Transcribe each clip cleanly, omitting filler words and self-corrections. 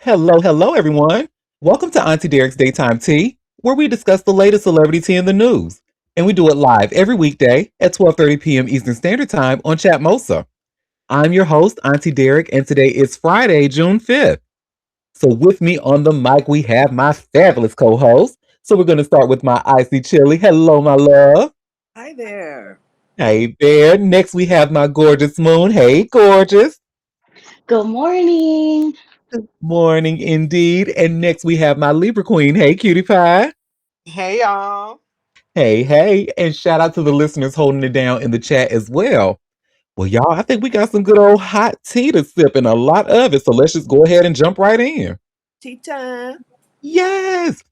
Hello, everyone. Welcome to Auntie Derek's Daytime Tea, where we discuss the latest celebrity tea in the news. And we do it live every weekday at 12:30 p.m. Eastern Standard Time on Chatmosa. I'm your host, Auntie Derek, and today is Friday, June 5th. So with me on the mic, we have my fabulous co-host. So we're going to start with my icy chili. Hello, my love. Hi there. Hey there. Next, we have my gorgeous moon. Hey, gorgeous. Good morning. Morning, indeed. And next, we have my Libra queen. Hey, cutie pie. Hey y'all. Hey. And shout out to the listeners holding it down in the chat as well. Well, y'all, I think we got some good old hot tea to sip and a lot of it. So let's just go ahead and jump right in. Tea time. Yes.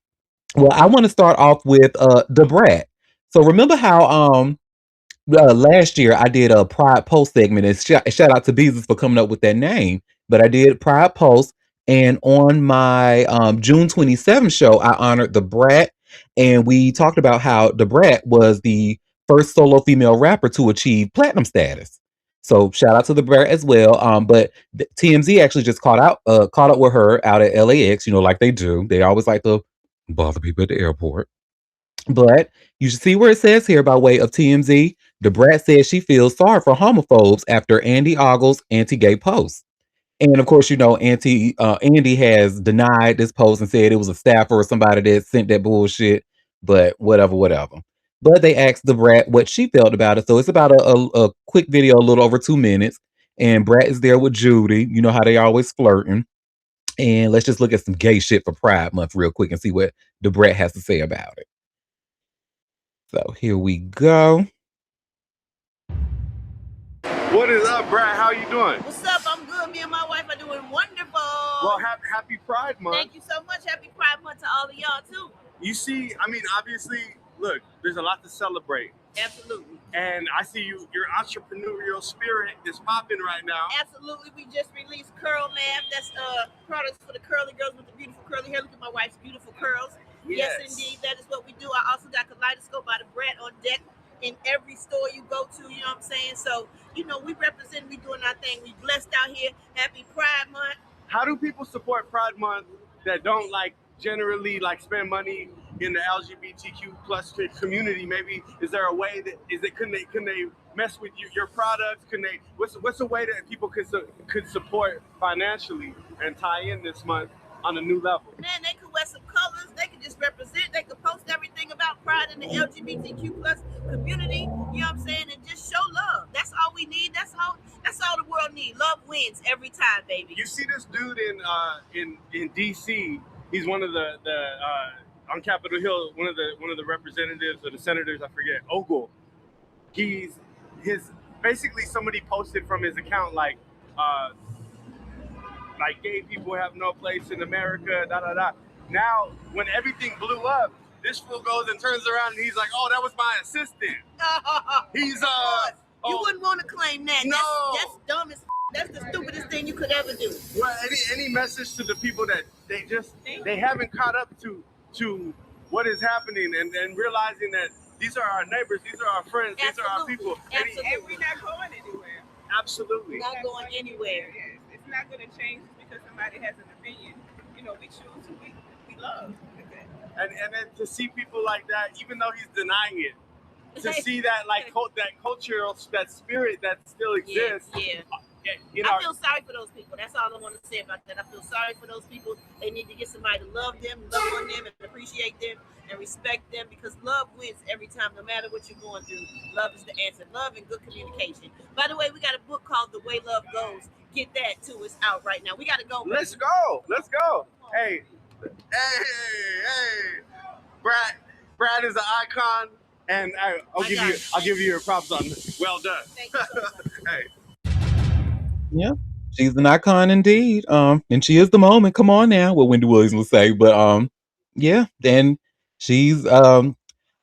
Well, I want to start off with the brat. So remember how last year I did a Pride Post segment, and shout out to Beezus for coming up with that name. But I did Pride Post, and on my June 27th show, I honored the Brat, and we talked about how the Brat was the first solo female rapper to achieve platinum status. So shout out to the Brat as well. But TMZ actually just caught up with her out at LAX. You know, like they do. They always like to bother people at the airport. But you should see where it says here by way of TMZ. The brat says she feels sorry for homophobes after Andy Ogle's anti-gay post. And of course, you know, Andy has denied this post and said it was a staffer or somebody that sent that bullshit. But whatever. But they asked the brat what she felt about it. So it's about a quick video, a little over 2 minutes. And Brat is there with Judy. You know how they always flirting. And let's just look at some gay shit for Pride Month real quick and see what the brat has to say about it. So here we go. What is up, Brad? How you doing? What's up? I'm good. Me and my wife are doing wonderful. Well, happy Pride Month. Thank you so much. Happy Pride Month to all of y'all, too. You see, I mean, obviously, look, there's a lot to celebrate. Absolutely. And I see your entrepreneurial spirit is popping right now. Absolutely. We just released Curl Lab. That's products for the curly girls with the beautiful curly hair. Look at my wife's beautiful curls. Yes, indeed. That is what we do. I also got Kaleidoscope by the Brat on deck in every store you go to. You know what I'm saying? So, you know, we represent, we doing our thing. We blessed out here. Happy Pride Month. How do people support Pride Month that don't generally spend money in the LGBTQ plus community? Maybe is there a way that can they mess with your products? What's a way that people could support financially and tie in this month on a new level? Man, they could wear some colors. They could just represent. They could post everything about pride in the LGBTQ plus community. You know what I'm saying? And just show love. That's all we need. That's all the world needs. Love wins every time, baby. You see this dude in DC. He's one of the on Capitol Hill. One of the representatives or the senators. I forget. Ogle. Basically somebody posted from his account gay people have no place in America, Now, when everything blew up, this fool goes and turns around and he's like, "Oh, that was my assistant." He's You wouldn't want to claim that. No. That's dumb as that's the stupidest thing you could ever do. Well, any message to the people that they haven't caught up to what is happening and realizing that these are our neighbors, these are our friends, these are our people. Absolutely. And we're not going anywhere. Absolutely. Not going anywhere. Yes. It's not going to change just because somebody has an opinion. You know, we choose who we love. And then to see people like that, even though he's denying it, to see that that cultural, that spirit that still exists. Yeah. You know, I feel sorry for those people. That's all I want to say about that. I feel sorry for those people. They need to get somebody to love them, love on them, and appreciate them and respect them, because love wins every time, no matter what you're going through. Love is the answer. Love and good communication. By the way, we got a book called The Way Love Goes. Get that too. It's out right now. We got to go. Let's go. Hey. Brad is an icon, and I'll give you your props on this. Well done. Thank you so much. Hey. Yeah, she's an icon indeed. And she is the moment. Come on now, what Wendy Williams would say. But yeah, then she's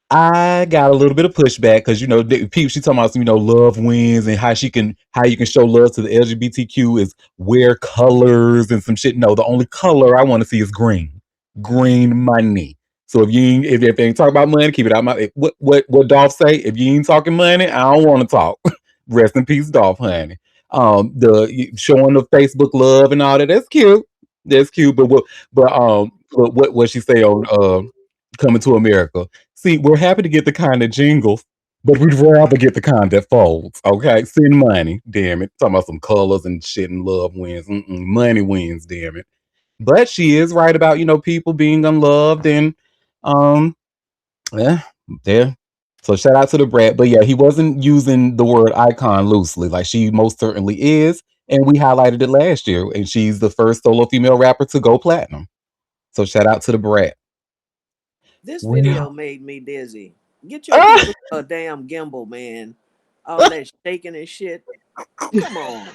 I got a little bit of pushback because you know people she talking about some, love wins and how you can show love to the LGBTQ is wear colors and some shit. No, the only color I want to see is green money. So if you ain't talking about money, keep it out my what Dolph say. If you ain't talking money, I don't want to talk. Rest in peace, Dolph, honey. The showing the Facebook love and all that, that's cute. That's cute. What she say on Coming to America? See, we're happy to get the kind that jingles, but we'd rather get the kind that folds. Okay, send money, damn it. Talking about some colors and shit and love wins. Money wins, damn it. But she is right about people being unloved and um yeah, yeah. So shout out to the brat. But yeah, he wasn't using the word icon loosely. Like she most certainly is. And we highlighted it last year. And she's the first solo female rapper to go platinum. So shout out to the brat. This video Well, made me dizzy. Get your ah, people a damn gimbal, man. All that shaking and shit. Come on.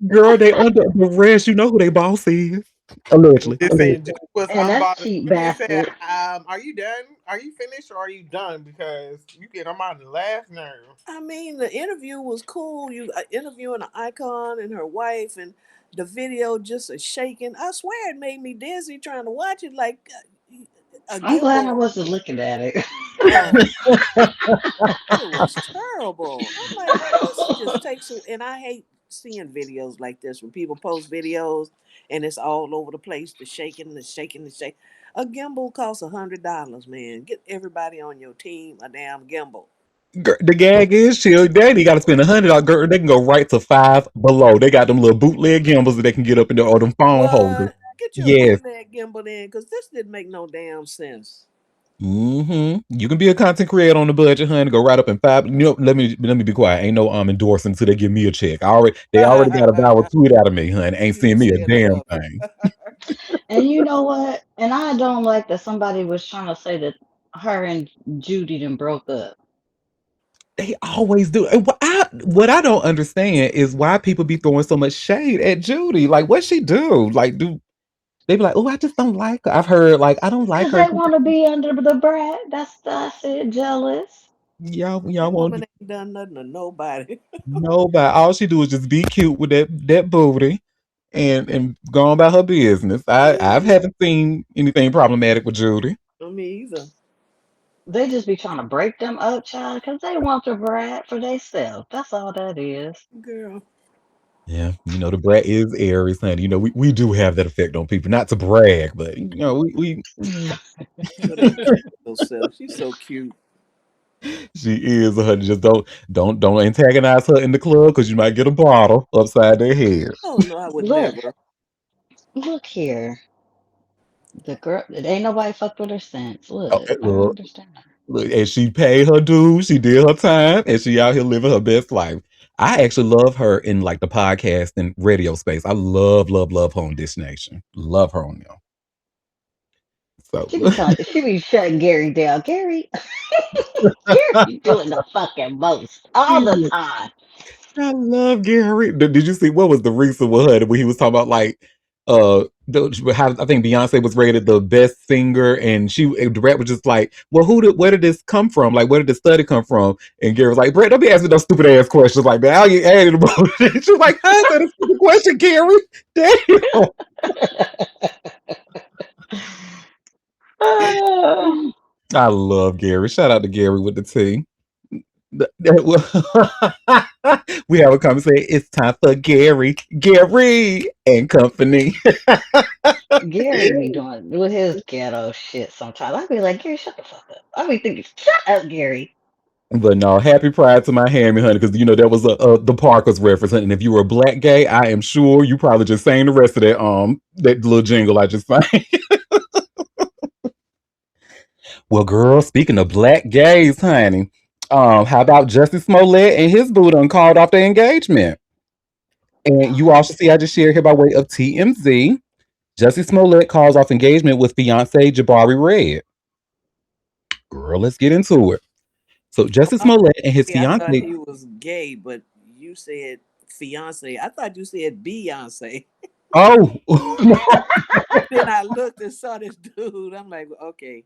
girl, they under arrest. You know who they boss is. Allegedly. Listen, Allegedly. Judy was And that unbothered. cheap Judy said, bastard. "Are you done? Are you finished, or are you done? Because you get on my last nerve." I mean, the interview was cool. You interviewing an icon and her wife, and the video just a shaking. I swear it made me dizzy trying to watch it. Like a I'm glad I gimbal. wasn't looking at it. Oh, it was terrible. I'm like, this just takes. And I hate seeing videos like this when people post videos and it's all over the place. The shaking, the shaking, the shake. A gimbal costs $100, man. Get everybody on your team a damn gimbal. The gag is chill. Daddy got to spend $100. Girl, they can go right to Five Below. They got them little bootleg gimbals that they can get up in there or them phone holders. What? Get you a Yes. bootleg gimbal in, because this didn't make no damn sense. You can be a content creator on the budget, honey. Go right up in five. Let me be quiet. Ain't no endorsing until they give me a check. They already got a valid tweet out of me, honey. Ain't You send done me a said damn enough. thing. And you know what? And I don't like that somebody was trying to say that her and Judy done broke up. They always do. And what I don't understand is why people be throwing so much shade at Judy. Like, what she do? Like, do they be like, oh, I just don't like her. I've heard like I don't like Because her. they want to be under the brat. That's it. Jealous. Y'all That want woman ain't done nothing to nobody. nobody. All she do is just be cute with that booty and go on about her business. I haven't seen anything problematic with Judy. Me either. They just be trying to break them up, child, because they want the brat for themselves. That's all that is. Girl. Yeah, the brat is Aries, honey. We do have that effect on people. Not to brag, but we But enjoy yourself. She's so cute. she is, honey. Just don't antagonize her in the club because you might get a bottle upside their head. Oh no, I would Look, never. look here. The girl, it ain't nobody fucked with her since. Look, Okay, I don't look, understand. look, and she paid her dues. She did her time, and she out here living her best life. I actually love her in like the podcast and radio space. I love, love, love her on This Nation. Love her on them. So She be shutting Gary down. Gary, Gary doing the fucking most all the time. I love Gary. Did you see what was the recent one when he was talking about like how I think Beyonce was rated the best singer and the rap was just like, well, where did this come from? Like, where did the study come from? And Gary was like, Brett, don't be asking those stupid ass questions like that. I'll get added about it. She was like, how is that a stupid question, Gary? Damn. Ah, I love Gary. Shout out to Gary with the T. We have a conversation. It's time for Gary and company. Gary be doing with his ghetto shit sometimes. I be like, Gary, shut the fuck up. I be thinking, shut up, Gary. But no, happy pride to Miami, honey, because that was the Parkers reference, honey. And if you were a black gay, I am sure you probably just sang the rest of that little jingle I just sang. Well, girl, speaking of black gays, honey, how about Justice Smollett and his boo done called off their engagement? And you all should see I just shared here by way of TMZ. Justice Smollett calls off engagement with fiance Jabari Red. Girl, let's get into it. So Justice Oh, Smollett and his yeah, I thought fiance. he was gay, but you said fiance. I thought you said Beyonce. Oh, Then I looked and saw this dude. I'm like, okay,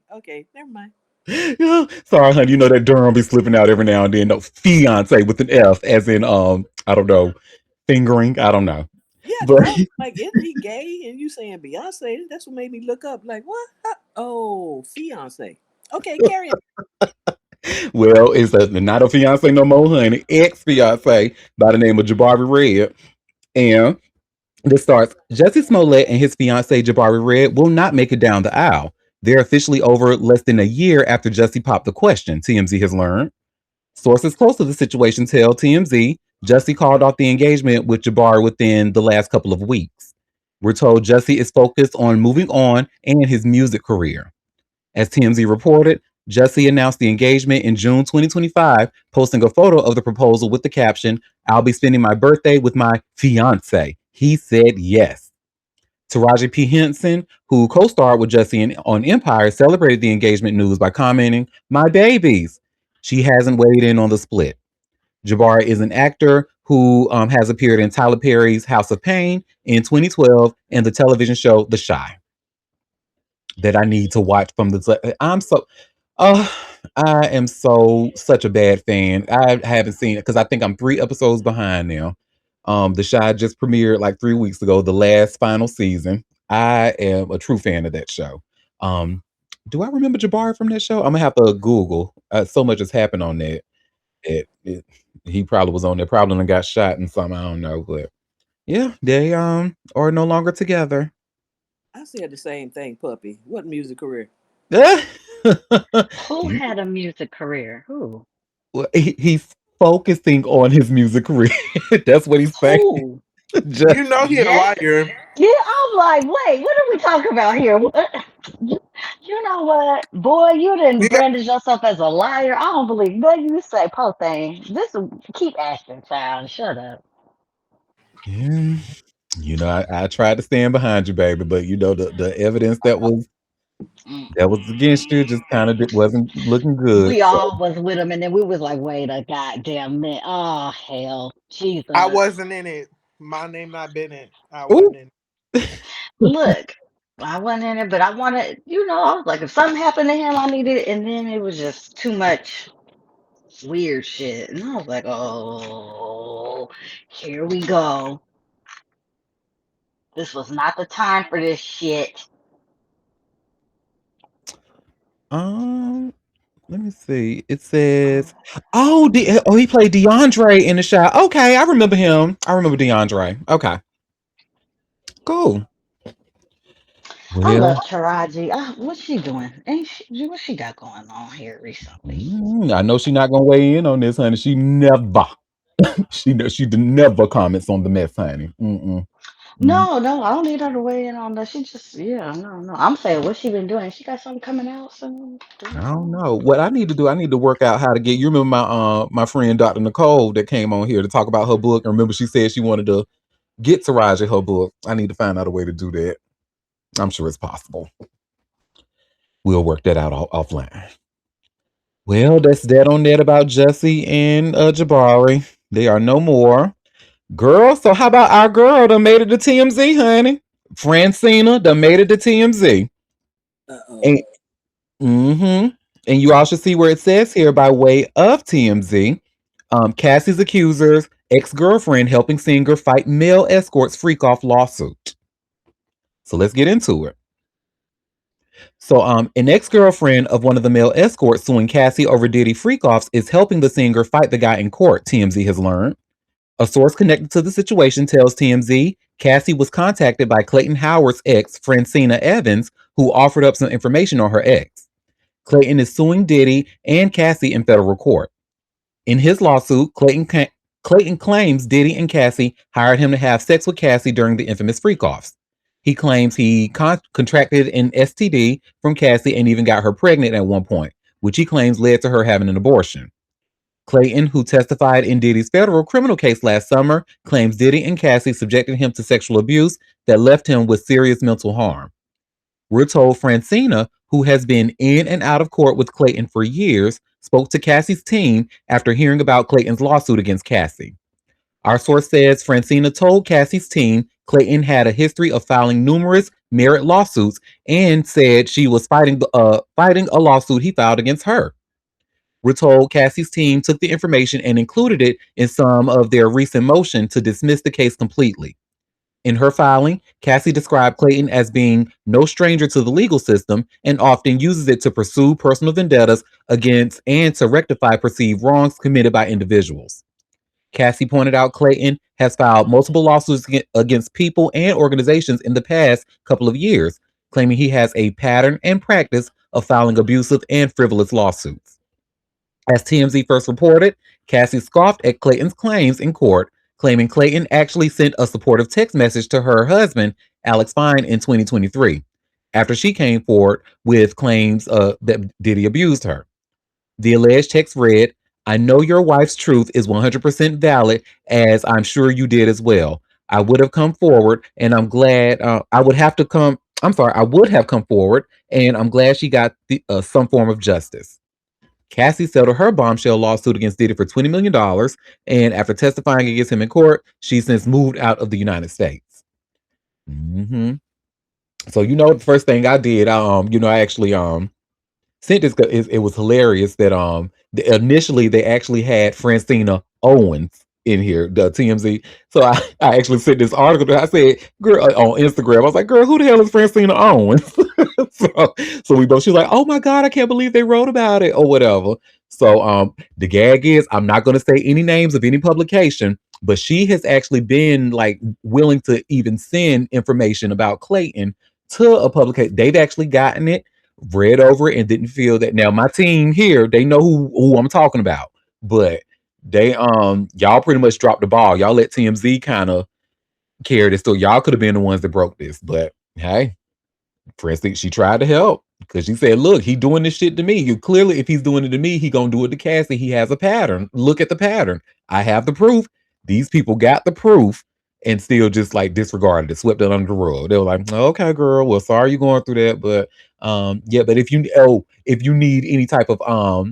never mind. yeah. Sorry, honey. You know that Durham be slipping out every now and then. No, fiance with an F, as in I don't know, fingering. I don't know, Yeah, because but I was like, isn't he gay? And you saying Beyonce? That's what made me look up. Like, what? Oh, fiance. Okay, carry on. well, it's not a fiance no more, honey. Ex fiance by the name of Jabari Red, and This starts, Jesse Smollett and his fiancee Jabari Red will not make it down the aisle. They're officially over less than a year after Jesse popped the question, TMZ has learned. Sources close to the situation tell TMZ Jesse called off the engagement with Jabari within the last couple of weeks. We're told Jesse is focused on moving on and his music career. As TMZ reported, Jesse announced the engagement in June 2025, posting a photo of the proposal with the caption, I'll be spending my birthday with my fiance. He said yes. Taraji P. Henson, who co starred with Jesse on Empire, celebrated the engagement news by commenting, My babies. She hasn't weighed in on the split. Jabari is an actor who has appeared in Tyler Perry's House of Pain in 2012 and the television show The Chi that I need to watch from the. Oh, I am such a bad fan. I haven't seen it because I think I'm 3 episodes behind now. The Shy just premiered like 3 weeks ago, the last final season. I am a true fan of that show. Um, do I remember Jabari from that show? I'm gonna have to Google. So much has happened on that. It he probably was on there, probably done got shot and something. I don't know, but yeah, they are no longer together. I said the same thing, puppy. What music career? Who had a music career? Who? Well, he's focusing on his music career. That's what he's saying. Who? Just, You know he a Jesse? liar. Yeah, I'm like, wait, what are we talking about here? You know what, boy? You didn't You got branded yourself as a liar. I don't believe nothing you say, po thing. This keep asking, child. Shut up. yeah, I tried to stand behind you, baby, but the evidence that was against you just kind of wasn't looking good. We So, all was with him, and then we was like, wait a goddamn minute. Oh hell, I Jesus! wasn't in it. My name not Bennett. I ooh, wasn't in it. Look, I wasn't in it, but I wanted, I was like, if something happened to him, I needed it, and then it was just too much weird shit, and I was like, oh, here we go. This was not the time for this shit. um, let me see. It says, oh, he played DeAndre in the shot. Okay, I remember him. I remember DeAndre. Okay, cool. I Well, love Taraji. What's she doing? What she got going on here recently? I know she's not gonna weigh in on this, honey. She never. She never comments on the mess, honey. Mm-mm. Mm. No, no, I don't need her to weigh in on that. She just, yeah, no, no. I'm saying, what's she been doing? She got something coming out soon? I Doing don't something? know. What I need to do, I need to work out how to get. You remember my friend Dr. Nicole that came on here to talk about her book, and remember she said she wanted to get Taraji her book. I need to find out a way to do that. I'm sure it's possible. We'll work that out offline. Well, that's that on that about Jesse and Jabari. They are no more. Girl, so how about our girl that made it to TMZ, honey? Francina that made it to TMZ. Uh-oh. And, mm-hmm. And you all should see where it says here by way of TMZ. Cassie's accusers, ex-girlfriend helping singer fight male escorts freak off lawsuit. So let's get into it. So, an ex-girlfriend of one of the male escorts suing Cassie over Diddy freak-offs is helping the singer fight the guy in court, TMZ has learned. A source connected to the situation tells TMZ Cassie was contacted by Clayton Howard's ex, Francina Evans, who offered up some information on her ex. Clayton is suing Diddy and Cassie in federal court. In his lawsuit, Clayton claims Diddy and Cassie hired him to have sex with Cassie during the infamous freak-offs. He claims he contracted an STD from Cassie and even got her pregnant at one point, which he claims led to her having an abortion. Clayton, who testified in Diddy's federal criminal case last summer, claims Diddy and Cassie subjected him to sexual abuse that left him with serious mental harm. We're told Francina, who has been in and out of court with Clayton for years, spoke to Cassie's team after hearing about Clayton's lawsuit against Cassie. Our source says Francina told Cassie's team Clayton had a history of filing numerous merit lawsuits and said she was fighting a lawsuit he filed against her. We're told Cassie's team took the information and included it in some of their recent motion to dismiss the case completely. In her filing, Cassie described Clayton as being no stranger to the legal system and often uses it to pursue personal vendettas against and to rectify perceived wrongs committed by individuals. Cassie pointed out Clayton has filed multiple lawsuits against people and organizations in the past couple of years, claiming he has a pattern and practice of filing abusive and frivolous lawsuits. As TMZ first reported, Cassie scoffed at Clayton's claims in court, claiming Clayton actually sent a supportive text message to her husband, Alex Fine, in 2023, after she came forward with claims that Diddy abused her. The alleged text read, "I know your wife's truth is 100% valid, as I'm sure you did as well. I would have come forward, and I'm glad I would have to come. I'm sorry, I would have come forward, and I'm glad she got some form of justice." Cassie settled her bombshell lawsuit against Diddy for $20 million, and after testifying against him in court, she's since moved out of the United States. hmm So the first thing I did, I actually sent this. It was hilarious that initially they actually had Francina Owens in here, the TMZ. So I actually sent this article that I said, girl, on Instagram. I was like, girl, who the hell is Francina Owens? so we both, she was like, oh my God, I can't believe they wrote about it or whatever. So the gag is, I'm not going to say any names of any publication, but she has actually been like willing to even send information about Clayton to a publication. They've actually gotten it, read over it, and didn't feel that. Now my team here, they know who I'm talking about, but they y'all pretty much dropped the ball. Y'all let TMZ kind of carry this, so y'all could have been the ones that broke this. But hey, for instance, she tried to help because she said, look, he doing this shit to me. You clearly, if he's doing it to me, he gonna do it to Cassie. He has a pattern. Look at the pattern. I have the proof. These people got the proof and still just like disregarded it, swept it under the rug. They were like, okay, girl, well, sorry you're going through that, but yeah, but if you need any type of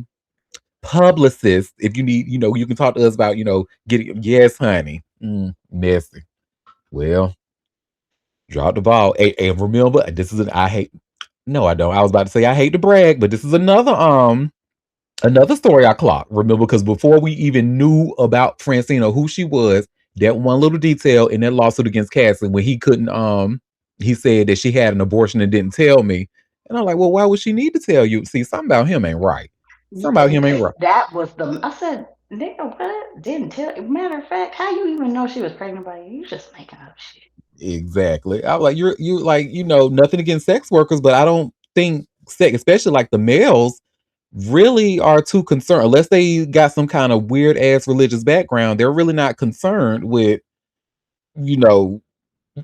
publicist, if you need, you can talk to us about, getting, yes, honey. Messy. Well, drop the ball. And remember, this is I hate, no, I don't. I was about to say I hate to brag, but this is another story I clocked. Remember, because before we even knew about Francine or who she was, that one little detail in that lawsuit against Cassie when he couldn't he said that she had an abortion and didn't tell me. And I'm like, well, why would she need to tell you? See, something about him ain't right. Something about him ain't right. That was the. I said, nigga, what? Didn't tell. Matter of fact, how you even know she was pregnant by you? You just making up shit. Exactly. I was like, you like, nothing against sex workers, but I don't think sex, especially like the males, really are too concerned unless they got some kind of weird ass religious background. They're really not concerned with, you know,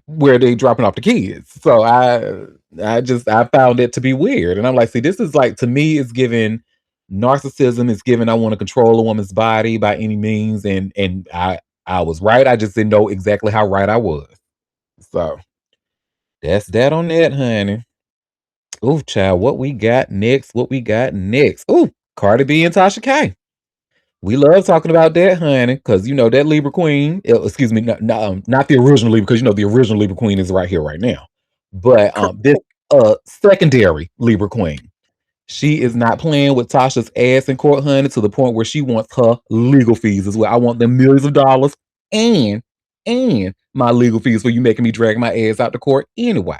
where they dropping off the kids. So I found it to be weird. And I'm like, see, this is like, to me, it's giving narcissism. It's giving, I want to control a woman's body by any means. And I was right. I just didn't know exactly how right I was. So that's that on that, honey. Ooh, child, what we got next? What we got next? Ooh, Cardi B and Tasha K. We love talking about that, honey, because that Libra Queen. Excuse me, not the original Libra, because the original Libra Queen is right here, right now. But this secondary Libra Queen, she is not playing with Tasha's ass in court, honey, to the point where she wants her legal fees as well. I want them millions of dollars and my legal fees for you making me drag my ass out to court anyway.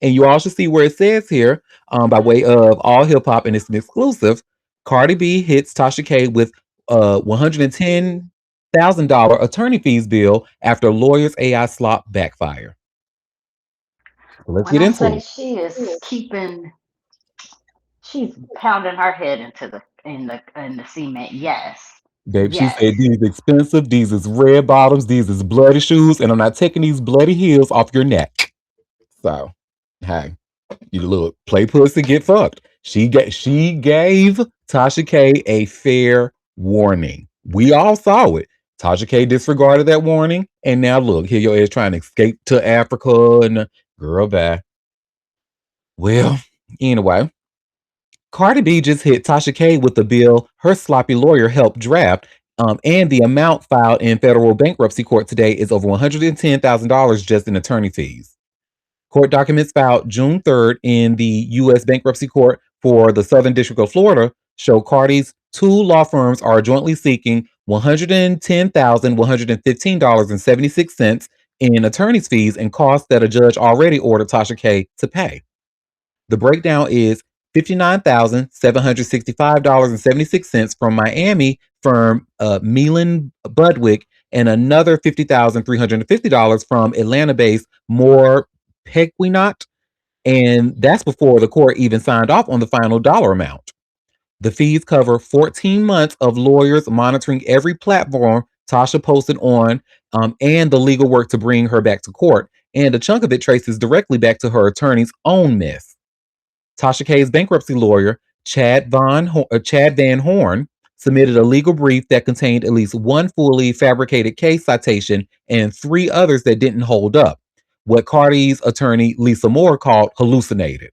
And you all should see where it says here, by way of All Hip Hop, and it's an exclusive. Cardi B hits Tasha K with a $110,000 attorney fees bill after lawyer's AI slop backfire. So let's When get I into say it. she's pounding her head into the cement. Yes, Babe, she yes. said these expensive, these is red bottoms, these is bloody shoes, and I'm not taking these bloody heels off your neck. So, hey, you look, play pussy, get fucked. She gave Tasha K a fair warning. We all saw it. Tasha K disregarded that warning, and now look, here your ass trying to escape to Africa, and girl, bye. Well, anyway, Cardi B just hit Tasha K with the bill her sloppy lawyer helped draft, and the amount filed in federal bankruptcy court today is over $110,000 just in attorney fees. Court documents filed June 3rd in the U.S. Bankruptcy Court for the Southern District of Florida show Cardi's two law firms are jointly seeking $110,115.76 in attorney's fees and costs that a judge already ordered Tasha K to pay. The breakdown is $59,765.76 from Miami firm Meelan Budwick and another $50,350 from Atlanta-based More Pequinot, and that's before the court even signed off on the final dollar amount. The fees cover 14 months of lawyers monitoring every platform Tasha posted on, and the legal work to bring her back to court. And a chunk of it traces directly back to her attorney's own mess. Tasha K's bankruptcy lawyer, Chad Van Horn, submitted a legal brief that contained at least one fully fabricated case citation and three others that didn't hold up, what Cardi's attorney, Lisa Moore, called hallucinated.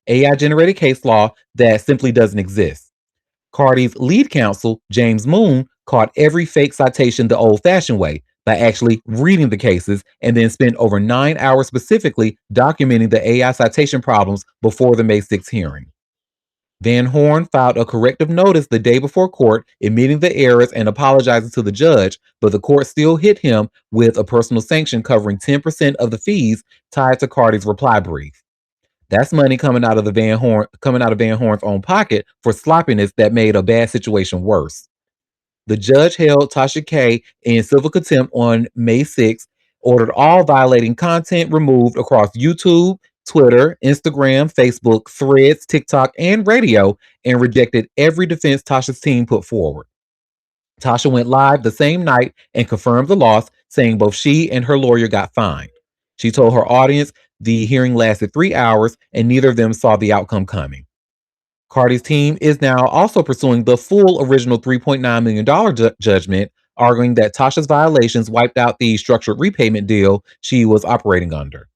AI generated case law that simply doesn't exist. Cardi's lead counsel, James Moon, caught every fake citation the old fashioned way by actually reading the cases and then spent over 9 hours specifically documenting the AI citation problems before the May 6th hearing. Van Horn filed a corrective notice the day before court, admitting the errors and apologizing to the judge, but the court still hit him with a personal sanction covering 10% of the fees tied to Cardi's reply brief. That's money coming out of Van Horn's own pocket for sloppiness that made a bad situation worse. The judge held Tasha K in civil contempt on May 6th, ordered all violating content removed across YouTube, Twitter, Instagram, Facebook, Threads, TikTok, and radio, and rejected every defense Tasha's team put forward. Tasha went live the same night and confirmed the loss, saying both she and her lawyer got fined. She told her audience the hearing lasted 3 hours and neither of them saw the outcome coming. Cardi's team is now also pursuing the full original $3.9 million judgment, arguing that Tasha's violations wiped out the structured repayment deal she was operating under.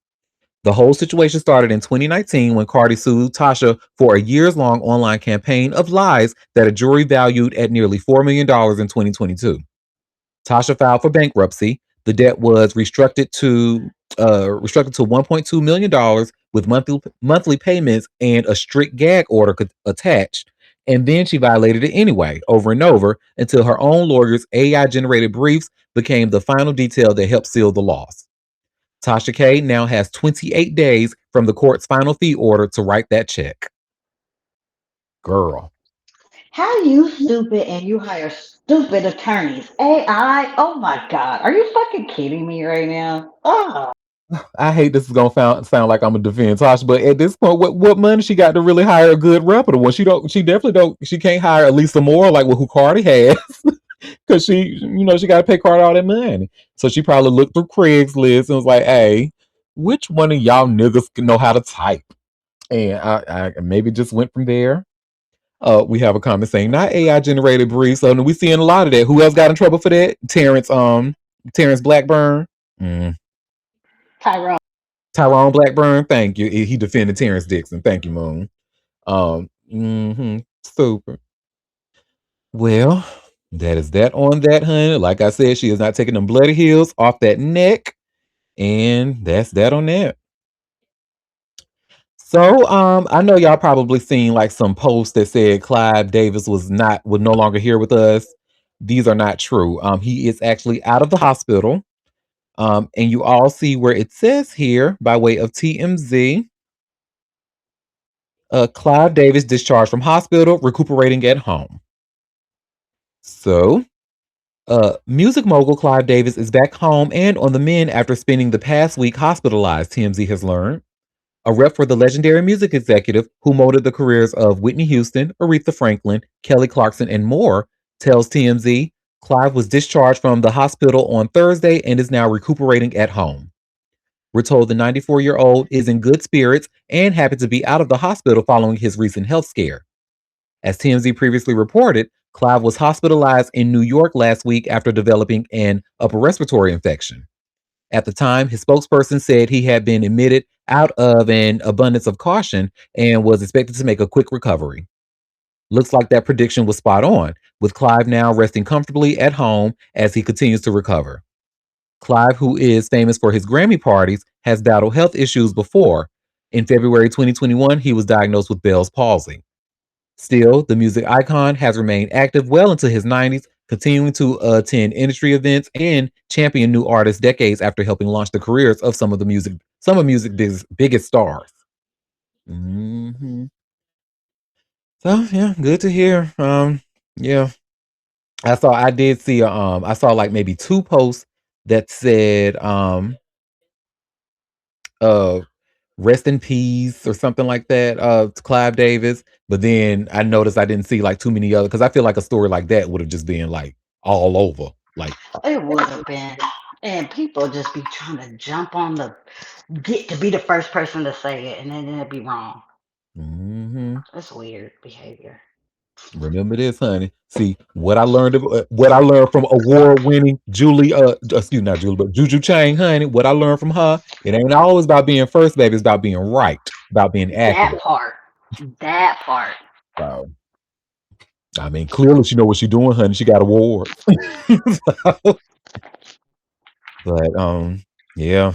The whole situation started in 2019 when Cardi sued Tasha for a years-long online campaign of lies that a jury valued at nearly $4 million in 2022. Tasha filed for bankruptcy. The debt was restructured to $1.2 million with monthly payments and a strict gag order attached. And then she violated it anyway, over and over, until her own lawyer's AI generated briefs became the final detail that helped seal the loss. Tasha K now has 28 days from the court's final fee order to write that check. Girl. How you stupid and you hire stupid attorneys? AI? Oh my God. Are you fucking kidding me right now? Oh. I hate this is gonna sound like I'm a defend Tasha, but at this point, what money she got to really hire a good reputable one? She definitely don't. She can't hire Lisa Moore like who Cardi has, because she got to pay Cardi all that money. So she probably looked through Craigslist and was like, "Hey, which one of y'all niggas can know how to type?" And I maybe just went from there. We have a comment saying not AI generated briefs. So we seeing a lot of that. Who else got in trouble for that? Terrence Blackburn. Mm. Tyrone. Tyrone Blackburn, thank you. He defended Terrence Dixon. Thank you, Moon. Super. Well, that is that on that, honey. Like I said, she is not taking them bloody heels off that neck. And that's that on that. So, I know y'all probably seen like some posts that said Clive Davis was no longer here with us. These are not true. He is actually out of the hospital. And you all see where it says here by way of TMZ. Clive Davis discharged from hospital, recuperating at home. So, music mogul Clive Davis is back home and on the mend after spending the past week hospitalized, TMZ has learned. A rep for the legendary music executive who molded the careers of Whitney Houston, Aretha Franklin, Kelly Clarkson, and more tells TMZ Clive was discharged from the hospital on Thursday and is now recuperating at home. We're told the 94-year-old is in good spirits and happy to be out of the hospital following his recent health scare. As TMZ previously reported, Clive was hospitalized in New York last week after developing an upper respiratory infection. At the time, his spokesperson said he had been admitted out of an abundance of caution and was expected to make a quick recovery. Looks like that prediction was spot on, with Clive now resting comfortably at home as he continues to recover. Clive, who is famous for his Grammy parties, has battled health issues before. In February 2021, he was diagnosed with Bell's palsy. Still, the music icon has remained active well into his 90s, continuing to attend industry events and champion new artists decades after helping launch the careers of some of music's biggest stars. So yeah, good to hear. Yeah, I did see I saw like maybe two posts that said uh rest in peace or something like that to Clive Davis. But then I noticed I didn't see like too many other, because I feel like a story like that would have just been like all over. Like, It would have been. And people just be trying to jump on the get to be the first person to say it, and then it'd be wrong. mhm. That's weird behavior. Remember this, honey. See what I learned from award-winning Julie. Excuse not Julie, but Juju Chang, honey. What I learned from her. It ain't always about being first, baby. It's about being right, about being That accurate. part. That part. So, I mean, clearly she know what she's doing, honey. She got awards. But yeah,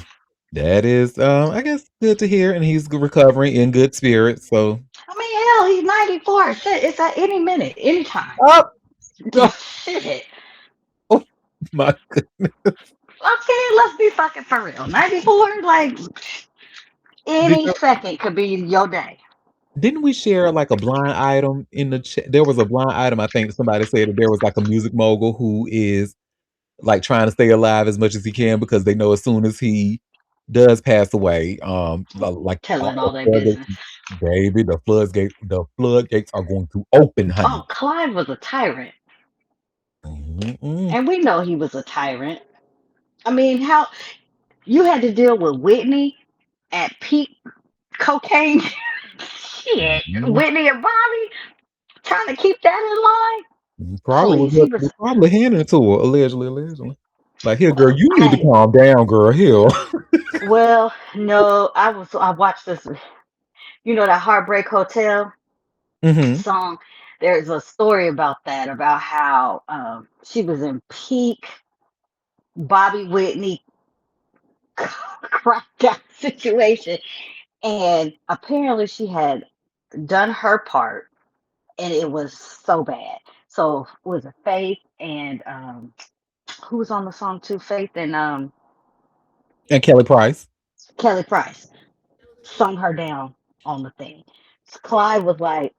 that is I guess good to hear, and he's recovering in good spirits. So, I mean, hell, he's 94. Shit, it's at any minute, anytime. oh, oh, Shit. oh my Okay, let's be fucking for real. 94, like any goodness. second could be your day. Didn't we share like a blind item in the chat? There was a blind item. I think somebody said that there was like a music mogul who is like trying to stay alive as much as he can, because they know as soon as he does pass away, like all Telling the all their floodgates, business. baby, the floodgates are going to open, honey. Oh, Clive was a tyrant. Mm-mm. And we know he was a tyrant. I mean, how you had to deal with Whitney at peak cocaine. Shit. Mhm. Whitney and Bobby trying to keep that in line. Probably Please, he was. was probably handing it to her, allegedly. Like, here, girl, you need to I calm down, girl. Here. well, no, I watched this. You know that Heartbreak Hotel Hmm. song. There's a story about that, about how she was in peak Bobby Whitney cracked out situation, and apparently she had done her part, and it was so bad. So was it Faith and who was on the song too? Faith and And Kelly Price. Kelly Price sung her down on the thing. So Clive was like,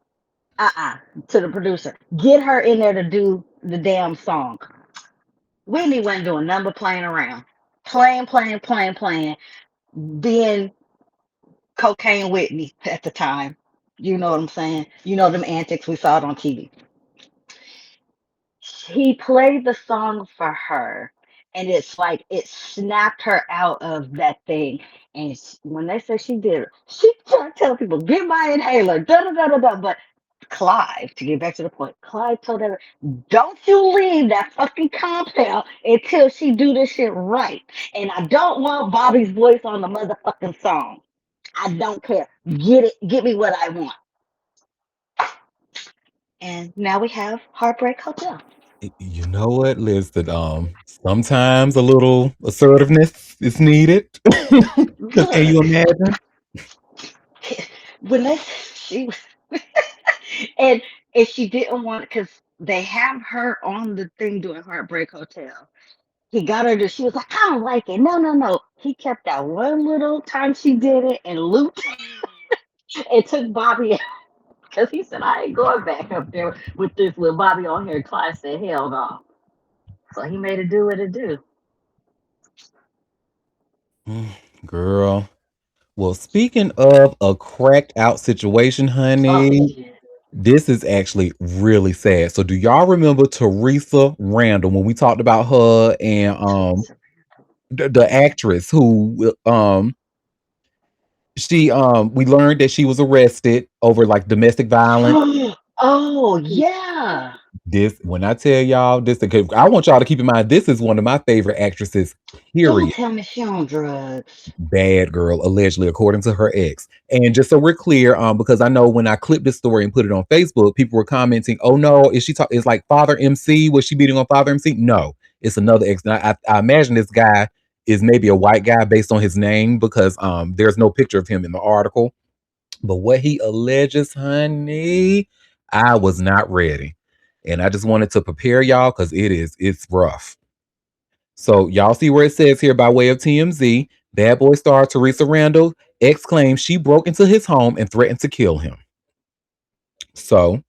to the producer, get her in there to do the damn song. Whitney wasn't doing nothing but playing around, playing, being cocaine Whitney at the time. You know what I'm saying? You know them antics, we saw it on TV. He played the song for her, and it's like it snapped her out of that thing. And when they say she did it, she tried to tell people, get my inhaler, da da da da da. But Clive, to get back to the point, Clive told her, don't you leave that fucking compound until she do this shit right. And I don't want Bobby's voice on the motherfucking song. I don't care. Get me what I want. And now we have Heartbreak Hotel. You know what, Liz? That sometimes a little assertiveness is needed. Because can you Look, imagine? when they she and and she didn't want, because they have her on the thing doing Heartbreak Hotel. He got her to. She was like, I don't like it. No, no, no. He kept that one little time she did it and looped and took Bobby because he said, I ain't going back up there with this with Bobby on here. Clive said, hell no. So he made her do what it do. Mm, girl. Well, speaking of a cracked out situation, Oh honey, shit. this is actually really sad. So, do y'all remember Teresa Randall when we talked about her and Teresa. the actress who she we learned that she was arrested over like domestic violence. Oh yeah. This, when I tell y'all this, because I want y'all to keep in mind, this is one of my favorite actresses. Don't Period. tell me she on drugs. Bad girl, allegedly, according to her ex. And just so we're clear, because I know when I clipped this story and put it on Facebook, people were commenting, "Oh no, is she? Is like Father MC? Was she beating on Father MC?" No, it's another ex. And I imagine this guy is maybe a white guy based on his name, because there's no picture of him in the article. But what he alleges, honey, I was not ready. And I just wanted to prepare y'all, because it's rough. So y'all see where it says here, by way of TMZ, Bad Boy star Teresa Randall ex claims she broke into his home and threatened to kill him. So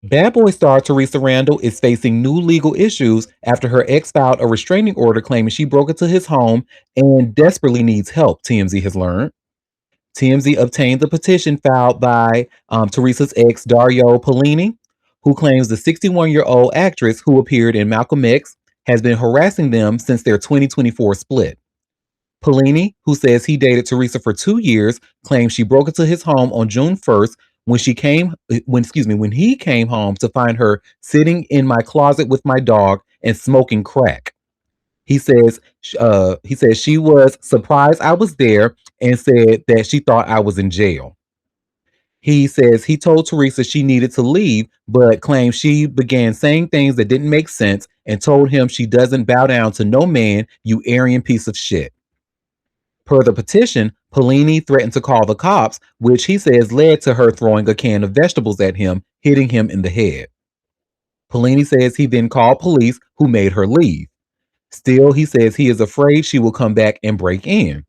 Bad Boy star Teresa Randall is facing new legal issues after her ex filed a restraining order claiming she broke into his home and desperately needs help, TMZ has learned. TMZ obtained the petition filed by Teresa's ex, Dario Polini, who claims the 61-year-old actress who appeared in Malcolm X has been harassing them since their 2024 split. Polini, who says he dated Teresa for 2 years, claims she broke into his home on June 1st when he came home to find her sitting in my closet with my dog and smoking crack. He says she was surprised I was there and said that she thought I was in jail. He says he told Teresa she needed to leave, but claims she began saying things that didn't make sense and told him she doesn't bow down to no man, you Aryan piece of shit. Per the petition, Polini threatened to call the cops, which he says led to her throwing a can of vegetables at him, hitting him in the head. Polini says he then called police, who made her leave. Still, he says he is afraid she will come back and break in.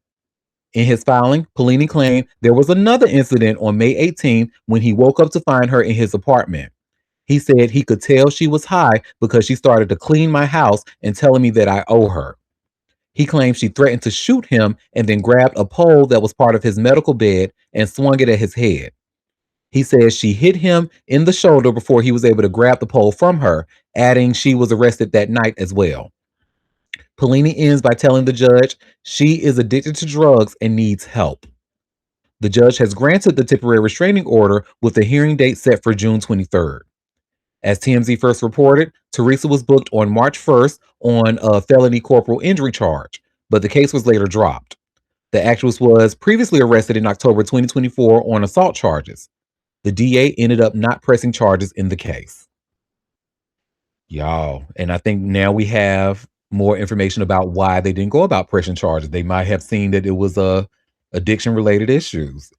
In his filing, Polini claimed there was another incident on May 18th when he woke up to find her in his apartment. He said he could tell she was high because she started to clean my house and telling me that I owe her. He claims she threatened to shoot him and then grabbed a pole that was part of his medical bed and swung it at his head. He says she hit him in the shoulder before he was able to grab the pole from her, adding she was arrested that night as well. Polini ends by telling the judge she is addicted to drugs and needs help. The judge has granted the temporary restraining order with a hearing date set for June 23rd. As TMZ first reported, Teresa was booked on March 1st on a felony corporal injury charge, but the case was later dropped. The actress was previously arrested in October 2024 on assault charges. The DA ended up not pressing charges in the case. Y'all, and I think now we have more information about why they didn't go about pressing charges. They might have seen that it was addiction related issues.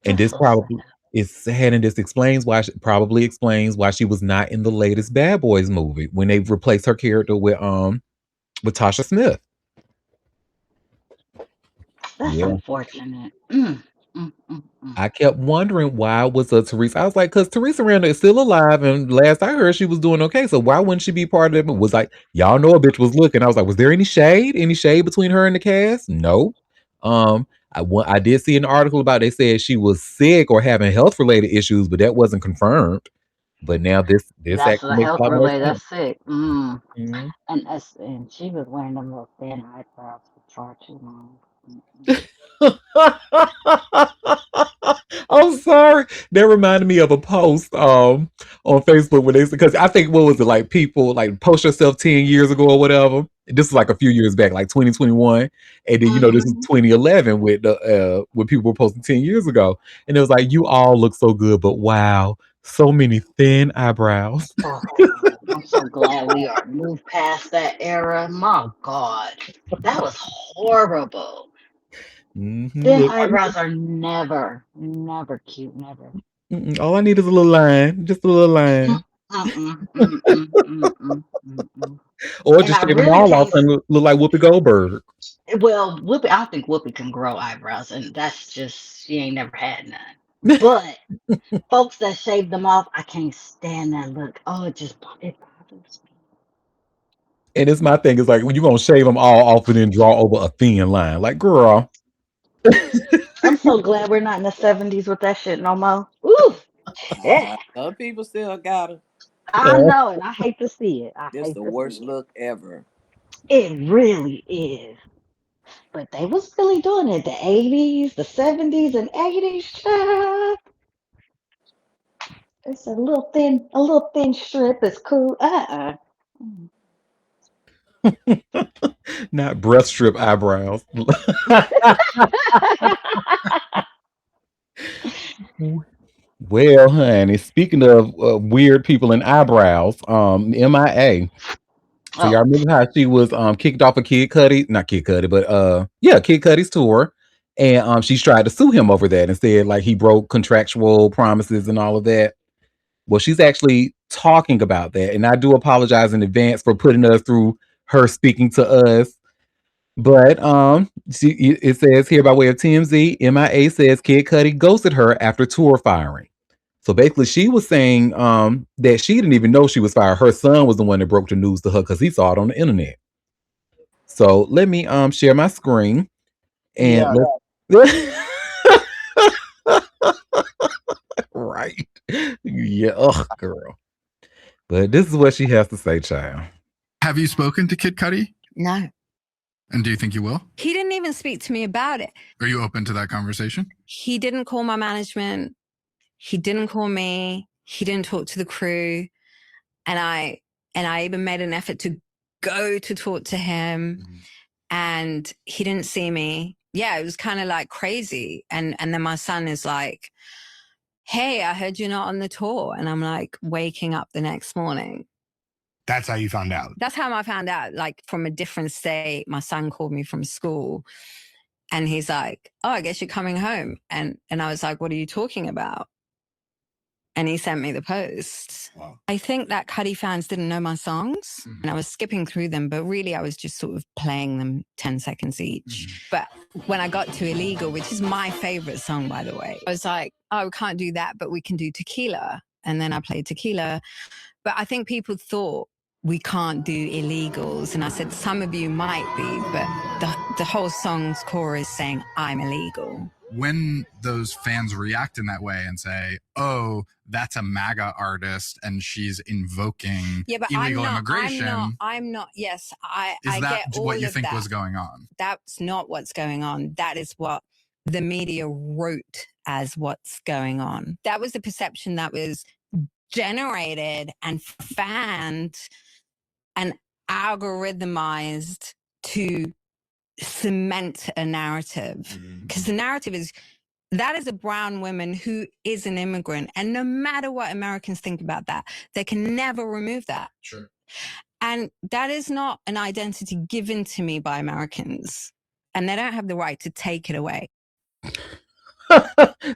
And That's this so probably sad. is sad, and this explains why probably explains why she was not in the latest Bad Boys movie when they replaced her character with Tasha Smith. That's Yeah. unfortunate. I kept wondering why was Teresa. I was like, because Teresa Randall is still alive, and last I heard she was doing okay. So why wouldn't she be part of it? Was like, y'all know a bitch was looking. I was like, was there any shade? Any shade between her and the cast? No. I did see an article about they said she was sick or having health related issues, but that wasn't confirmed. But now this That's actually the makes a health lot more relay. sense. That's sick. Mhm. And she was wearing them little thin eyebrows for far too long. Mm-mm. I'm sorry. That reminded me of a post on Facebook where they because I think what was it like people like post yourself 10 years ago or whatever. This is like a few years back, like 2021. And then this is 2011 with the when people were posting 10 years ago. And it was like, you all look so good, but wow, so many thin eyebrows. Oh, I'm so glad we are moved past that era. My God, that was horrible. Thin Look, eyebrows are never, never cute. Never. all I need is a little line, just a little line. Mm-mm, mm-mm, mm-mm, mm-mm. Or And just I shave them really all off can't. and look like Whoopi Goldberg. Well, Whoopi, I don't think Whoopi can grow eyebrows, and that's just she ain't never had none. But folks that shave them off, I can't stand that look. Oh, it bothers And it's my thing is like when you gonna shave them all off and then draw over a thin line. Like, girl. me. I'm so glad we're not in the '70s with that shit no more. Ooh, yeah, Some people still got it. I uh, know, and I hate to see it. I It's hate the to worst see it. look ever. It really is. But they was really doing it the '80s, the '70s, and '80s. Child. It's a little thin strip is cool. Mm. not breast strip eyebrows. Well, honey, speaking of weird people and eyebrows, MIA. So y'all Oh, remember how she was kicked off of Kid Cudi, not Kid Cudi, but yeah, Kid Cudi's tour. And she's tried to sue him over that and said like he broke contractual promises and all of that. Well, she's actually talking about that. And I do apologize in advance for putting us through her speaking to us. But it says here by way of TMZ, MIA says Kid Cudi ghosted her after tour firing. So basically, she was saying that she didn't even know she was fired. Her son was the one that broke the news to her because he saw it on the internet. So let me share my screen and Yeah. right. Yeah, girl. But this is what she has to say, child. Have you spoken to Kid Cudi? No. And do you think you will? He didn't even speak to me about it. Are you open to that conversation? He didn't call my management. He didn't call me. He didn't talk to the crew. And I even made an effort to go to talk to him. Mm-hmm. And he didn't see me. Yeah, it was kind of like crazy. And then my son is like, hey, I heard you're not on the tour. And I'm like waking up the next morning. That's how you found out? That's how I found out, like from a different state. My son called me from school and he's like, oh, I guess you're coming home. And I was like, what are you talking about? And he sent me the post. Wow. I think that Cudi fans didn't know my songs and I was skipping through them, but really I was just sort of playing them 10 seconds each. But when I got to Illegal, which is my favorite song, by the way, I was like, oh, we can't do that, but we can do Tequila. And then I played Tequila. But I think people thought we can't do Illegals. And I said, some of you might be, but the whole song's chorus saying I'm illegal. When those fans react in that way and say, oh, that's a MAGA artist and she's invoking illegal immigration. I'm not. Yes, I that get all what you of think that. was going on? That's not what's going on. That is what the media wrote as what's going on. That was the perception that was generated and fanned and algorithmized to cement a narrative. Because the narrative is that is a brown woman who is an immigrant. And no matter what Americans think about that, they can never remove that. Sure. And that is not an identity given to me by Americans. And they don't have the right to take it away.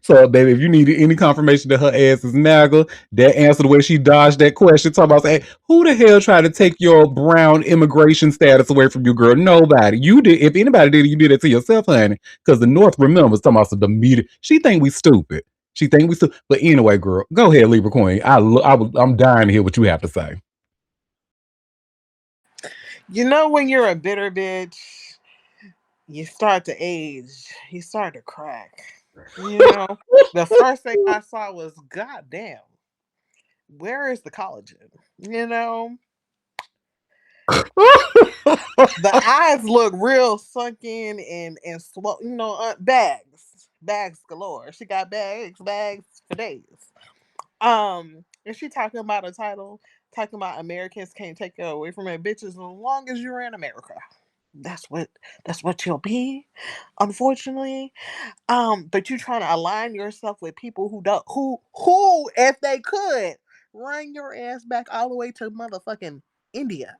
So, baby, if you needed any confirmation that her ass is MAGA, that answer the way she dodged that question, talking about saying, who the hell tried to take your brown immigration status away from you, girl? Nobody. You did. If anybody did it, you did it to yourself, honey. Because the North remembers talking about the media. She think we stupid. But anyway, girl, go ahead, Libra Queen. I'm dying to hear what you have to say. You know when you're a bitter bitch, you start to age. You start to crack. You know, the first thing I saw was, goddamn, where is the collagen? You know, the eyes look real sunken and slow. You know, bags galore. She got bags for days. Is she talking about a title? Talking about Americans can't take it away from it, bitches. As long as you're in America, that's what you'll be. Unfortunately. But you trying to align yourself with people who, if they could, run your ass back all the way to motherfucking India,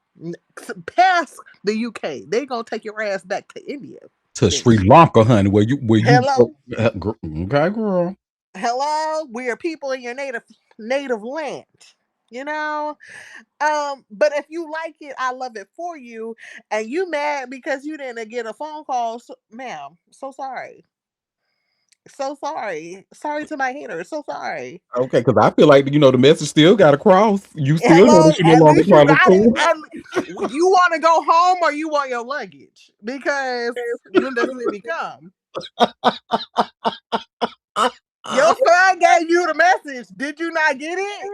past the UK. They gonna take your ass back to India, to Sri Lanka, honey, where you hello, okay, girl. Hello, we are people in your native land. You know, but if you like it, I love it for you. And you mad because you didn't get a phone call, ma'am? So sorry. So sorry. Sorry to my haters. So sorry. Okay, because I feel like the message still got across. You still know Hello, that you no at longer least you part of got the it. You want to go home or you want your luggage? Because when does it become? Your son gave you the message. Did you not get it?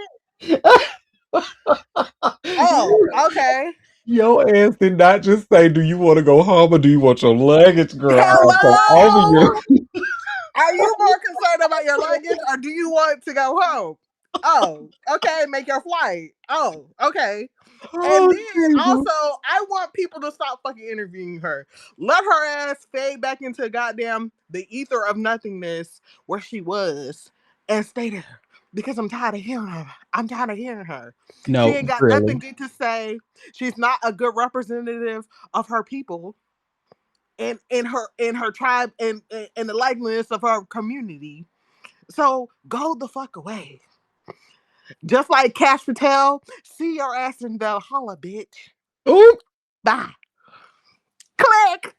Oh, okay. Your ass did not just say, do you want to go home or do you want your luggage, girl? Hello? Are you more concerned about your luggage or do you want to go home? Oh, okay. Make your flight. Oh, okay. And then also, I want people to stop fucking interviewing her. Let her ass fade back into goddamn the ether of nothingness where she was and stay there. Because I'm tired of hearing her. No, she ain't got really. nothing good to say. She's not a good representative of her people and in her tribe and the likeness of her community. So go the fuck away. Just like Cash Patel, see your ass in Valhalla, bitch. Ooh. Bye. Click.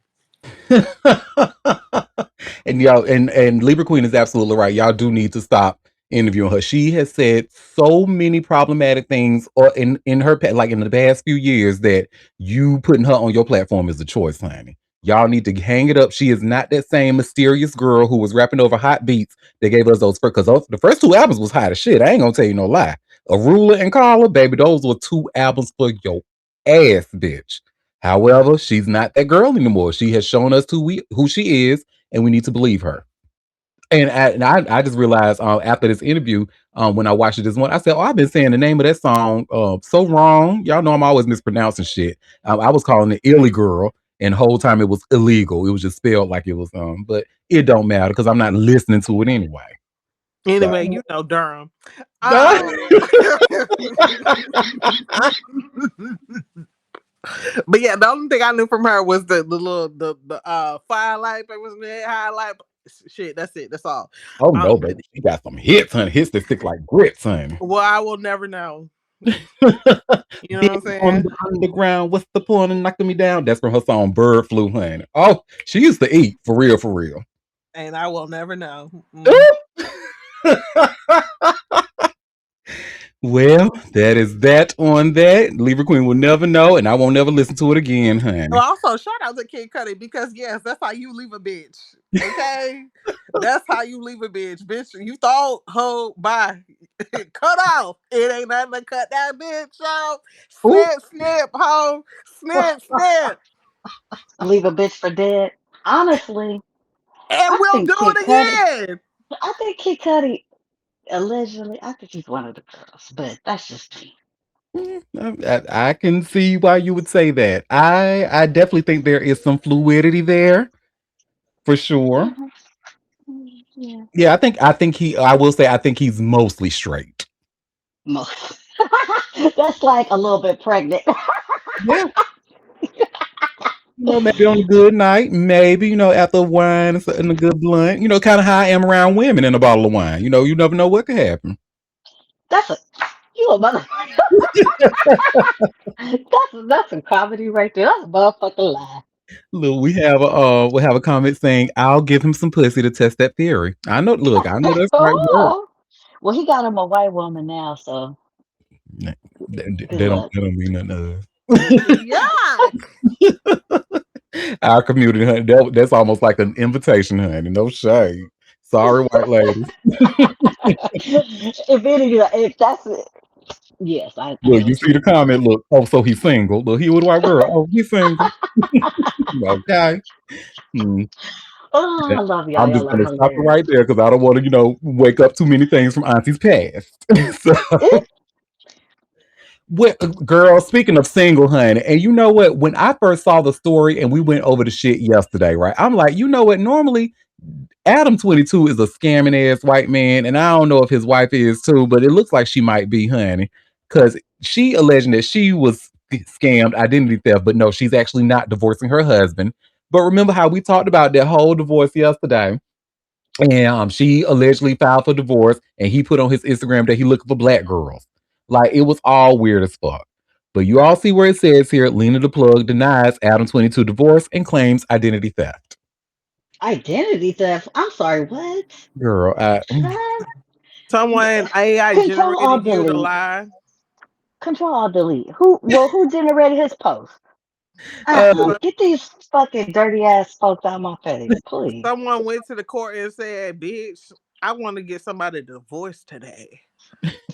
And y'all, and Libra Queen is absolutely right. Y'all do need to stop interviewing her. She has said so many problematic things or in her like in the past few years that you putting her on your platform is a choice, honey. Y'all need to hang it up. She is not that same mysterious girl who was rapping over hot beats that gave us those first, because the first two albums was hot as shit. I ain't gonna tell you no lie. A Ruler and Carla, baby, those were two albums for your ass, bitch. However, she's not that girl anymore. She has shown us who she is, and we need to believe her. And I just realized after this interview, when I watched it this morning, I said, "Oh, I've been saying the name of that song so wrong. Y'all know I'm always mispronouncing shit. I was calling it Illy Girl, and the whole time it was illegal. It was just spelled like it was but it don't matter because I'm not listening to it anyway." Anyway, So. you know Durham. But yeah, the only thing I knew from her was the little the firelight that was in the highlight. Shit, that's it. That's all. Oh no, baby, she got some hits, honey. Hits that stick like grits, honey. Well, I will never know. You know what I'm saying? On the underground, what's the point of knocking me down? That's from her song "Bird Flu," honey. Oh, she used to eat for real, for real. And I will never know. Well, that is that on that. Libra Queen will never know, and I won't never listen to it again, honey. Well, also, shout out to Kid Cudi because, yes, that's how you leave a bitch. Okay? That's how you leave a bitch. Bitch, you thought, ho, bye. Cut off. It ain't nothing to cut that bitch off. Snip, snip, ho. Snip, snip. Leave a bitch for dead. Honestly, And we'll do it again. I think Kid Cudi, allegedly, I think he's one of the girls, but that's just me. I can see why you would say that. I definitely think there is some fluidity there, for sure. Yeah. Yeah, I think I will say I think he's mostly straight. Most. That's like a little bit pregnant. Yeah. Maybe on a good night, maybe, after wine and a good blunt, kind of how I am around women in a bottle of wine. You never know what could happen. You a motherfucker. That's a comedy right there. That's a motherfucking lie. Look, we have a comment saying, "I'll give him some pussy to test that theory." I know. Look, I know that's right. Oh, well, he got him a white woman now, so They don't mean nothing to us. Yuck. Our community, honey, that's almost like an invitation, honey. No shade. Sorry, white ladies. if that's it, yes, I Look, know you what see the comment. Look, oh, so he's single. Look, he with a white girl. Oh, he's single. Okay. Oh, I love y'all. I'm just Y'all are gonna stop it hilarious. right there because I don't want to, wake up too many things from Auntie's past. So, girl, speaking of single, honey, and you know what? When I first saw the story and we went over the shit yesterday, right? I'm like, you know what? Normally, Adam 22 is a scamming ass white man, and I don't know if his wife is too, but it looks like she might be, honey, because she alleging that she was scammed, identity theft, but no, she's actually not divorcing her husband. But remember how we talked about that whole divorce yesterday? And she allegedly filed for divorce, and he put on his Instagram that he looking for black girls. Like, it was all weird as fuck. But you all see where it says here, Lena the Plug denies Adam 22 divorce and claims identity theft. Identity theft? I'm sorry, what? Girl, Someone AI Control generated Alt you to Delete. lie. Control Alt Delete. Who generated his post? Get these fucking dirty ass folks out of my face, please. Someone went to the court and said, "Bitch, I want to get somebody divorced today."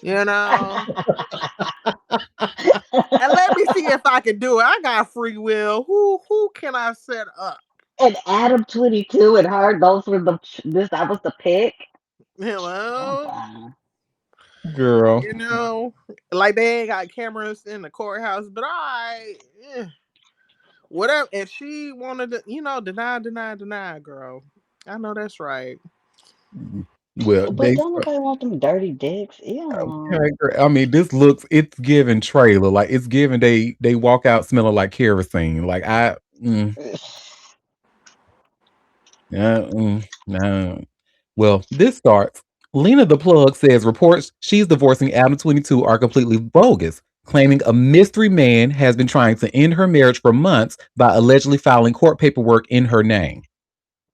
You know? And let me see if I can do it. I got free will. Who can I set up? And Adam 22 and her, those were that was the pick. Hello? girl. You know, like they ain't got cameras in the courthouse, but whatever. If she wanted to, deny, girl. I know that's right. Well, But don't nobody want them dirty dicks. Ew. okay, girl. I mean, it's giving trailer. Like, it's giving they walk out smelling like kerosene. Like, no. Well, this starts. Lena the Plug says reports she's divorcing Adam 22 are completely bogus, claiming a mystery man has been trying to end her marriage for months by allegedly filing court paperwork in her name.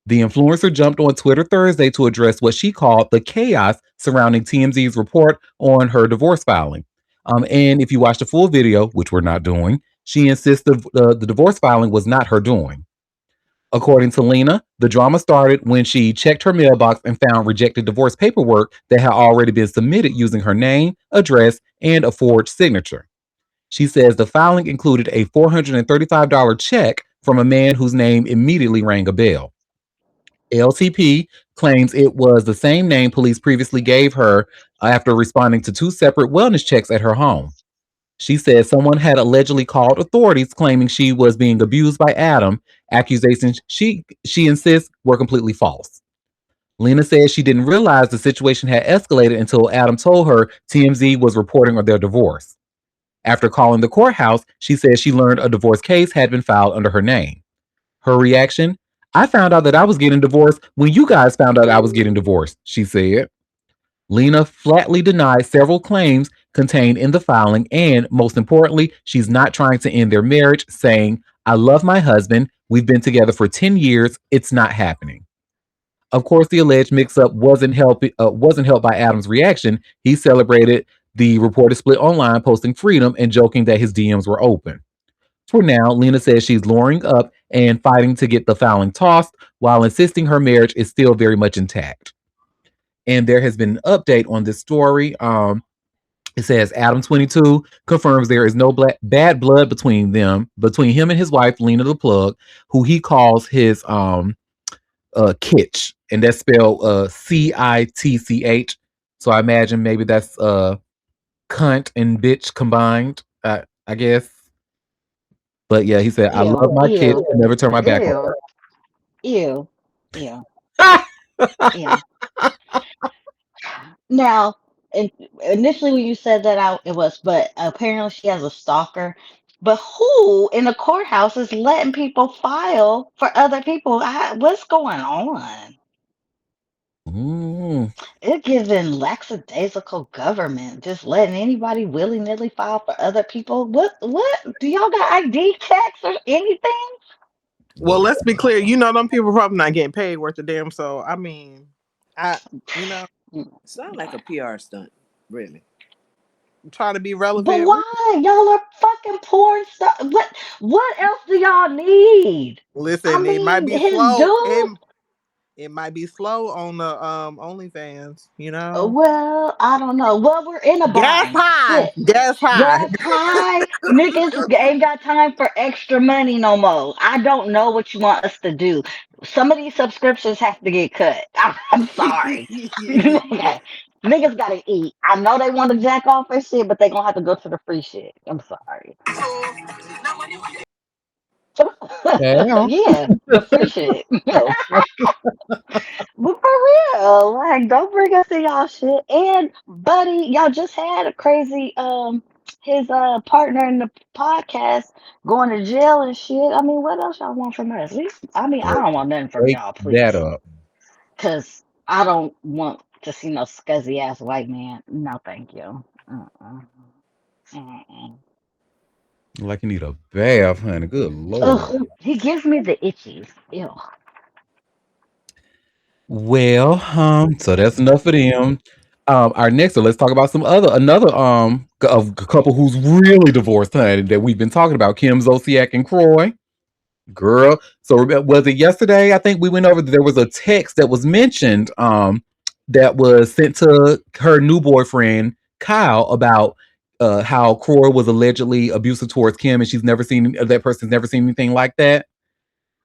The influencer jumped on Twitter Thursday to address what she called the chaos surrounding TMZ's report on her divorce filing. And if you watch the full video, which we're not doing, she insists the divorce filing was not her doing. According to Lena, the drama started when she checked her mailbox and found rejected divorce paperwork that had already been submitted using her name, address, and a forged signature. She says the filing included a $435 check from a man whose name immediately rang a bell. LTP claims it was the same name police previously gave her after responding to two separate wellness checks at her home. She says someone had allegedly called authorities claiming she was being abused by Adam, accusations she insists were completely false. Lena says she didn't realize the situation had escalated until Adam told her TMZ was reporting on their divorce. After calling the courthouse, she says she learned a divorce case had been filed under her name. Her reaction: I found out that I was getting divorced when you guys found out I was getting divorced, she said. Lena flatly denied several claims contained in the filing, and most importantly, she's not trying to end their marriage, saying, I love my husband. We've been together for 10 years. It's not happening. Of course, the alleged mix-up wasn't helped by Adam's reaction. He celebrated the reported split online, posting freedom and joking that his DMs were open. For now, Lena says she's lowering up and fighting to get the filing tossed while insisting her marriage is still very much intact. And there has been an update on this story. It says Adam 22 confirms there is no bad blood between him and his wife, Lena the Plug, who he calls his Kitch, and that's spelled Citch. So I imagine maybe that's cunt and bitch combined, I guess. But yeah, he said, I love my kids and never turn my back on her. Ew. Now, initially when you said that, but apparently she has a stalker. But who in the courthouse is letting people file for other people? What's going on? It's giving lackadaisical government, just letting anybody willy nilly file for other people. What? Do y'all got ID checks or anything? Well, let's be clear. You know, them people probably not getting paid worth a damn. So, I mean, sound like a PR stunt, really. Trying to be relevant. But why? Y'all are fucking porn stars. What else do y'all need? Listen, it might be slow. It might be slow on the OnlyFans, you know. Well, I don't know. Well, we're in a bind. Gas high. Niggas ain't got time for extra money no more. I don't know what you want us to do. Some of these subscriptions have to get cut. I'm sorry. Niggas gotta eat. I know they want to jack off and shit, but they gonna have to go to the free shit. I'm sorry. Yeah, the free shit. But for real, like, don't bring us in y'all shit. And buddy, y'all just had a crazy his partner in the podcast going to jail and shit. I mean, what else y'all want from us? I don't want nothing from y'all, please. That up. Cause I don't want to see no scuzzy ass white man. No, thank you. Like you need a bath, honey. Good Lord. Ugh, he gives me the itchies. Ew. Well, so that's enough of them. Our next one, let's talk about another a couple who's really divorced, honey, that we've been talking about, Kim Zolciak and Croy. Girl, so was it yesterday? I think we went over. There was a text that was mentioned that was sent to her new boyfriend Kyle about how Croy was allegedly abusive towards Kim, and that person's never seen anything like that.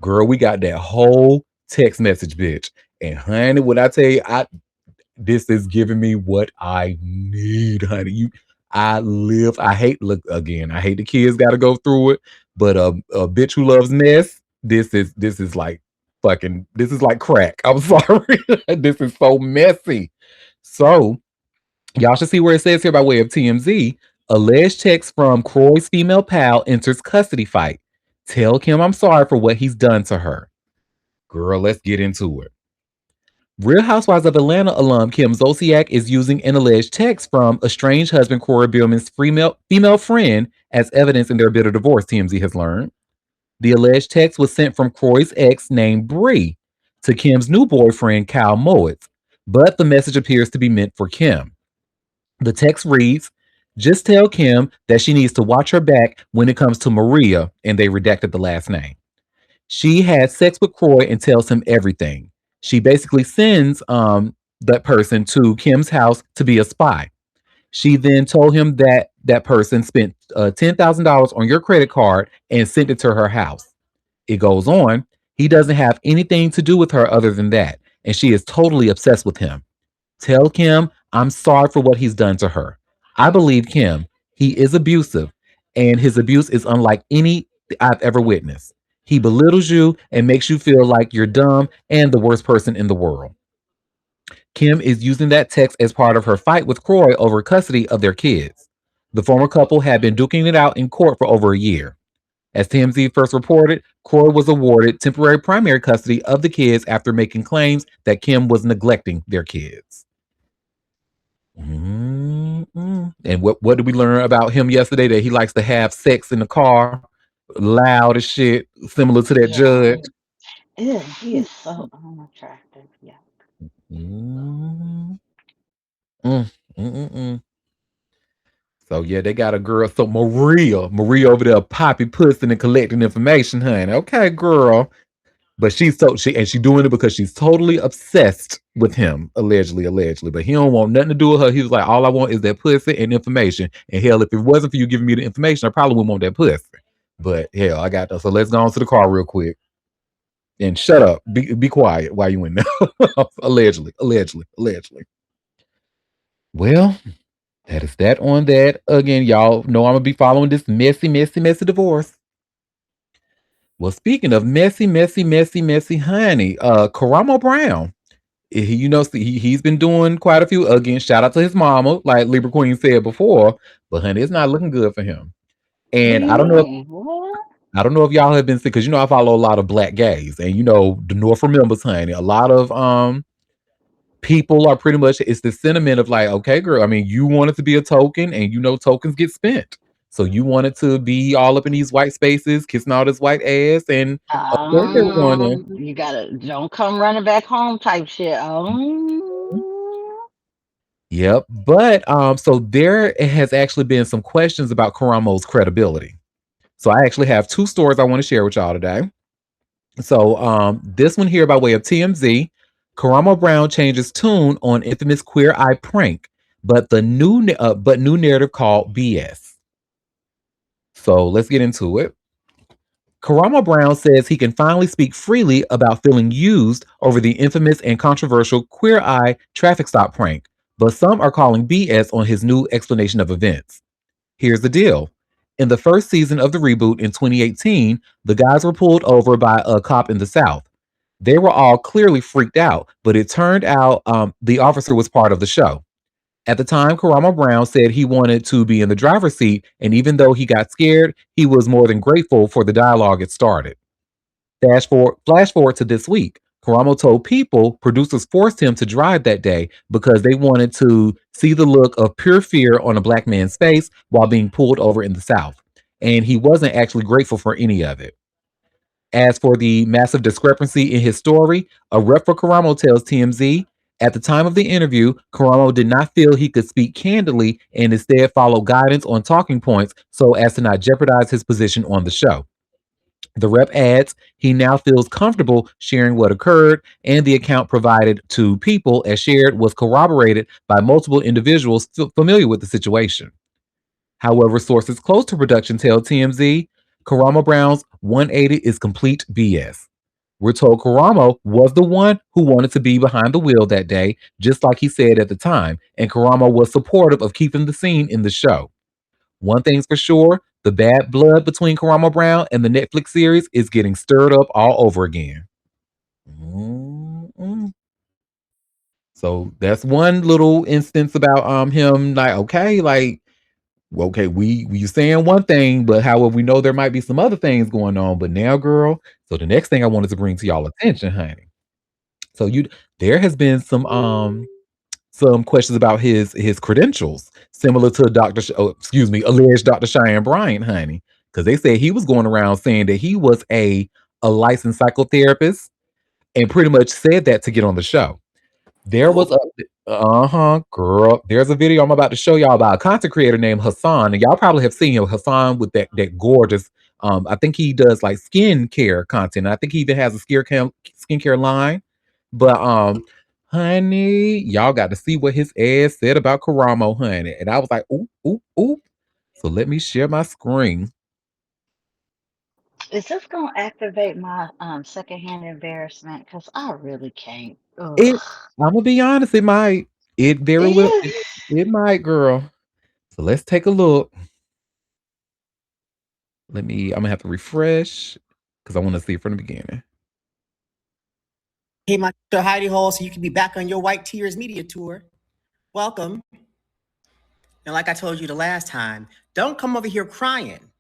Girl, we got that whole text message, bitch. And honey, when I tell you, this is giving me what I need, honey. I hate the kids got to go through it, but a bitch who loves mess, this is like crack. I'm sorry. This is so messy. So y'all should see where it says here by way of TMZ. Alleged text from Croy's female pal enters custody fight. Tell Kim I'm sorry for what he's done to her. Girl, let's get into it. Real Housewives of Atlanta alum Kim Zolciak is using an alleged text from estranged husband Corey Billman's female friend as evidence in their bitter divorce, TMZ has learned. The alleged text was sent from Corey's ex named Bree, to Kim's new boyfriend, Kyle Mowitz, but the message appears to be meant for Kim. The text reads, just tell Kim that she needs to watch her back when it comes to Maria, and they redacted the last name. She had sex with Croy and tells him everything. She basically sends that person to Kim's house to be a spy. She then told him that that person spent $10,000 on your credit card and sent it to her house. It goes on. He doesn't have anything to do with her other than that, and she is totally obsessed with him. Tell Kim I'm sorry for what he's done to her. I believe Kim. He is abusive, and his abuse is unlike any I've ever witnessed. He belittles you and makes you feel like you're dumb and the worst person in the world. Kim is using that text as part of her fight with Croy over custody of their kids. The former couple had been duking it out in court for over a year. As TMZ first reported, Croy was awarded temporary primary custody of the kids after making claims that Kim was neglecting their kids. And what did we learn about him yesterday? That he likes to have sex in the car, loud as shit, similar to that judge. Ew, he is so unattractive. Yeah. Mm, mm, mm, mm. So yeah, they got a girl. So Maria over there, poppy pussing and collecting information, honey. Okay, girl. But she's she doing it because she's totally obsessed with him, allegedly. But he don't want nothing to do with her. He was like, all I want is that pussy and information. And hell, if it wasn't for you giving me the information, I probably wouldn't want that pussy. But hell, I got that. So let's go on to the car real quick. And shut up. Be quiet while you in there. allegedly. Well, that is that on that. Again, y'all know I'm gonna be following this messy divorce. Well, speaking of messy, honey, Karamo Brown. He's been doing quite a few. Again, shout out to his mama, like Libra Queen said before. But honey, it's not looking good for him. And I don't know if y'all have been sick because I follow a lot of black gays, and the North remembers, honey. A lot of people are pretty much it's the sentiment of like, okay, girl. I mean, you wanted to be a token, and tokens get spent. So you wanted to be all up in these white spaces, kissing all this white ass, and of course they were going to. You gotta don't come running back home type shit. Yep, but so there has actually been some questions about Karamo's credibility. So I actually have two stories I want to share with y'all today. So this one here by way of TMZ, Karamo Brown changes tune on infamous Queer Eye prank, but new narrative called BS. So let's get into it. Karamo Brown says he can finally speak freely about feeling used over the infamous and controversial Queer Eye traffic stop prank, but some are calling BS on his new explanation of events. Here's the deal. In the first season of the reboot in 2018, the guys were pulled over by a cop in the South. They were all clearly freaked out, but it turned out the officer was part of the show. At the time, Karamo Brown said he wanted to be in the driver's seat, and even though he got scared, he was more than grateful for the dialogue it started. Flash forward to this week. Karamo told People producers forced him to drive that day because they wanted to see the look of pure fear on a black man's face while being pulled over in the South. And he wasn't actually grateful for any of it. As for the massive discrepancy in his story, a rep for Karamo tells TMZ, at the time of the interview, Karamo did not feel he could speak candidly and instead followed guidance on talking points so as to not jeopardize his position on the show. The rep adds he now feels comfortable sharing what occurred, and the account provided to People as shared was corroborated by multiple individuals familiar with the situation. However, sources close to production tell TMZ Karamo Brown's 180 is complete BS. We're told Karamo was the one who wanted to be behind the wheel that day, just like he said at the time, and Karamo was supportive of keeping the scene in the show. One thing's for sure, the bad blood between Karamo Brown and the Netflix series is getting stirred up all over again. Mm-mm. So that's one little instance about him like, okay, like, well, okay, we saying one thing, but however, we know there might be some other things going on. But now, girl, so the next thing I wanted to bring to y'all attention, honey. So there has been some questions about his credentials, similar to alleged Dr. Cheyenne Bryant, honey, because they said he was going around saying that he was a licensed psychotherapist and pretty much said that to get on the show. There was Oh, a girl. There's a video I'm about to show y'all about a content creator named Hassan, and y'all probably have seen him. Hassan with that gorgeous. I think he does like skincare content. I think he even has a skincare line. But honey, y'all got to see what his ass said about Karamo, honey, and I was like, oop, oop, oop. So let me share my screen. Is this gonna activate my secondhand embarrassment? Because I really can't. Ugh. It. I'm gonna be honest. It might. It very well. Yeah. It might, girl. So let's take a look. I'm gonna have to refresh because I want to see it from the beginning. Hey, my hidey hole, so you can be back on your White Tears media tour. Welcome. And like I told you the last time, don't come over here crying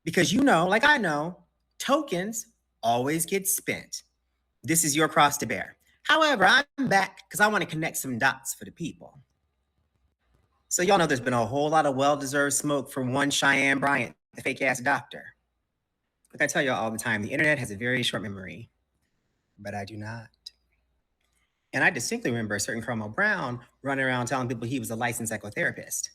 because you know, like I know, tokens always get spent. This is your cross to bear. However, I'm back because I want to connect some dots for the people. So y'all know there's been a whole lot of well-deserved smoke from one Cheyenne Bryant, the fake-ass doctor. Like I tell y'all all the time, the internet has a very short memory, but I do not. And I distinctly remember a certain Carmel Brown running around telling people he was a licensed psychotherapist.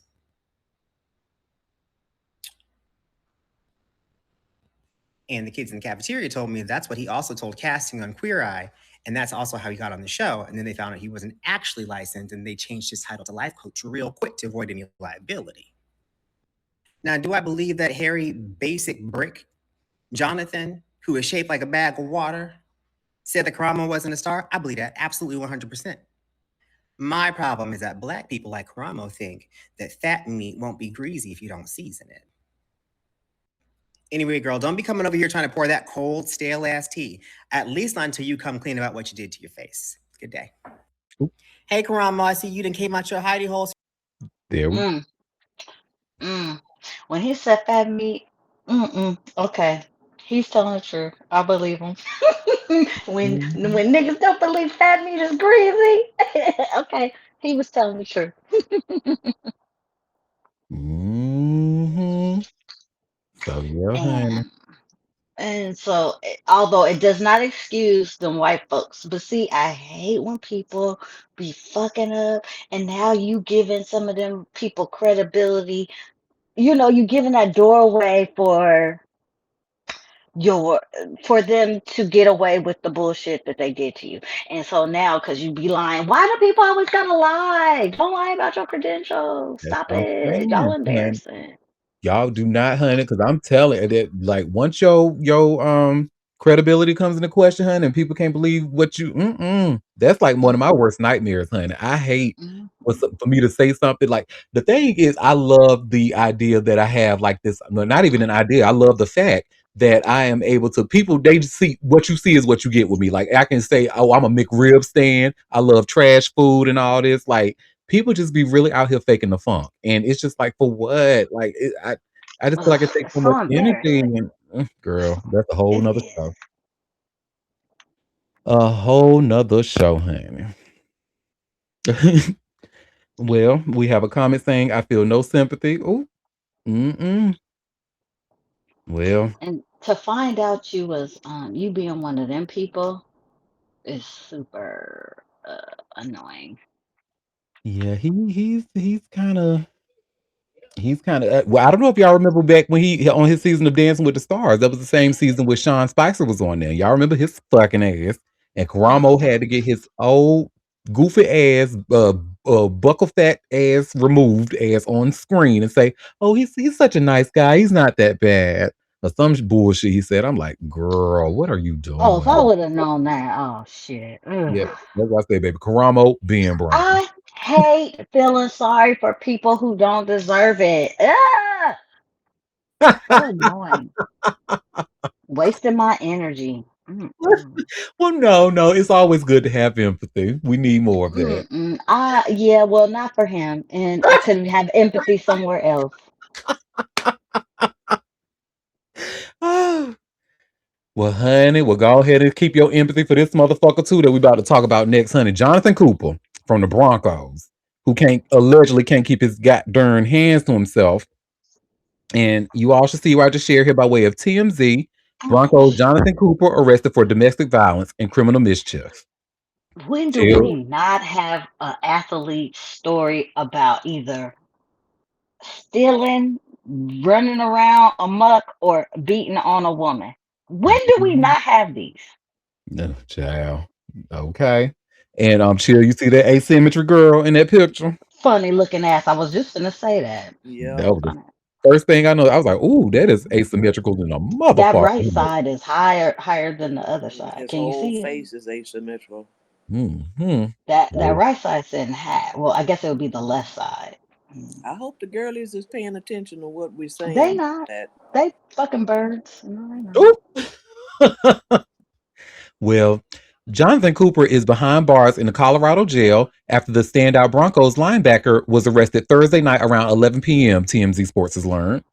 And the kids in the cafeteria told me that's what he also told casting on Queer Eye. And that's also how he got on the show. And then they found out he wasn't actually licensed and they changed his title to life coach real quick to avoid any liability. Now, do I believe that hairy basic brick, Jonathan, who is shaped like a bag of water, said that Karamo wasn't a star? I believe that absolutely 100%. My problem is that Black people like Karamo think that fat meat won't be greasy if you don't season it. Anyway, girl, don't be coming over here trying to pour that cold, stale-ass tea. At least not until you come clean about what you did to your face. Good day. Oop. Hey, Karamo, I see you done came out your hidey hole. There we When he said fat meat, okay, he's telling the truth. I believe him. when Mhm. when niggas don't believe fat meat is greasy, okay, he was telling the truth. Mhm. So yeah, honey. And so, although it does not excuse them white folks, but see, I hate when people be fucking up, and now you giving some of them people credibility. You giving that doorway your for them to get away with the bullshit that they did to you. And so now, because you be lying, why do people always gotta lie? Don't lie about your credentials. That's Stop what I'm it. Y'all saying, honey. embarrassing. Y'all do not, honey, because I'm telling you that like once your credibility comes into question, honey, and people can't believe what that's like one of my worst nightmares, honey. I hate for me to say something like the thing is I love the idea that I have like this, no, not even an idea. I love the fact that I am able to people they just see what you see is what you get with me. Like I can say, oh, I'm a McRib stand. I love trash food and all this. Like people just be really out here faking the funk, and it's just like for what? Like I just feel like it Ugh, takes it's so so much energy, embarrassing. and girl, that's a whole It nother is. show. A whole nother show, honey. Well, we have a comment saying, "I feel no sympathy." Oh, mm-mm. Well, And to find out you being one of them people is super annoying. yeah, he's kind of well. I don't know if y'all remember back when he on his season of Dancing with the Stars. That was the same season with Sean Spicer was on there. Y'all remember his fucking ass? And Karamo had to get his old goofy ass, buckle fat ass removed ass on screen and say, "Oh, he's such a nice guy. He's not that bad." Or some bullshit he said. I'm like, girl, what are you Oh, if doing? I would have known that, oh shit. Yeah, Ugh. that's what I say, baby. Karamo being Brown. I hate feeling sorry for people who don't deserve it. Ah, so annoying. Wasting my energy. Mm-mm. Well, no, it's always good to have empathy. We need more of that. Mm-mm. Yeah, well, not for him. And I couldn't have empathy somewhere else. Well, honey, well, go ahead and keep your empathy for this motherfucker too that we about to talk about next, honey. Jonathan Cooper from the Broncos, who can't keep his goddamn hands to himself. And you all should see what I just shared here by way of TMZ. Broncos Jonathan Cooper arrested for domestic violence and criminal mischief. When do Till we not have an athlete story about either stealing, running around amok, or beating on a woman? When do we not have these? no, child. Okay. And Chill, you see that asymmetry girl in that picture? Funny looking ass. I was just gonna say that. Yeah. That was the Funny. first thing I know. I was like, ooh, that is asymmetrical than a That right motherfucker. side is higher than the other side. His Can you whole see it? face is asymmetrical. Mm-hmm. That right side sitting high. Well, I guess it would be the left side. I hope the girlies is paying attention to what we're saying They about not. that. They fucking birds. No, they Ooh. Well, Jonathan Cooper is behind bars in the Colorado jail after the standout Broncos linebacker was arrested Thursday night around 11 p.m., TMZ Sports has learned.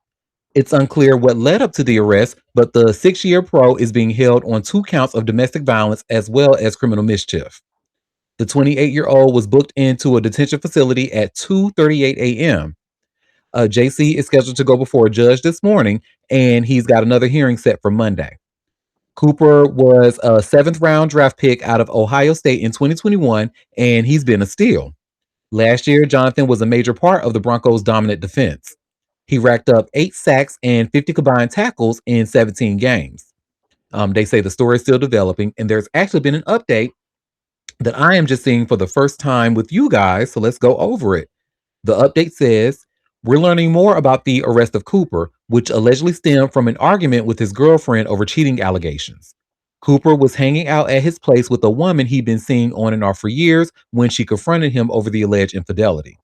It's unclear what led up to the arrest, but the 6-year pro is being held on 2 counts of domestic violence as well as criminal mischief. The 28-year-old was booked into a detention facility at 2:38 a.m. JC is scheduled to go before a judge this morning, and he's got another hearing set for Monday. Cooper was a 7th-round draft pick out of Ohio State in 2021, and he's been a steal. Last year, Jonathan was a major part of the Broncos' dominant defense. He racked up 8 sacks and 50 combined tackles in 17 games. They say the story is still developing, and there's actually been an update that I am just seeing for the first time with you guys, so let's go over it. The update says, we're learning more about the arrest of Cooper, which allegedly stemmed from an argument with his girlfriend over cheating allegations. Cooper was hanging out at his place with a woman he'd been seeing on and off for years when she confronted him over the alleged infidelity.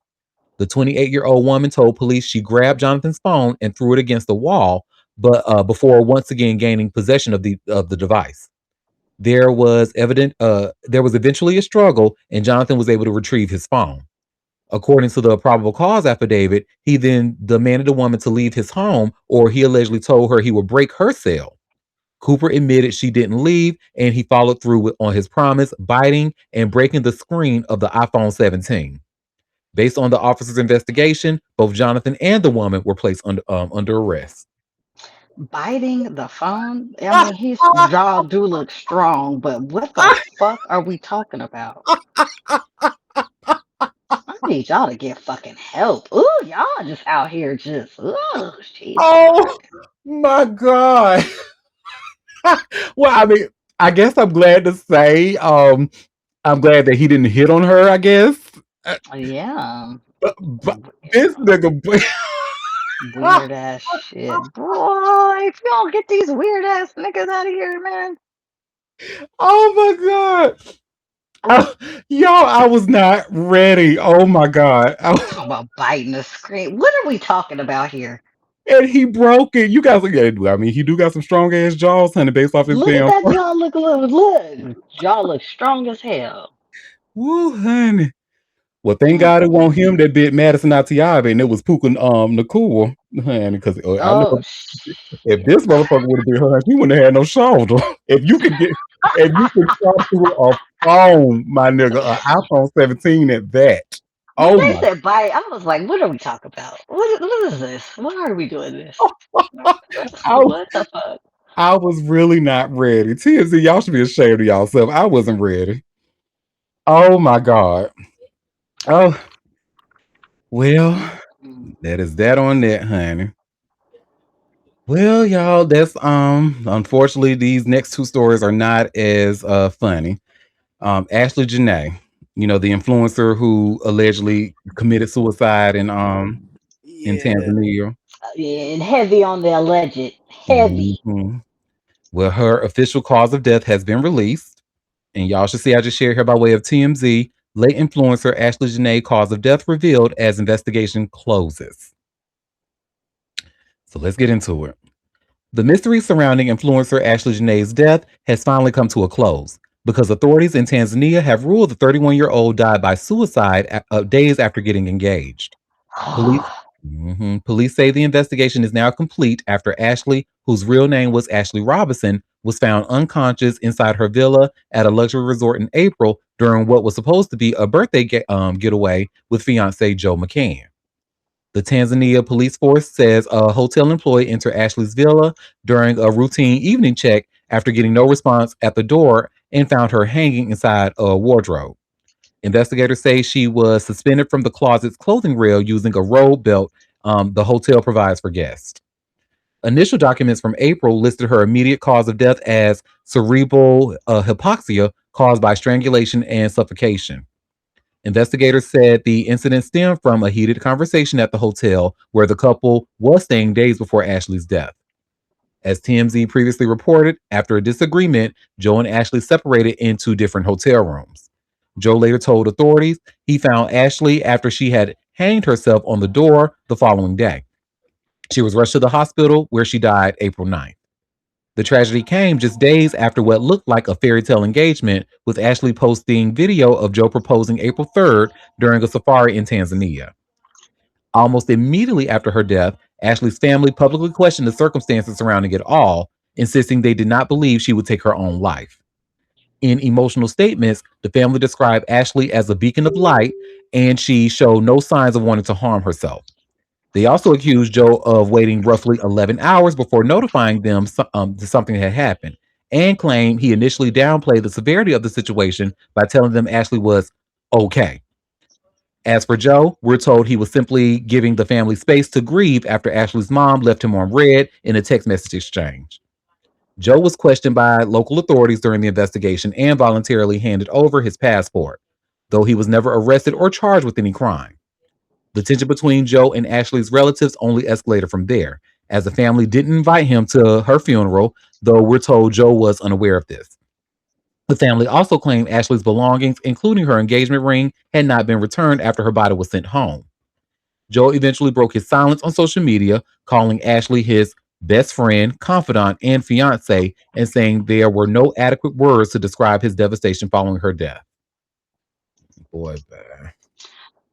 The 28-year-old woman told police she grabbed Jonathan's phone and threw it against the wall, but before once again gaining possession of the device. There was eventually a struggle, and Jonathan was able to retrieve his phone. According to the probable cause affidavit, he then demanded the woman to leave his home, or he allegedly told her he would break her cell. Cooper admitted she didn't leave, and he followed through on his promise, biting and breaking the screen of the iPhone 17. Based on the officer's investigation, both Jonathan and the woman were placed under arrest. biting the phone. I mean, his jaw do look strong, but what the fuck are we talking about? I need y'all to get fucking help. Ooh, y'all just out here just, ooh, Jesus. Oh my God. Well, I mean, I guess I'm glad to say, I'm glad that he didn't hit on her, I guess. Yeah. But this nigga. Weird ass shit. Boy, if you don't get these weird ass niggas out of here, man. Oh my God. Y'all, I was not ready. Oh my God. Talking about biting the screen. What are we talking about here? And he broke it. You guys look at it. I mean, he do got some strong ass jaws, honey, based off his Look at damn. that jaw. Look. Jaw looks strong as hell. Woo, honey. Well, thank God it wasn't him that bit Madison Atiabe, and it was Puka Nakua, honey, because I know Oh, if this motherfucker would have been her, he wouldn't have had no shoulder. If you could talk through a phone, my nigga, an iPhone 17 at that. when Oh they my. said bite, I was like, what are we talking about? What is this? Why are we doing this? I, What the fuck? I was really not ready. TMZ, y'all should be ashamed of y'allself. I wasn't ready. Oh my God. Oh, well, that is that on that, honey. Well, y'all, that's unfortunately these next 2 stories are not as funny. Ashley Janae, the influencer who allegedly committed suicide in Yeah. Tanzania. And heavy on the alleged. Heavy. Mhm. Well, her official cause of death has been released, and y'all should see I just shared here by way of TMZ. Late influencer Ashley Janae cause of death revealed as investigation closes. So let's get into it. The mystery surrounding influencer Ashley Janae's death has finally come to a close because authorities in Tanzania have ruled the 31-year-old died by suicide days after getting engaged. Police, Police say the investigation is now complete after Ashley, whose real name was Ashley Robinson, was found unconscious inside her villa at a luxury resort in April during what was supposed to be a birthday getaway with fiance Joe McCann. The Tanzania police force says a hotel employee entered Ashley's villa during a routine evening check after getting no response at the door and found her hanging inside a wardrobe. Investigators say she was suspended from the closet's clothing rail using a robe belt the hotel provides for guests. Initial documents from April listed her immediate cause of death as cerebral hypoxia caused by strangulation and suffocation. Investigators said the incident stemmed from a heated conversation at the hotel where the couple was staying days before Ashley's death. As TMZ previously reported, after a disagreement, Joe and Ashley separated into different hotel rooms. Joe later told authorities he found Ashley after she had hanged herself on the door the following day. She was rushed to the hospital where she died April 9th. The tragedy came just days after what looked like a fairy tale engagement, with Ashley posting video of Joe proposing April 3rd during a safari in Tanzania. Almost immediately after her death, Ashley's family publicly questioned the circumstances surrounding it all, insisting they did not believe she would take her own life. In emotional statements, the family described Ashley as a beacon of light, and she showed no signs of wanting to harm herself. They also accused Joe of waiting roughly 11 hours before notifying them that something had happened, and claimed he initially downplayed the severity of the situation by telling them Ashley was okay. As for Joe, we're told he was simply giving the family space to grieve after Ashley's mom left him on red in a text message exchange. Joe was questioned by local authorities during the investigation and voluntarily handed over his passport, though he was never arrested or charged with any crime. The tension between Joe and Ashley's relatives only escalated from there, as the family didn't invite him to her funeral, though we're told Joe was unaware of this. The family also claimed Ashley's belongings, including her engagement ring, had not been returned after her body was sent home. Joe eventually broke his silence on social media, calling Ashley his best friend, confidant, and fiance, and saying there were no adequate words to describe his devastation following her death. Boy, man.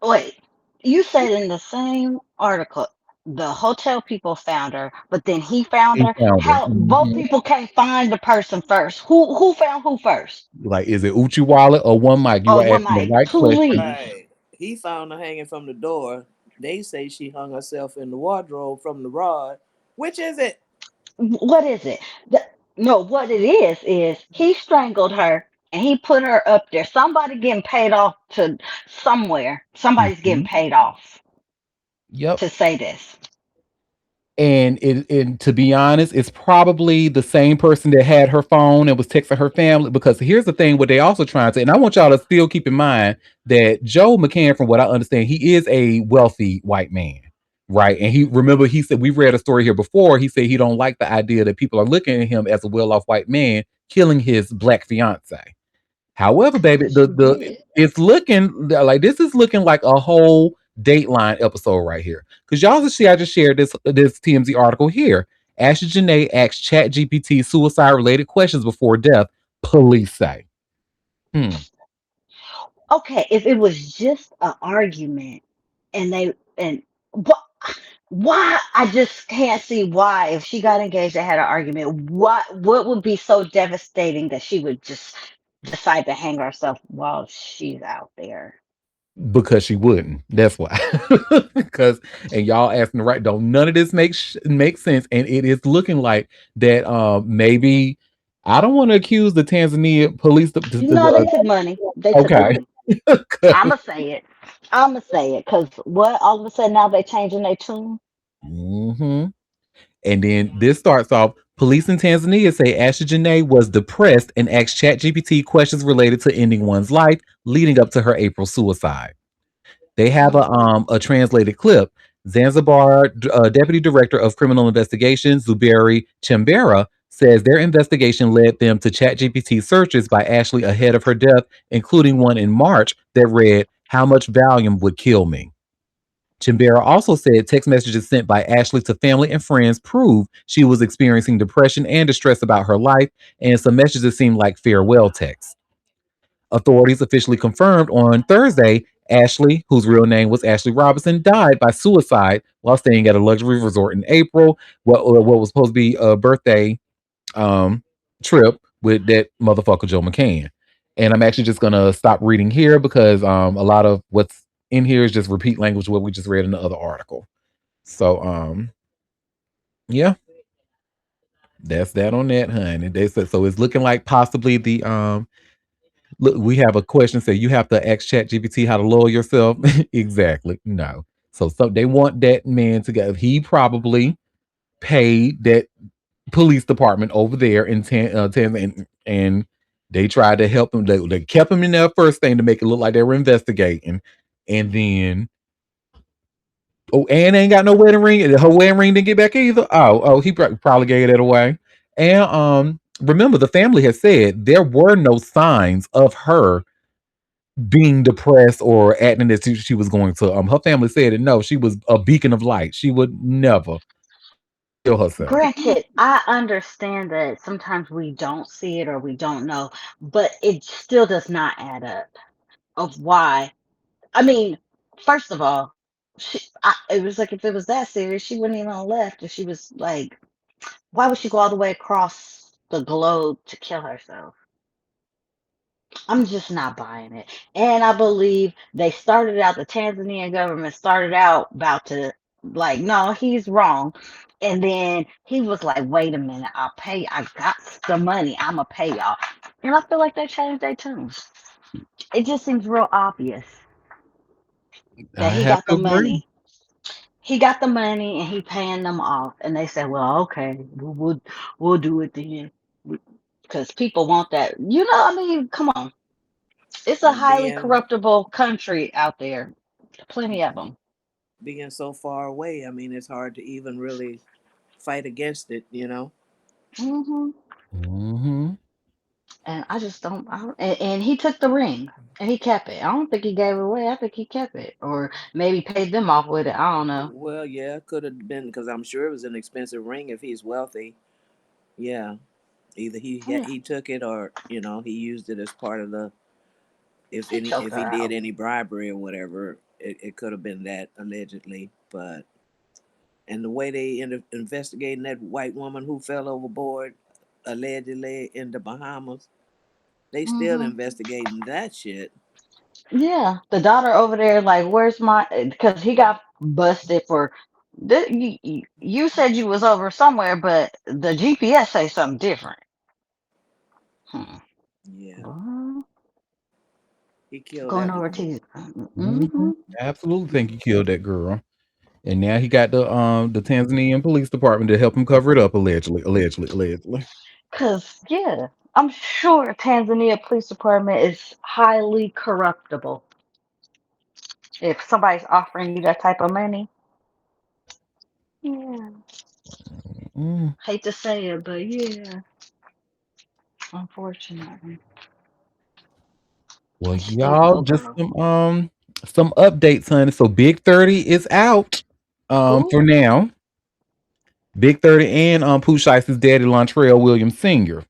Wait, you said in the same article the hotel people found her, but then he found He her. found her. How both people can't find the person first? Who found who first? Like, is it Uchi Wallet or One Mike? You Oh, are one asking the night. right question. Please. Right. He found her hanging from the door. They say she hung herself in the wardrobe from the rod. Which is it? What is it? No, what it is he strangled her and he put her up there. Somebody getting paid off to somewhere. Somebody's getting Mhm. paid off Yep. to say this. And to be honest, it's probably the same person that had her phone and was texting her family. Because here's the thing, what they also trying to, and I want y'all to still keep in mind that Joe McCann, from what I understand, he is a wealthy white man, right? And he said, we read a story here before. He said he don't like the idea that people are looking at him as a well-off white man killing his black fiance. However, baby, it's looking like this is looking like a whole Dateline episode right here. Because y'all see, I just shared this TMZ article here. Ashley Janae asked ChatGPT suicide related questions before death. Police say. Okay, if it was just an argument and why I just can't see why if she got engaged and had an argument, what would be so devastating that she would just decide to hang herself while she's out there? Because she wouldn't. That's why. Because and y'all asking the right. Don't none of this make sense. And it is looking like that. Maybe I don't want to accuse the Tanzania police. No, they took money. They took Okay. money. I'ma say it. Because what all of a sudden now they changing their tune. Mm-hmm. And then this starts off. Police in Tanzania say Ashley Janae was depressed and asked ChatGPT questions related to ending one's life leading up to her April suicide. They have a translated clip. Zanzibar Deputy Director of Criminal Investigations, Zuberi Chembera, says their investigation led them to ChatGPT searches by Ashley ahead of her death, including one in March that read, "How much Valium would kill me?" Chembera also said text messages sent by Ashley to family and friends prove she was experiencing depression and distress about her life, and some messages seemed like farewell texts. Authorities officially confirmed on Thursday Ashley, whose real name was Ashley Robinson, died by suicide while staying at a luxury resort in April. What was supposed to be a birthday trip with that motherfucker Joe McCann. And I'm actually just gonna stop reading here because a lot of what's in here is just repeat language what we just read in the other article. So yeah, that's that on that, honey. They said so it's looking like possibly the look, we have a question say you have to ask ChatGPT how to lower yourself. Exactly. No. So they want that man to go. He probably paid that police department over there in and they tried to help him. They kept him in there first thing to make it look like they were investigating. And then Anne ain't got no wedding ring. Her wedding ring didn't get back either. He probably gave that away. And remember, the family has said there were no signs of her being depressed or acting as if she was going to. Her family said it. No, she was a beacon of light. She would never kill herself. Granted, I understand that sometimes we don't see it or we don't know, but it still does not add up of why. I mean, first of all, it was like if it was that serious, she wouldn't even have left. If she was like, why would she go all the way across the globe to kill herself? I'm just not buying it. And I believe they started out, the Tanzanian government started out about to, like, no, he's wrong. And then he was like, wait a minute, I got the money, I'ma pay y'all. And I feel like they changed their tune. It just seems real obvious that I he have got to the agree. money. He got the money and he paying them off. And they said, well, okay, we'll do it then. Because people want that. You know, I mean, come on. It's a And highly corruptible country out there. Plenty of them. being so far away, I mean, it's hard to even really fight against it, you know? Hmm. Hmm. And I just don't. And he took the ring and he kept it. I don't think he gave it away. I think he kept it, or maybe paid them off with it. I don't know. Well, yeah, could have been because I'm sure it was an expensive ring if he's wealthy. Yeah, either Yeah, he took it or he used it as part of the he choked if he her did out. any bribery or whatever. It could have been that allegedly, but and the way they investigating that white woman who fell overboard allegedly in the Bahamas, they still Hmm. investigating that shit. Yeah, the daughter over there, like, where's my? Because he got busted for. You said you was over somewhere, but the GPS say something different. Hmm. Yeah, Well, he killed going that over woman. to. Hmm. Mm-hmm. Absolutely think he killed that girl. And now he got the Tanzanian police department to help him cover it up, allegedly. Cause yeah, I'm sure Tanzania Police Department is highly corruptible. If somebody's offering you that type of money, yeah. Mm. Hate to say it, but yeah, unfortunately, Well, it's y'all, evil just though. some updates, honey. So Big 30 is out Who? for now. Big 30 and Pooh Shicey's daddy, Lontrell Williams Sr.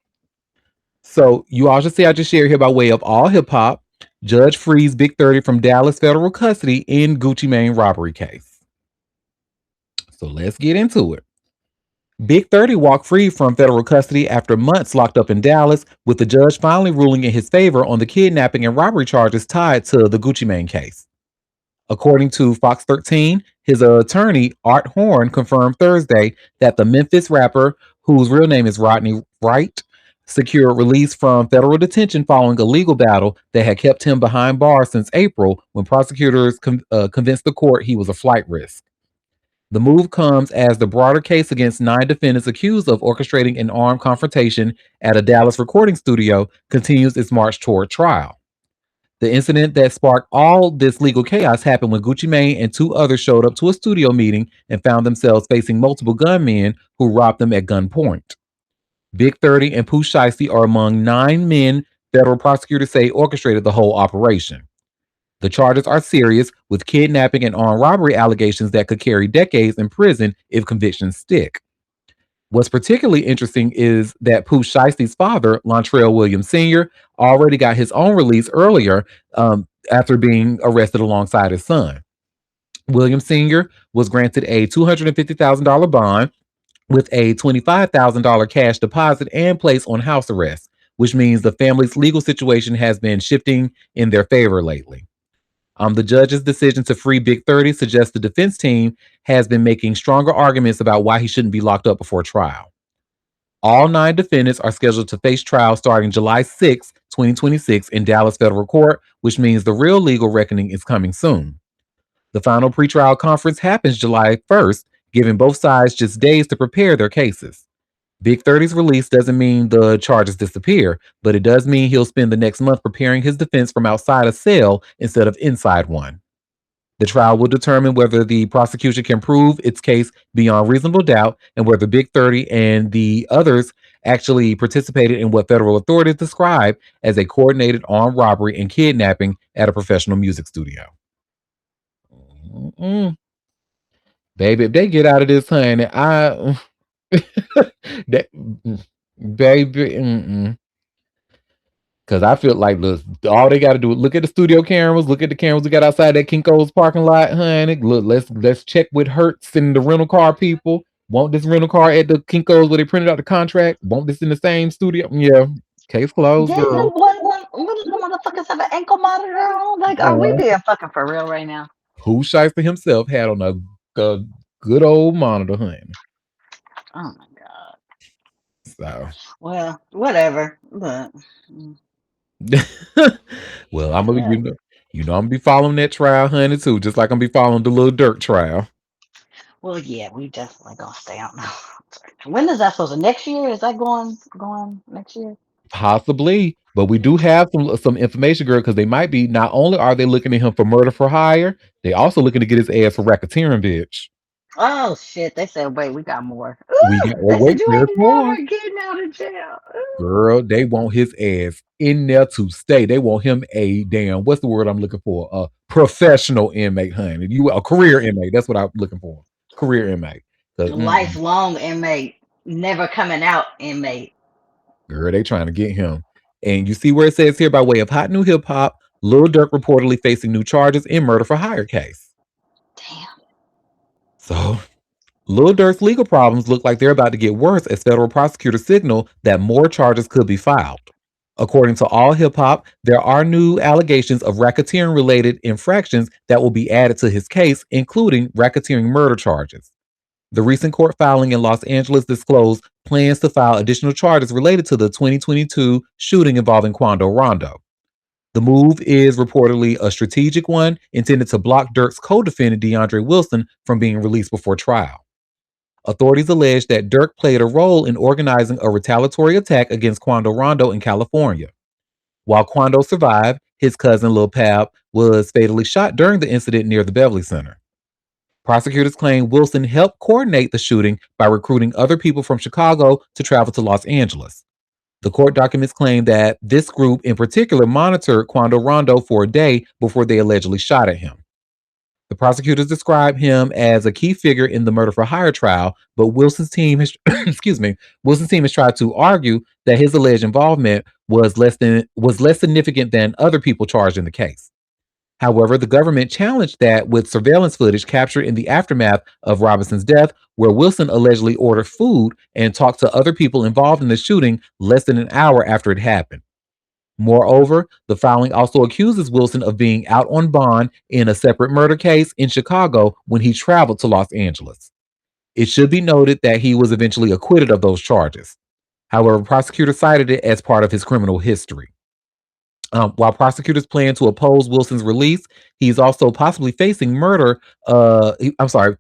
So you all should see I just shared here by way of all hip hop. Judge frees Big 30 from Dallas federal custody in Gucci Mane robbery case. So let's get into it. Big 30 walked free from federal custody after months locked up in Dallas, with the judge finally ruling in his favor on the kidnapping and robbery charges tied to the Gucci Mane case. According to Fox 13, his attorney, Art Horn, confirmed Thursday that the Memphis rapper, whose real name is Rodney Wright, secured release from federal detention following a legal battle that had kept him behind bars since April when prosecutors convinced the court he was a flight risk. The move comes as the broader case against 9 defendants accused of orchestrating an armed confrontation at a Dallas recording studio continues its march toward trial. The incident that sparked all this legal chaos happened when Gucci Mane and 2 others showed up to a studio meeting and found themselves facing multiple gunmen who robbed them at gunpoint. Big 30 and Pooh Shiesty are among 9 men federal prosecutors say orchestrated the whole operation. The charges are serious, with kidnapping and armed robbery allegations that could carry decades in prison if convictions stick. What's particularly interesting is that Pooh Shiesty's father, Lontrell Williams Sr., already got his own release earlier after being arrested alongside his son. Williams Sr. was granted a $250,000 bond with a $25,000 cash deposit and placed on house arrest, which means the family's legal situation has been shifting in their favor lately. The judge's decision to free Big 30 suggests the defense team has been making stronger arguments about why he shouldn't be locked up before trial. All 9 defendants are scheduled to face trial starting July 6, 2026 in Dallas Federal Court, which means the real legal reckoning is coming soon. The final pretrial conference happens July 1st, giving both sides just days to prepare their cases. Big 30's release doesn't mean the charges disappear, but it does mean he'll spend the next month preparing his defense from outside a cell instead of inside one. The trial will determine whether the prosecution can prove its case beyond reasonable doubt and whether Big 30 and the others actually participated in what federal authorities describe as a coordinated armed robbery and kidnapping at a professional music studio. Mm-mm. Baby, if they get out of this, honey, that, baby, because I feel like all they got to do is look at the studio cameras, look at the cameras we got outside that Kinko's parking lot, honey. Look, let's check with Hertz and the rental car people. Want this rental car at the Kinko's where they printed out the contract? Want this in the same studio? Yeah, case closed, Yeah, girl. what does the motherfuckers have an ankle monitor on? Like, are we being fucking for real right now? Who Shiesty himself had on a good old monitor, honey. Oh my god. So, well, whatever. But well, I'm gonna be, I'm gonna be following that trial, honey, too, just like I'm gonna be following the little Durk trial. Well, yeah, we definitely gonna stay out now. When is that supposed to? Next year? Is that going next year? Possibly, but we do have some information, girl, because they might be. Not only are they looking at him for murder for hire, they also looking to get his ass for racketeering, bitch. Oh shit! They said, wait, we got more. We got They said wait, you there's ain't more. never getting out of jail. Girl, they want his ass in there to stay. They want him a damn, what's the word I'm looking for? A professional inmate, honey. A career inmate. That's what I'm looking for. Career inmate. Lifelong inmate, never coming out inmate. Girl, they trying to get him. And you see where it says here, by way of hot new hip hop, Lil Durk reportedly facing new charges in murder for hire case. Damn. So Lil Durk's legal problems look like they're about to get worse as federal prosecutors signal that more charges could be filed. According to All Hip Hop, there are new allegations of racketeering related infractions that will be added to his case, including racketeering murder charges. The recent court filing in Los Angeles disclosed plans to file additional charges related to the 2022 shooting involving Quando Rondo. The move is reportedly a strategic one intended to block Durk's co-defendant DeAndre Wilson from being released before trial. Authorities allege that Durk played a role in organizing a retaliatory attack against Quando Rondo in California. While Quando survived, his cousin Lil Pab was fatally shot during the incident near the Beverly Center. Prosecutors claim Wilson helped coordinate the shooting by recruiting other people from Chicago to travel to Los Angeles. The court documents claim that this group in particular monitored Quando Rondo for a day before they allegedly shot at him. The prosecutors describe him as a key figure in the murder for hire trial, but Wilson's team has Wilson's team has tried to argue that his alleged involvement was less significant than other people charged in the case. However, the government challenged that with surveillance footage captured in the aftermath of Robinson's death, where Wilson allegedly ordered food and talked to other people involved in the shooting less than an hour after it happened. Moreover, the filing also accuses Wilson of being out on bond in a separate murder case in Chicago when he traveled to Los Angeles. It should be noted that he was eventually acquitted of those charges. However, prosecutors cited it as part of his criminal history. While prosecutors plan to oppose Wilson's release, he's also possibly facing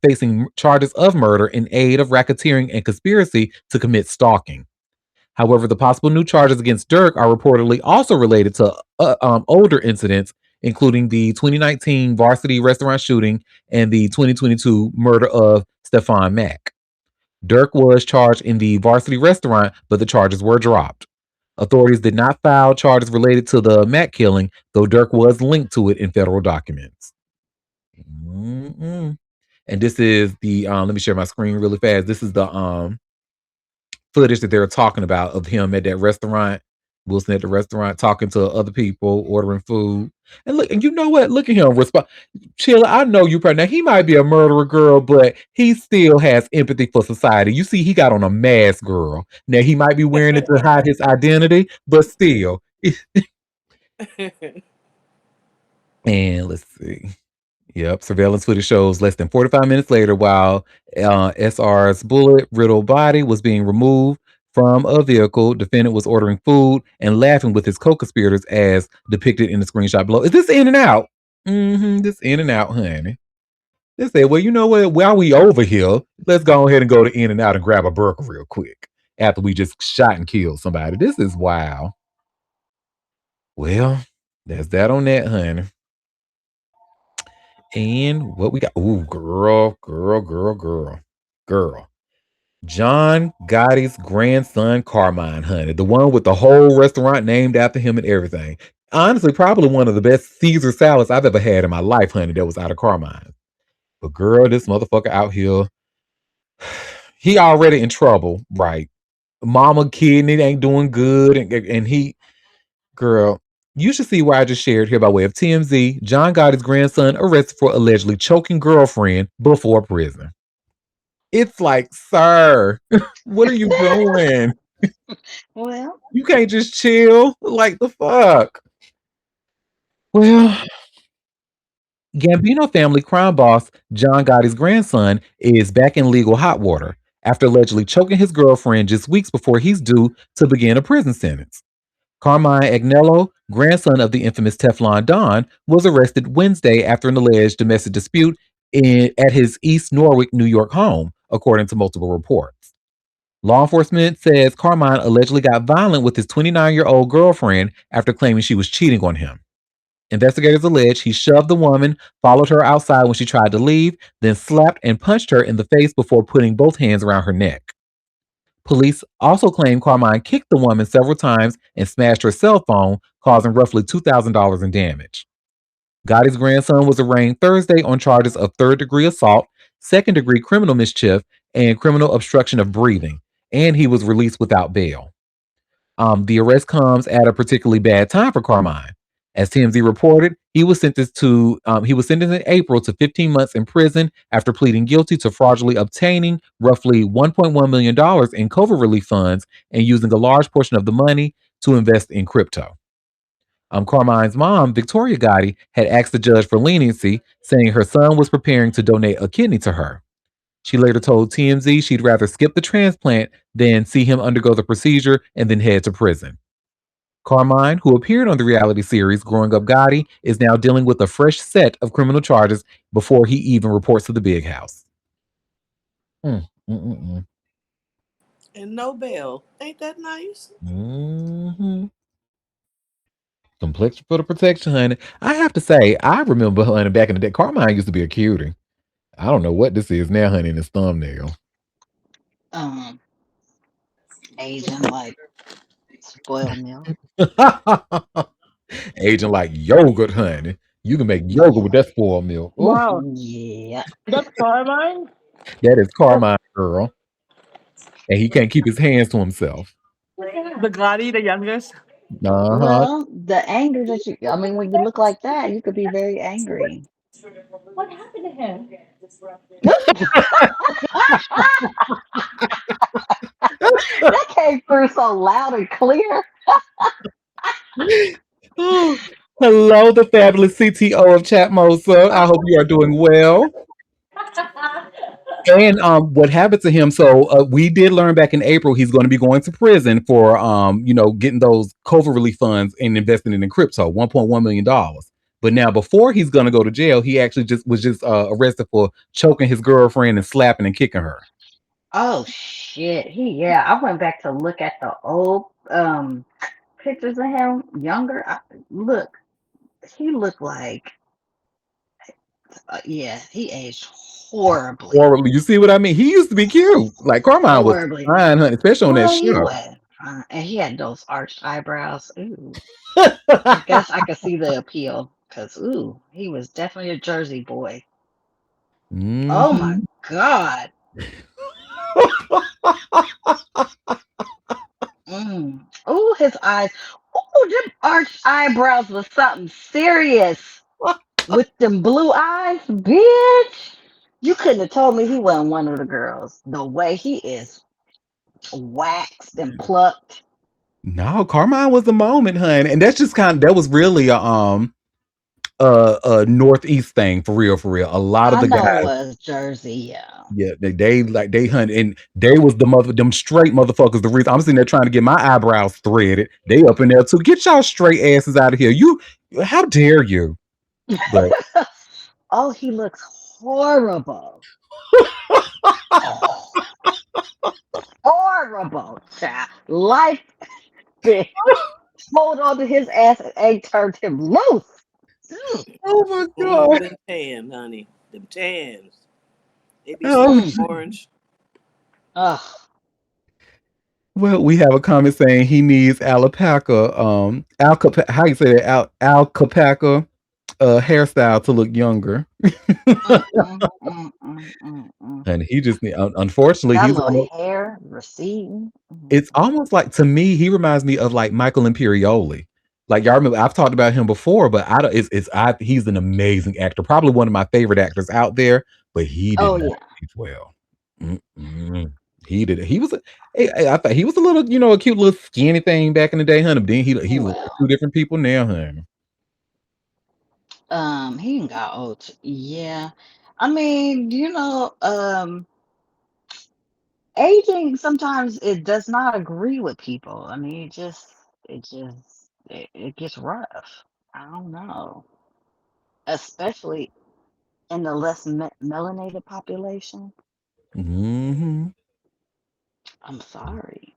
facing charges of murder in aid of racketeering and conspiracy to commit stalking. However, the possible new charges against Durk are reportedly also related to older incidents, including the 2019 varsity restaurant shooting and the 2022 murder of Stefan Mack. Durk was charged in the varsity restaurant, but the charges were dropped. Authorities did not file charges related to the Mack killing, though Durk was linked to it in federal documents. Mm-mm. And this is the, let me share my screen really fast. This is the footage that they're talking about of him at that restaurant, Wilson at the restaurant, talking to other people, ordering food. And look, and you know what? Look at him respond. Chilla, I know you probably, now he might be a murderer, girl, but he still has empathy for society. You see, he got on a mask, girl. Now he might be wearing it to hide his identity, but still. And let's see. Yep, surveillance footage shows less than 45 minutes later, while SR's bullet-riddled body was being removed from a vehicle, defendant was ordering food and laughing with his co-conspirators as depicted in the screenshot below. Is this In and Out? This In and Out, honey. They said, well, you know what? While we over here, let's go ahead and go to In and Out and grab a burger real quick after we just shot and killed somebody. This is wild. Well, that's that on that, honey. And what we got? Ooh, girl. John Gotti's grandson, Carmine, honey. The one with the whole restaurant named after him and everything. Honestly, probably one of the best Caesar salads I've ever had in my life, honey, that was out of Carmine. But girl, this motherfucker out here, he already in trouble, right? Mama kidney ain't doing good. And he, girl, you should see why I just shared here by way of TMZ. John Gotti's grandson arrested for allegedly choking girlfriend before prison. It's like, sir, what are you doing? Well, You can't just chill. Like the fuck. Well, Gambino family crime boss John Gotti's grandson is back in legal hot water after allegedly choking his girlfriend just weeks before he's due to begin a prison sentence. Carmine Agnello, grandson of the infamous Teflon Don, was arrested Wednesday after an alleged domestic dispute at his East Norwich, New York home, according to multiple reports. Law enforcement says Carmine allegedly got violent with his 29-year-old girlfriend after claiming she was cheating on him. Investigators allege he shoved the woman, followed her outside when she tried to leave, then slapped and punched her in the face before putting both hands around her neck. Police also claim Carmine kicked the woman several times and smashed her cell phone, causing roughly $2,000 in damage. Gotti's grandson was arraigned Thursday on charges of third-degree assault, second-degree criminal mischief, and criminal obstruction of breathing, and he was released without bail. The arrest comes at a particularly bad time for Carmine. As TMZ reported, he was sentenced in April to 15 months in prison after pleading guilty to fraudulently obtaining roughly $1.1 million in COVID relief funds and using a large portion of the money to invest in crypto. Carmine's mom, Victoria Gotti, had asked the judge for leniency, saying her son was preparing to donate a kidney to her. She later told TMZ she'd rather skip the transplant than see him undergo the procedure and then head to prison. Carmine, who appeared on the reality series Growing Up Gotti, is now dealing with a fresh set of criminal charges before he even reports to the big house. And no bail. Ain't that nice? Complexion for the protection, honey. I have to say, I remember, honey, back in the day, Carmine used to be a cutie. I don't know what this is now, honey, in his thumbnail. Asian like spoiled milk. Agent like yogurt, honey. You can make yogurt with that spoiled milk. Ooh. Wow. Yeah. That's Carmine? That is Carmine, girl. And he can't keep his hands to himself. The Gotti, the youngest? Well, the anger that I mean, when you look like that, you could be very angry. What happened to him? That came through so loud and clear. Hello, the fabulous CTO of Chatmosa. I hope you are doing well. And what happened to him? So we did learn back in April he's going to be going to prison for getting those COVID relief funds and investing it in crypto, $1.1 million. But now before he's going to go to jail, he actually was arrested for choking his girlfriend and slapping and kicking her. Oh shit. I went back to look at the old pictures of him younger. He looked like he aged horribly. Horribly. You see what I mean? He used to be cute. Like Carmine was fine, honey, especially on that He show. was. And he had those arched eyebrows. Ooh. I guess I could see the appeal because he was definitely a Jersey boy. Oh my God. Oh, his eyes. Oh, them arched eyebrows was something serious. With them blue eyes, bitch. You couldn't have told me he wasn't one of the girls. The way he is waxed and plucked. No, Carmine was the moment, honey. And that's just that was really northeast thing for real, for real. A lot of I the know it guys, was Jersey, yeah. yeah, they hunt, and they was them straight motherfuckers. The reason I'm sitting there trying to get my eyebrows threaded, they up in there too. Get y'all straight asses out of here. How dare you? But Oh, he looks horrible. Oh, horrible, child. Life been hold on to his ass and egg turned him loose. Mm, oh my Oh, god. them tans, honey. Them tans. They be so Oh, mm. orange. Ugh. well, we have a comment saying he needs alpaca, how you say that? Alpaca hairstyle to look younger. Mm, mm, mm, mm, mm, mm. And he just unfortunately That he's little almost, hair receding. Mm. it's almost like, to me, he reminds me of like Michael Imperioli. Like, y'all remember, I've talked about him before, but I don't. He's an amazing actor, probably one of my favorite actors out there. But he did Oh not yeah. age well. Mm-mm. He did. He was. I thought he was a little, a cute little skinny thing back in the day, honey. But then he looks like Well, two different people now, honey. he ain't got old. Yeah. I mean, aging sometimes it does not agree with people. I mean, it gets rough. I don't know, especially in the less melanated population. Hmm. I'm sorry,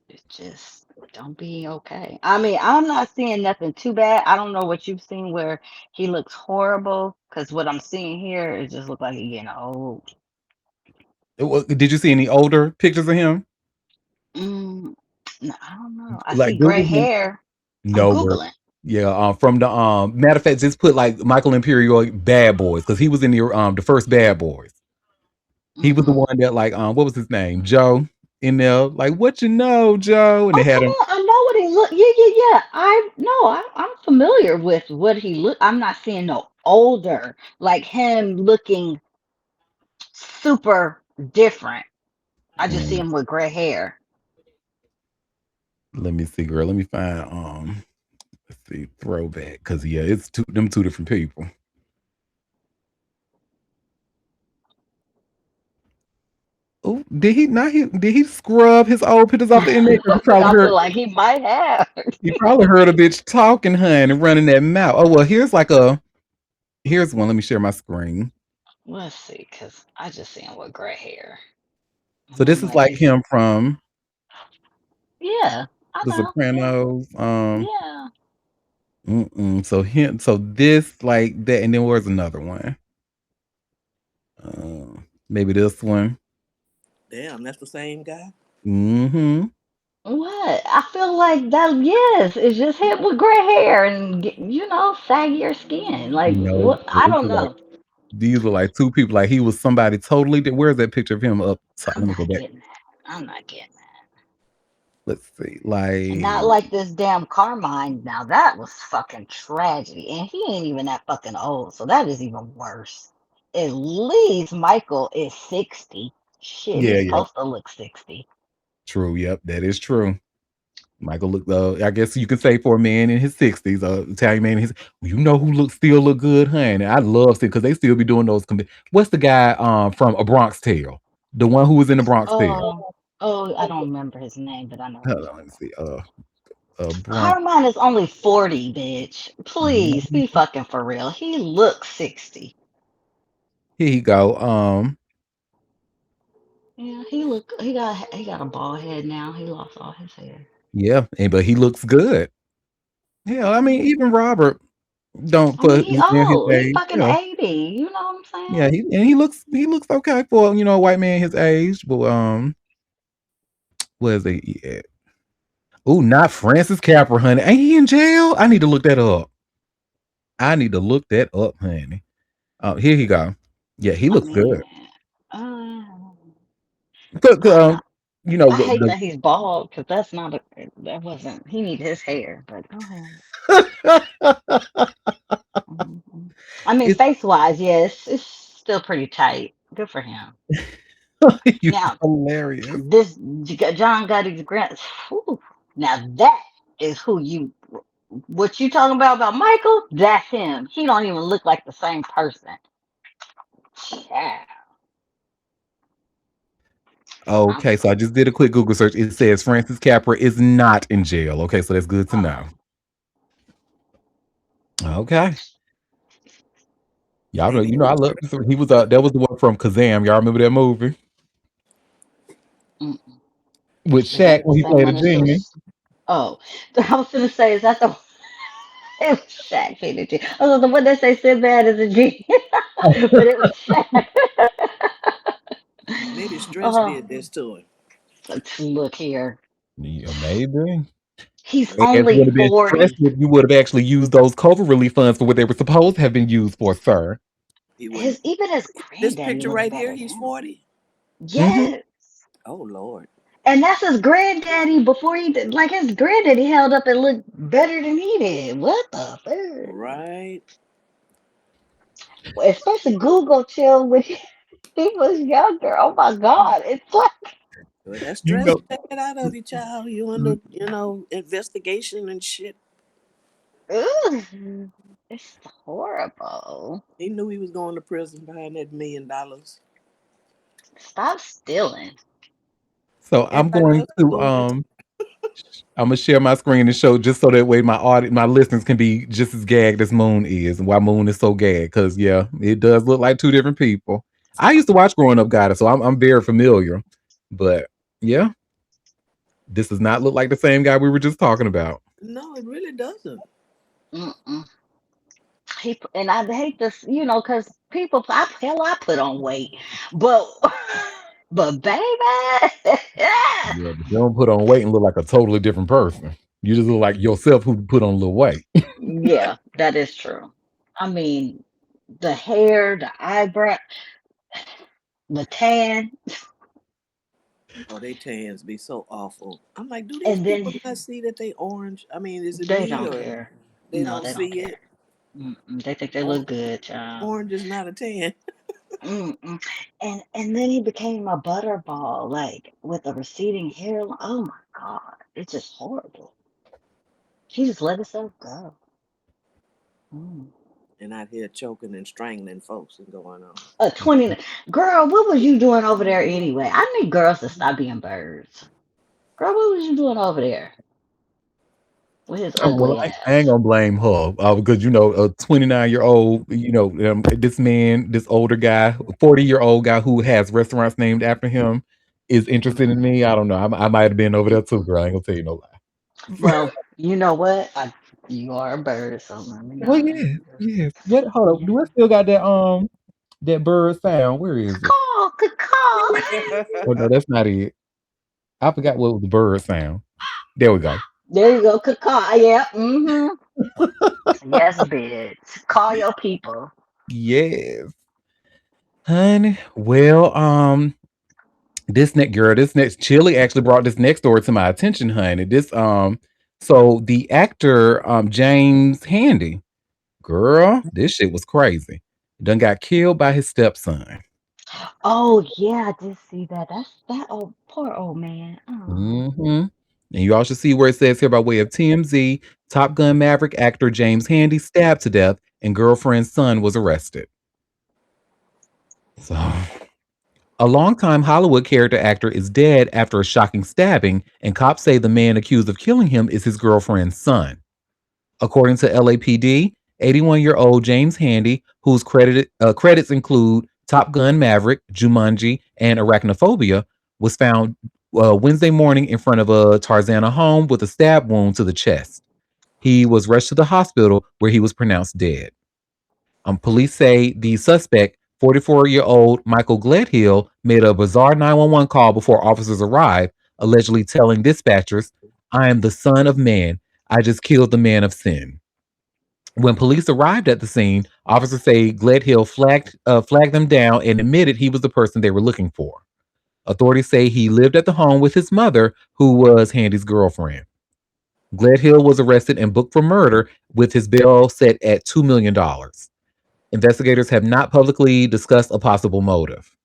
it just don't be okay. I mean, I'm not seeing nothing too bad. I don't know what you've seen where he looks horrible, because what I'm seeing here it just look like he getting old. Did you see any older pictures of him? Mm, no, I don't know. I Like see gray Google him. hair. I'm Nowhere. googling. Yeah, from the matter of fact, just put like Michael Imperial Bad Boys, because he was in the first Bad Boys. He was the Hmm. one that, like, what was his name? Joe in there, like, what you know, Joe? And they Okay, had him. I know what he look. Yeah, yeah, yeah. I know. I'm familiar with what he look. I'm not seeing no older like him looking super different. I just see Mm, him with gray hair. let me see, girl. Let me find let's see, throwback. Cause yeah, it's two different people. Oh, did he scrub his old pictures off the internet? 'Cause I feel like he might have. he probably heard a bitch talking, hun, and running that mouth. Oh well, here's one. Let me share my screen. Let's see, cause I just see him with gray hair. So And I'm this is like, like him from yeah, I The know. Yeah, Sopranos. yeah. So this, like that, and then where's another one? Maybe this one. Damn, that's the same guy. Mm-hmm. What? I feel like that. Yes, it's just him with gray hair and saggier skin. Like No, what? I don't know. these are like two people. Like he was somebody totally. Where's that picture of him up top? I'm Let me go not back. getting that. I'm not getting that. Let's see. And not Like, like this damn Carmine. Now that was fucking tragedy. And he ain't even that fucking old. So that is even worse. At least Michael is 60. Shit, yeah, he's yeah, supposed to look 60. true. Yep, that is true. Michael looked. I guess you could say for a man in his 60s, Italian man in his. You know who still look good, honey. I love it because they still be doing those. What's the guy from A Bronx Tale? The one who was in The Bronx Tale. Oh, oh, I don't remember his name, but I know what Hold you're on, let talking me about. see. Bronx. Carmine is only 40, bitch. Please Mhm. be fucking for real. He looks 60. Here you go. Yeah, he got a bald head now. He lost all his hair. Yeah, but he looks good. Yeah, I mean, Mm. even Robert don't I mean, put he man his old. He age. fucking Yeah, 80. You know what I'm yeah, saying? he looks okay for a white man his age. But where's he at? Oh, not Francis Capra, honey. Ain't he in jail? I need to look that up. Honey. Here he go. Yeah, he I looks good. mean, uh, 'Cause, I'm not. I hate the that he's bald because that's not a. That wasn't. He need his hair, but go ahead. Mhm. I mean, it's face wise, yes, it's still pretty tight. Good for him. you Now, hilarious. this John Gotti's grand. Whew, now that is who you What you talking about Michael? That's him. He don't even look like the same person. Yeah. Okay, so I just did a quick Google search. It says Francis Capra is not in jail. Okay, so that's good to know. Okay. Y'all know, you know, I love. He was that was the one from Kazam. Y'all remember that movie with Is that Shaq the when he same played a one that genie? says? Oh, I was gonna say, is that the it was Shaq being a G? I was the one that say Sinbad is a G, but it was Shaq. Maybe stress Oh, did this to him. let's look here. Yeah, maybe. He's And it only would have been stressed 40. if you would have actually used those COVID relief funds for what they were supposed to have been used for, sir. He wouldn't. His This granddaddy picture look right here, better he's now. 40. Mm-hmm. Yes. Oh Lord. And that's his granddaddy before he did. Like his granddaddy held up and looked better than he did. What the fuck? Right. Well, especially Google chill when he was younger. Oh my God. It's like, But that You stress know, will take it out of you, child. You under, investigation and shit. ugh, it's horrible. He knew he was going to prison behind that $1 million. Stop stealing. so I'm Everybody going else was to doing it. I'm gonna share my screen and show just so that way my listeners can be just as gagged as Moon is, and why Moon is so gagged. Because yeah, it does look like two different people. I used to watch growing up, Gotta, so I'm very familiar. But yeah, this does not look like the same guy we were just talking about. No, it really doesn't. Mm-mm. And I hate this, because people, I put on weight, but, but baby, Yeah, but you don't put on weight and look like a totally different person. You just look like yourself who put on a little weight. yeah, that is true. I mean, the hair, the eyebrow, the tan, Oh, they tans be so awful. I'm like, do these and then people not see that they orange? I mean, is it they me don't or care. they No, don't they don't see care. it? They think they Or, look good, child. orange is not a tan. Mm-mm. And then he became a butterball, like with a receding hairline. Oh my God, it's just horrible. He just let himself go. Mm. And out here choking and strangling folks and going on. 20 girl, what was you doing over there anyway? I need girls to stop being birds. Girl, what was you doing over there with his Oh, well, ugly I ain't ass? gonna blame her because a 29-year-old, this man, this older guy, 40-year-old guy who has restaurants named after him, is interested in me. I don't know. I might have been over there too, girl. I ain't gonna tell you no lie. Well, you know what? You are a bird, so let me Well, not. yes, yes. What? Hold up. Do I still got that bird sound? Where is it? Caw, caw. Oh no, that's not it. I forgot what was the bird sound. There we go. There you go, caw. Yeah. Mm-hmm. Yes, bitch. Call your people. Yes, honey. Well, this next Chili actually brought this next story to my attention, honey. So the actor James Handy, girl, this shit was crazy. Done got killed by his stepson. Oh yeah, I did see that. That's that old poor old man. Oh. And you all should see where it says here by way of TMZ, Top Gun Maverick actor James Handy stabbed to death and girlfriend's son was arrested. So a longtime Hollywood character actor is dead after a shocking stabbing, and cops say the man accused of killing him is his girlfriend's son. According to LAPD, 81-year-old James Handy, whose credits include Top Gun Maverick, Jumanji, and Arachnophobia, was found Wednesday morning in front of a Tarzana home with a stab wound to the chest. He was rushed to the hospital where he was pronounced dead. Police say the suspect, 44-year-old Michael Gledhill, made a bizarre 911 call before officers arrived, allegedly telling dispatchers, "I am the son of man. I just killed the man of sin." When police arrived at the scene, officers say Gledhill flagged them down and admitted he was the person they were looking for. Authorities say he lived at the home with his mother, who was Handy's girlfriend. Gledhill was arrested and booked for murder with his bail set at $2 million. Investigators have not publicly discussed a possible motive.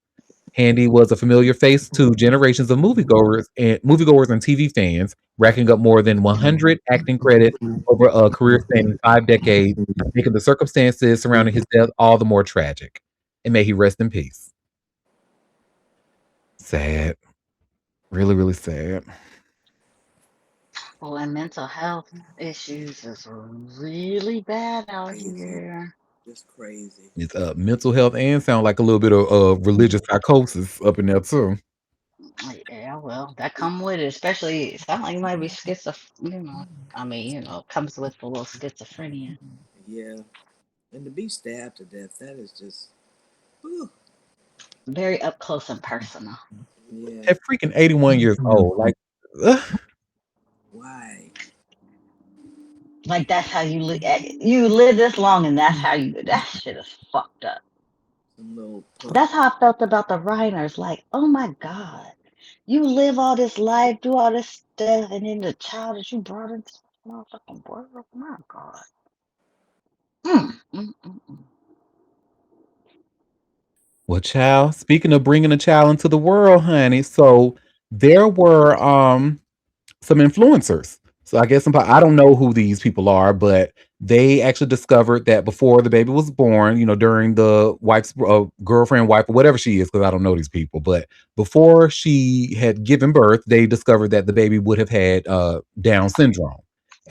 Handy was a familiar face to generations of moviegoers and TV fans, racking up more than 100 acting credits over a career spanning 5 decades, making the circumstances surrounding his death all the more tragic. And may he rest in peace. Sad. Really, really sad. Well, and mental health issues is really bad out Crazy. here. Just crazy. It's mental health and sound like a little bit of religious psychosis up in there too. Yeah, well, that come with it. Especially, it sounds like you might be I mean, comes with a little schizophrenia. Yeah. And to be stabbed to death, that is just, whew. Very up close and personal. Yeah. At freaking 81 years old, like, ugh. Why? Like that's how you live. You live this long, and that's how you. That shit is fucked up. Some little That's how I felt about the Reiners. Like, oh my god, you live all this life, do all this stuff, and then the child that you brought into the motherfucking world. My god. Mm, mm, mm, mm. Well, child, speaking of bringing a child into the world, honey, so there were some influencers. So I guess I don't know who these people are, but they actually discovered that before the baby was born, during the wife's girlfriend, wife, or whatever she is, because I don't know these people, but before she had given birth, they discovered that the baby would have had Down syndrome.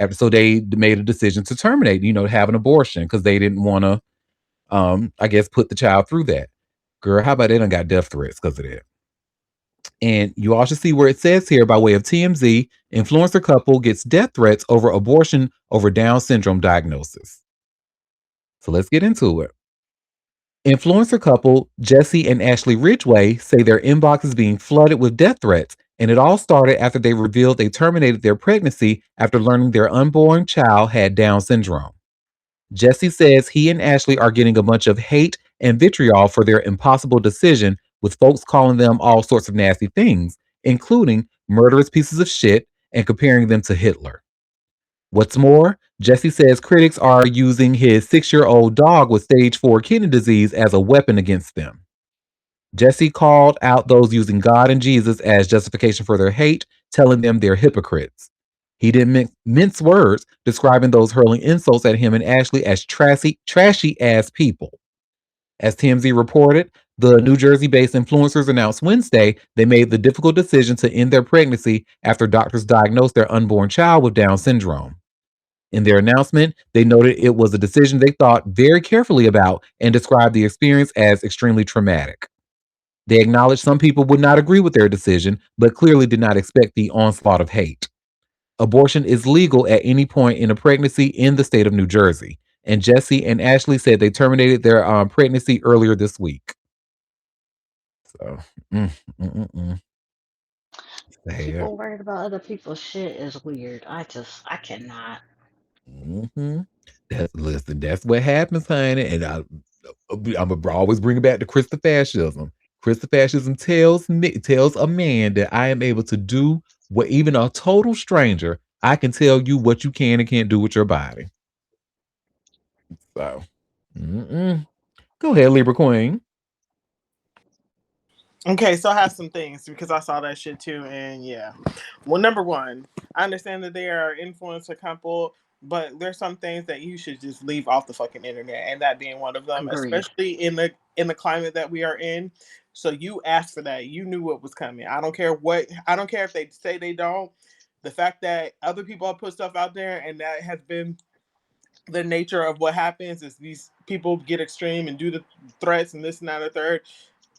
So they made a decision to terminate, have an abortion because they didn't want to, I guess, put the child through that. Girl, how about they done got death threats because of that? And you all should see where it says here by way of TMZ, influencer couple gets death threats over abortion over Down syndrome diagnosis. So let's get into it. Influencer couple Jesse and Ashley Ridgway say their inbox is being flooded with death threats, and it all started after they revealed they terminated their pregnancy after learning their unborn child had Down syndrome. Jesse says he and Ashley are getting a bunch of hate and vitriol for their impossible decision, with folks calling them all sorts of nasty things, including murderous pieces of shit and comparing them to Hitler. What's more, Jesse says critics are using his 6-year-old dog with stage 4 kidney disease as a weapon against them. Jesse called out those using God and Jesus as justification for their hate, telling them they're hypocrites. He didn't mince words, describing those hurling insults at him and Ashley as trashy ass people. As TMZ reported, the New Jersey based influencers announced Wednesday they made the difficult decision to end their pregnancy after doctors diagnosed their unborn child with Down syndrome. In their announcement, they noted it was a decision they thought very carefully about and described the experience as extremely traumatic. They acknowledged some people would not agree with their decision, but clearly did not expect the onslaught of hate. Abortion is legal at any point in a pregnancy in the state of New Jersey, and Jesse and Ashley said they terminated their pregnancy earlier this week. So, mm, mm, mm, mm. Sad. People worried about other people's shit is weird. I cannot. Mm-hmm. Listen, that's what happens, honey. And I'm gonna always bring it back to Christofascism. Christofascism tells a man that I am able to do what even a total stranger, I can tell you what you can and can't do with your body. So, go ahead, Libra Queen. Okay, so I have some things because I saw that shit too, and yeah. Well, number one, I understand that they are influencer couple, but there's some things that you should just leave off the fucking internet, and that being one of them, Agreed. especially in the climate that we are in. So you asked for that, you knew what was coming. I don't care if they say they don't. The fact that other people have put stuff out there, and that has been the nature of what happens is these people get extreme and do the threats and this and that and the third.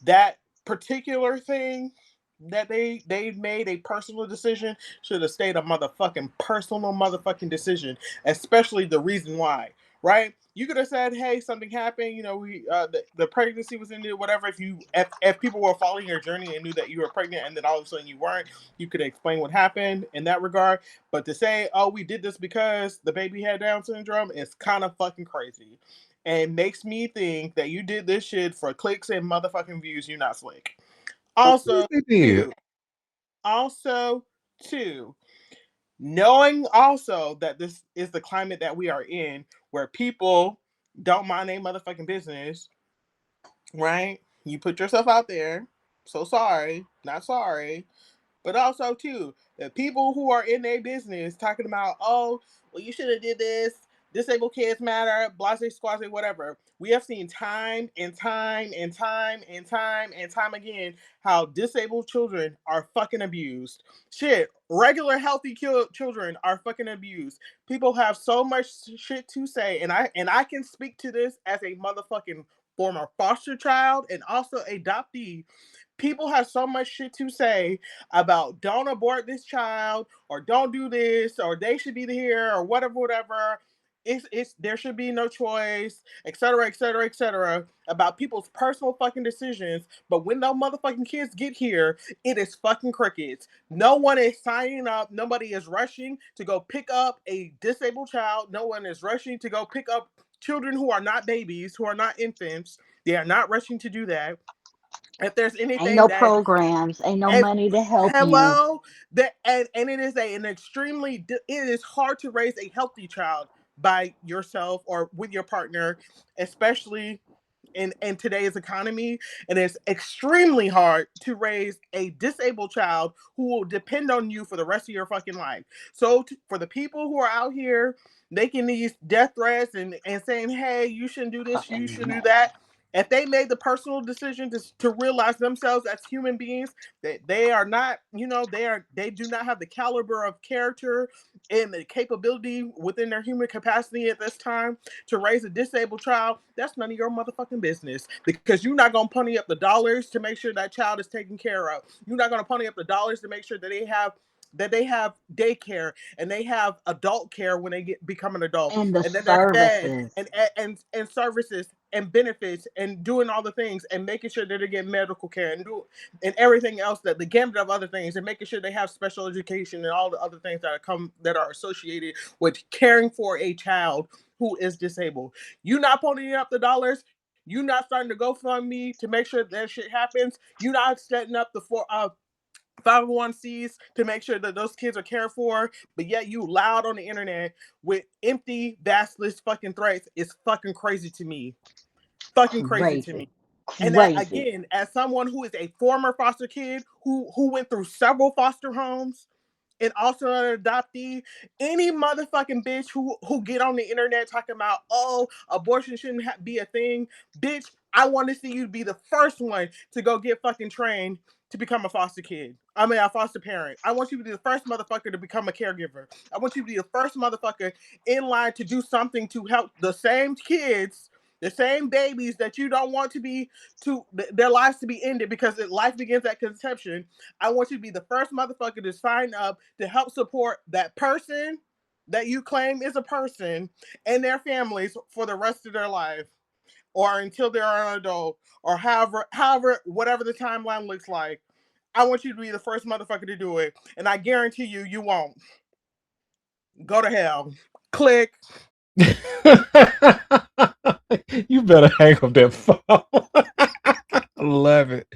That particular thing that they made a personal decision should have stayed a personal motherfucking decision, especially the reason why. Right? You could have said, "Hey, something happened. We the pregnancy was ended. Whatever. If people were following your journey and knew that you were pregnant and then all of a sudden you weren't, you could explain what happened in that regard. But to say, "Oh, we did this because the baby had Down syndrome," is kind of fucking crazy, and makes me think that you did this shit for clicks and motherfucking views. You're not slick. Also, too, also, too, knowing also that this is the climate that we are in, where people don't mind their motherfucking business, right? You put yourself out there, So sorry, not sorry. But also too, the people who are in their business talking about, oh, well, you should have did this. Disabled kids matter, blase squaze, whatever. We have seen time and time and time and time and time again how disabled children are fucking abused. Shit, regular healthy children are fucking abused. People have so much shit to say, and I can speak to this as a motherfucking former foster child and also adoptee. People have so much shit to say about don't abort this child or don't do this or they should be here or whatever. It's there should be no choice, etc., about people's personal fucking decisions. But when those motherfucking kids get here, it is fucking crickets. No one is signing up. Nobody is rushing to go pick up a disabled child. No one is rushing to go pick up children who are not babies, who are not infants. They are not rushing to do that. If there's Ain't anything no that programs, ain't no and money to help you. hello, that and it is an extremely it is hard to raise a healthy child by yourself or with your partner, especially in today's economy. And it's extremely hard to raise a disabled child who will depend on you for the rest of your fucking life. So for the people who are out here making these death threats and saying, hey, you shouldn't do this, you Fucking shouldn't do mess. that, if they made the personal decision to realize themselves as human beings that they are not, they do not have the caliber of character and the capability within their human capacity at this time to raise a disabled child, that's none of your motherfucking business. Because you're not gonna pony up the dollars to make sure that child is taken care of. You're not gonna pony up the dollars to make sure that they have daycare and they have adult care when they become an adult, And the and then they're fed services. and services and benefits and doing all the things and making sure that they get medical care and everything else, that the gamut of other things, and making sure they have special education and all the other things that are associated with caring for a child who is disabled. You not ponying up the dollars. You not starting to GoFundMe to make sure that shit happens. You not setting up the 501Cs to make sure that those kids are cared for, but yet you loud on the internet with empty, baseless fucking threats is fucking crazy to me. Fucking crazy to me. Crazy. And that, Crazy. again, as someone who is a former foster kid who went through several foster homes, and also an adoptee, any motherfucking bitch who get on the internet talking about, oh, abortion shouldn't be a thing, bitch, I want to see you be the first one to go get fucking trained to become a foster kid. I mean, a foster parent. I want you to be the first motherfucker to become a caregiver. I want you to be the first motherfucker in line to do something to help the same kids, the same babies that you don't want to be, to their lives to be ended because life begins at conception. I want you to be the first motherfucker to sign up to help support that person that you claim is a person and their families for the rest of their life, or until they're an adult, or however, whatever the timeline looks like. I want you to be the first motherfucker to do it, and I guarantee you, you won't. Go to hell. Click. You better hang up that phone. I love it.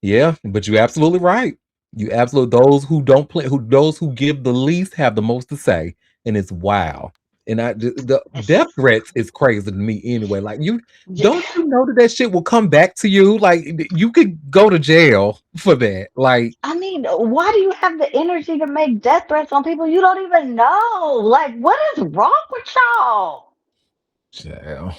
Yeah, but you're absolutely right. You absolutely, those who don't play, those who give the least have the most to say, and it's wow. And the death threats is crazy to me anyway. Like, you don't you know that shit will come back to you? Like, you could go to jail for that. Like, I mean, why do you have the energy to make death threats on people you don't even know? Like, what is wrong with y'all? child.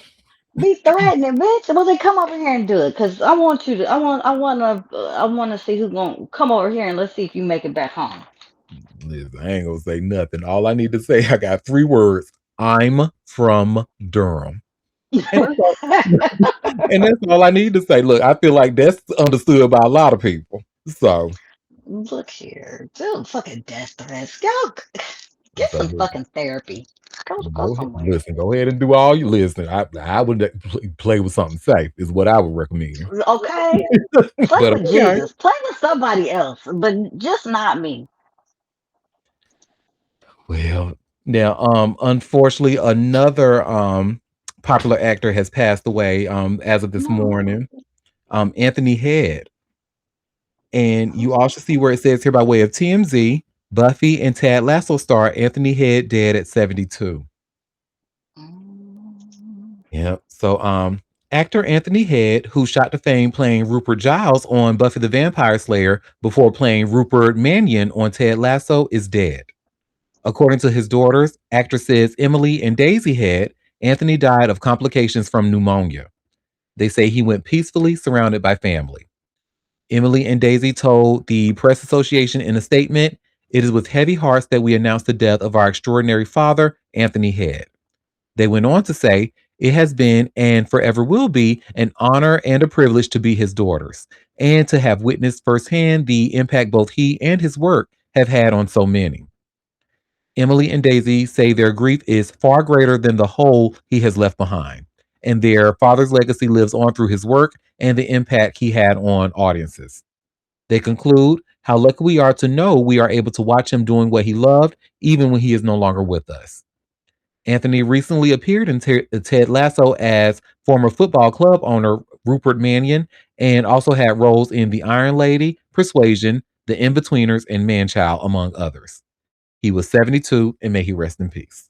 Be threatening, bitch. Well, they come over here and do it, cause I want you to. I want to see who's gonna come over here and let's see if you make it back home. Listen, I ain't gonna say nothing. All I need to say, I got 3 words. I'm from Durham. And that's all, and that's all I need to say. Look, I feel like that's understood by a lot of people. So, Look here, dude. Fucking death threats. Go get so some fucking therapy. Go go ahead, somewhere. listen. Go ahead and do all you listen. I would play with something safe. Is what I would recommend. Okay, play But with okay. Jesus. Play with somebody else, but just not me. Well, now, unfortunately, another popular actor has passed away as of this No. morning. Anthony Head. And you Oh. also see where it says here by way of TMZ, Buffy and Ted Lasso star Anthony Head dead at 72. Mm. Yep. So Actor Anthony Head, who shot to fame playing Rupert Giles on Buffy the Vampire Slayer before playing Rupert Mannion on Ted Lasso, is dead. According to his daughters, actresses Emily and Daisy Head, Anthony died of complications from pneumonia. They say he went peacefully, surrounded by family. Emily and Daisy told the Press Association in a statement, "It is with heavy hearts that we announce the death of our extraordinary father, Anthony Head." They went on to say, "It has been and forever will be an honor and a privilege to be his daughters and to have witnessed firsthand the impact both he and his work have had on so many." Emily and Daisy say their grief is far greater than the hole he has left behind, and their father's legacy lives on through his work and the impact he had on audiences. They conclude, "How lucky we are to know we are able to watch him doing what he loved, even when he is no longer with us." Anthony recently appeared in Ted Lasso as former football club owner Rupert Mannion and also had roles in The Iron Lady, Persuasion, The Inbetweeners, and Manchild, among others. He was 72, and may he rest in peace.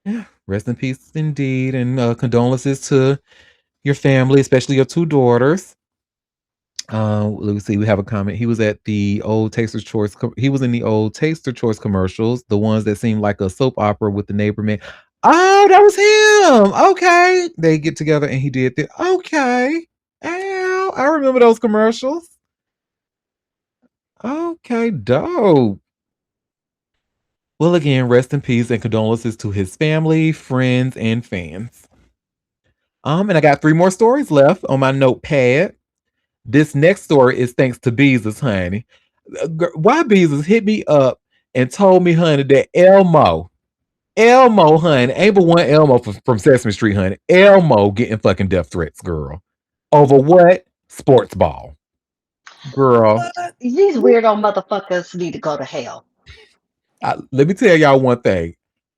Yeah, rest in peace indeed, and condolences to your family, especially your two daughters. Let me see. We have a comment. He was at the old Taster's Choice. He was in the old Taster Choice commercials, the ones that seemed like a soap opera with the neighbor man. Oh, that was him. Okay, they get together and he did that. Okay, ow, I remember those commercials. Okay, dope. Well, again, rest in peace and condolences to his family, friends, and fans. And I got 3 more stories left on my notepad. This next story is thanks to Beezus, honey. Why Beezus hit me up and told me, honey, that Elmo, honey, ain't but one Elmo from Sesame Street, honey. Elmo getting fucking death threats, girl. Over what? Sports ball. Girl. What? These weirdo motherfuckers need to go to hell. Let me tell y'all one thing.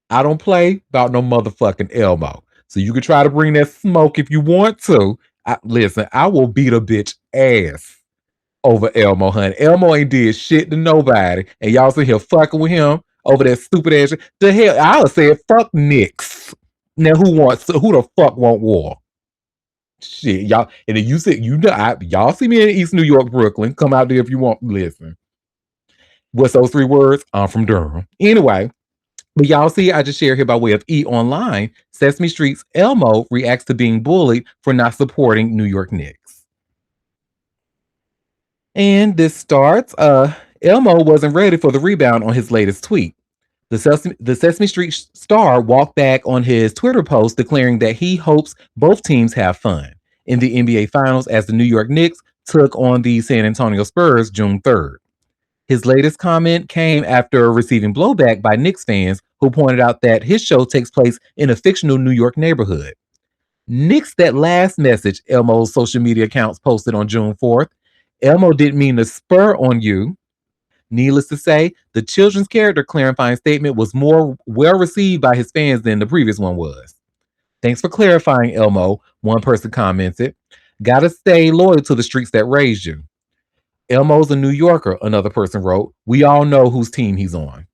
I don't play about no motherfucking Elmo. So you can try to bring that smoke if you want to. Listen, I will beat a bitch ass over Elmo, honey. Elmo ain't did shit to nobody. And y'all sit here fucking with him over that stupid ass shit. The hell, I would say fuck Knicks. Now who the fuck want war? Shit, y'all. And then y'all see me in East New York, Brooklyn. Come out there if you want. Listen. What's those 3 words? I'm from Durham. Anyway. But y'all see, I just shared here by way of E! Online. Sesame Street's Elmo reacts to being bullied for not supporting New York Knicks. And this starts, Elmo wasn't ready for the rebound on his latest tweet. The Sesame Street star walked back on his Twitter post declaring that he hopes both teams have fun in the NBA Finals as the New York Knicks took on the San Antonio Spurs June 3rd. His latest comment came after receiving blowback by Knicks fans who pointed out that his show takes place in a fictional New York neighborhood. Nix that last message Elmo's social media accounts posted on June 4th. Elmo didn't mean to spur on you. Needless to say, the children's character clarifying statement was more well received by his fans than the previous one was. Thanks for clarifying, Elmo, one person commented. Gotta stay loyal to the streets that raised you. Elmo's a New Yorker, another person wrote. We all know whose team he's on.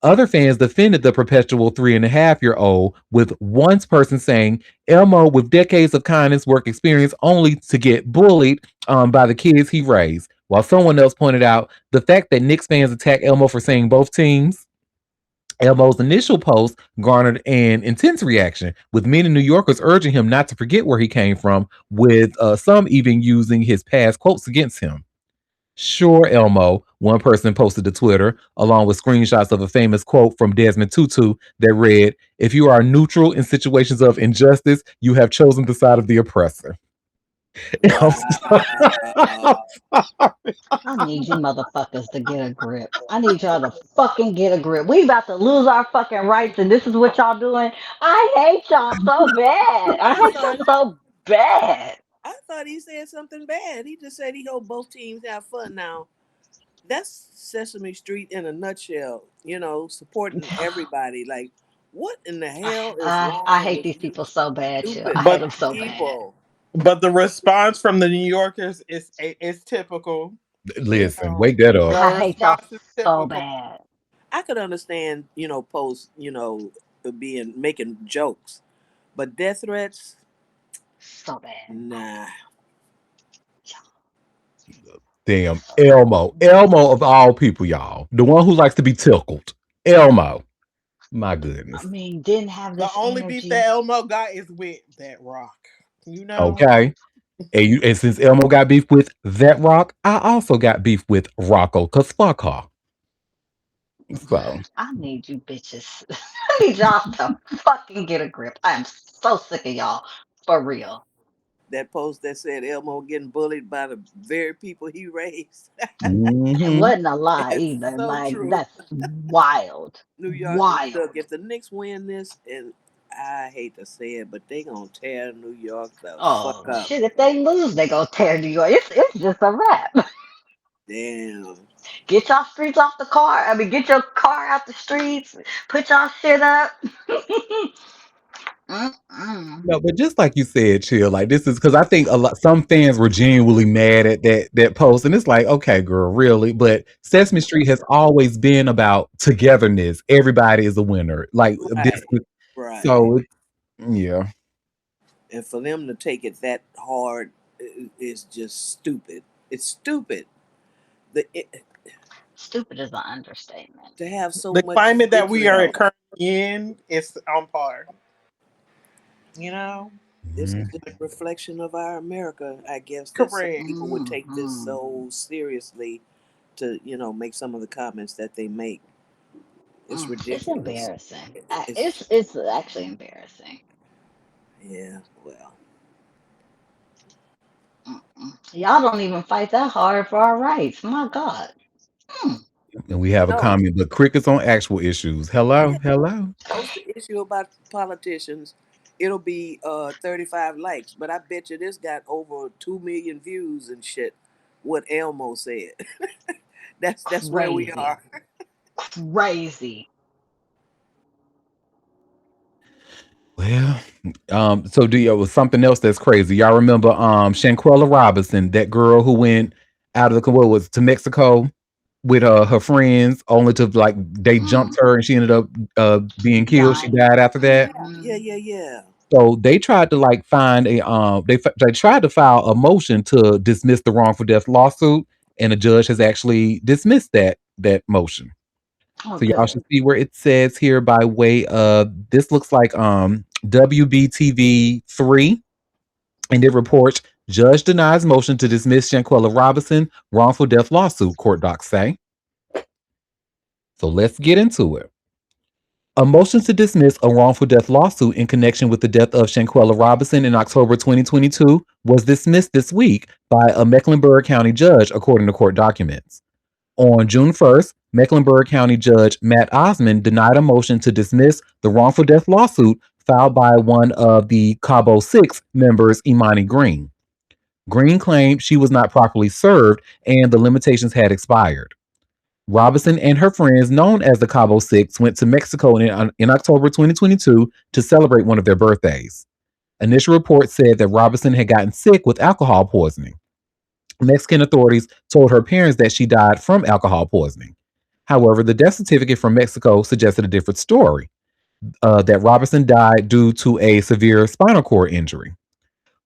Other fans defended the perpetual 3.5-year-old, with one person saying Elmo, with decades of kindness work experience, only to get bullied by the kids he raised. While someone else pointed out the fact that Knicks fans attack Elmo for saying both teams. Elmo's initial post garnered an intense reaction, with many New Yorkers urging him not to forget where he came from, with some even using his past quotes against him. Sure, Elmo, one person posted to Twitter, along with screenshots of a famous quote from Desmond Tutu that read, if you are neutral in situations of injustice, you have chosen the side of the oppressor. Wow. I need you motherfuckers to get a grip. I need y'all to fucking get a grip. We about to lose our fucking rights, and this is what y'all doing. I hate y'all so bad. I hate y'all so bad. I thought he said something bad. He just said he hope both teams have fun. Now, that's Sesame Street in a nutshell. Supporting everybody. Like, what in the hell is I wrong hate with these you people so bad, chill. stupid I hate But them so bad. people? but the response from the New Yorkers is typical. You Listen, know, wake that up. the I hate y'all response is so typical. bad. I could understand, posts, being making jokes, but death threats. So bad. Nah. Damn, Elmo. Elmo of all people, y'all. The one who likes to be tickled. Elmo. My I goodness. mean, didn't have The this only beef that energy. Elmo got is with that rock. You know? Okay. And since Elmo got beef with that rock, I also got beef with Rocco, because fuck her. So, I need you bitches. I need y'all to fucking get a grip. I am so sick of y'all. For real. That post that said Elmo getting bullied by the very people he raised. It mhm. wasn't a lie It's either. so Like, true. that's wild. New York, look, Wild. if the Knicks win this, and I hate to say it, but they gonna tear New York the fuck Oh up. shit! If they lose, they go tear New York. It's just a wrap. Damn. Get y'all streets off the car. I mean, get your car out the streets. Put y'all shit up. Mm-mm. No, but just like you said, chill. Like this is because I think some fans were genuinely mad at that post, and it's like, okay, girl, really. But Sesame Street has always been about togetherness. Everybody is a winner. Like this, Right. Right. so yeah. And for them to take it that hard is just stupid. It's stupid. It, Stupid is an understatement. to have so The much climate that we are vitriol. currently in is on par. You know? This is Mhm. just a reflection of our America, I guess, that some Correct. people would take this Hmm. so seriously to, make some of the comments that they make. It's It's ridiculous. embarrassing. It's It's actually embarrassing. yeah, well, Y'all don't even fight that hard for our rights. My God. Mm. And we have a no, comment, but crickets on actual issues. yeah. Hello, hello. Post the issue about politicians. It'll be 35 likes, but I bet you this got over 2 million views and shit. What Elmo said. That's where we Crazy. are. Crazy. Well, so do you was something else that's crazy. Y'all remember Shanquella Robinson, that girl who went out of the what was to Mexico with her friends, only to like they jumped Mm. her and she ended up being killed. She Dying. died after Yeah, that. yeah, Hmm. yeah, yeah. So they tried to like find a they tried to file a motion to dismiss the wrongful death lawsuit, and the judge has actually dismissed that motion. Oh, So y'all good. should see where it says here by way of this looks like WBTV 3, and it reports judge denies motion to dismiss Shanquella Robinson wrongful death lawsuit, court docs say. So let's get into it. A motion to dismiss a wrongful death lawsuit in connection with the death of Shanquella Robinson in October 2022 was dismissed this week by a Mecklenburg County judge, according to court documents. On June 1st, Mecklenburg County Judge Matt Osmond denied a motion to dismiss the wrongful death lawsuit filed by one of the Cabo 6 members, Imani Green. Green claimed she was not properly served and the limitations had expired. Robinson and her friends, known as the Cabo Six, went to Mexico in October 2022 to celebrate one of their birthdays. Initial reports said that Robinson had gotten sick with alcohol poisoning. Mexican authorities told her parents that she died from alcohol poisoning. However, the death certificate from Mexico suggested a different story, that Robinson died due to a severe spinal cord injury.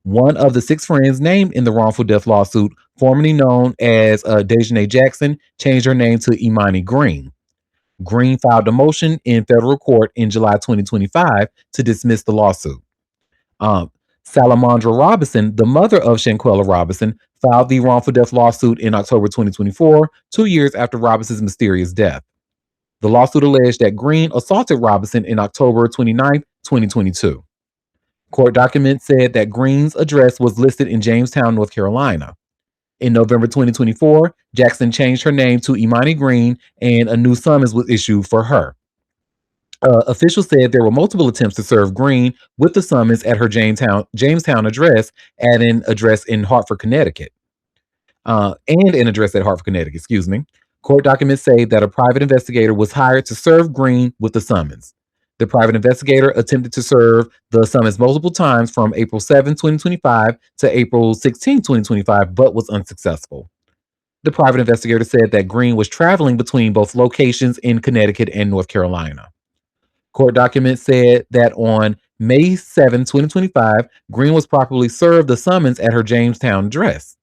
One of the 6 friends named in the wrongful death lawsuit, formerly known as Dejanay Jackson, changed her name to Imani Green. Green filed a motion in federal court in July 2025 to dismiss the lawsuit. Um, Salamandra Robinson, the mother of Shanquella Robinson, filed the wrongful death lawsuit in October 2024, 2 years after Robinson's mysterious death. The lawsuit alleged that Green assaulted Robinson in October 29, 2022. Court documents said that Green's address was listed in Jamestown, North Carolina. In November 2024, Jackson changed her name to Imani Green and a new summons was issued for her. Officials said there were multiple attempts to serve Green with the summons at her Jamestown address and an address in Hartford, Connecticut. And an address at Hartford, Connecticut, excuse me. Court documents say that a private investigator was hired to serve Green with the summons. The private investigator attempted to serve the summons multiple times from April 7, 2025 to April 16, 2025, but was unsuccessful. The private investigator said that Green was traveling between both locations in Connecticut and North Carolina. Court documents said that on May 7, 2025, Green was properly served the summons at her Jamestown address.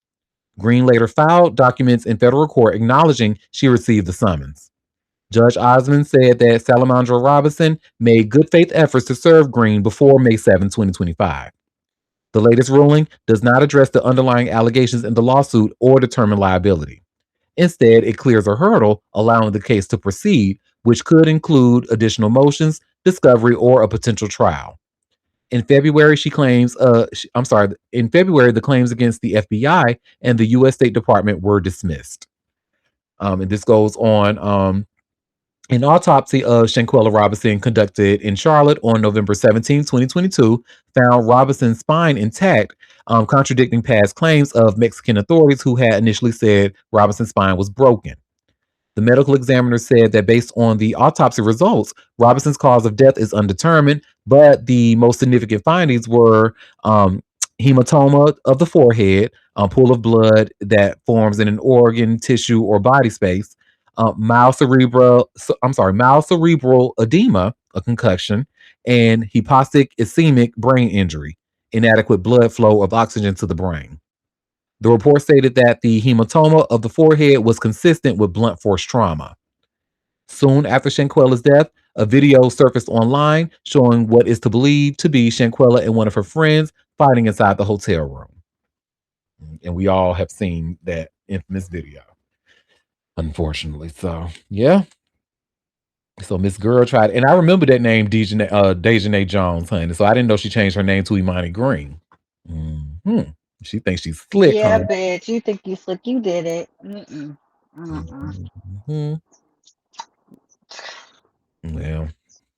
Green later filed documents in federal court acknowledging she received the summons. Judge Osmond said that Salamandra Robinson made good faith efforts to serve Green before May 7, 2025. The latest ruling does not address the underlying allegations in the lawsuit or determine liability. Instead, it clears a hurdle, allowing the case to proceed, which could include additional motions, discovery, or a potential trial. In February, in February, the claims against the FBI and the U.S. State Department were dismissed. And this goes on. An autopsy of Shanquella Robinson conducted in Charlotte on November 17, 2022, found Robinson's spine intact, contradicting past claims of Mexican authorities who had initially said Robinson's spine was broken. The medical examiner said that based on the autopsy results, Robinson's cause of death is undetermined, but the most significant findings were hematoma of the forehead, a pool of blood that forms in an organ, tissue, or body space, mild cerebral edema, a concussion, and hypoxic ischemic brain injury, inadequate blood flow of oxygen to the brain. The report stated that the hematoma of the forehead was consistent with blunt force trauma. Soon after Shanquella's death, a video surfaced online showing what is to believe to be Shanquella and one of her friends fighting inside the hotel room. And we all have seen that infamous video, unfortunately. So, yeah. So Miss Girl tried, and I remember that name, Dejanay Jones, honey. So I didn't know she changed her name to Imani Green. Mm-hmm. She thinks she's slick, Yeah, honey. bitch. You think you slick? You did it. Mm-hmm. Well,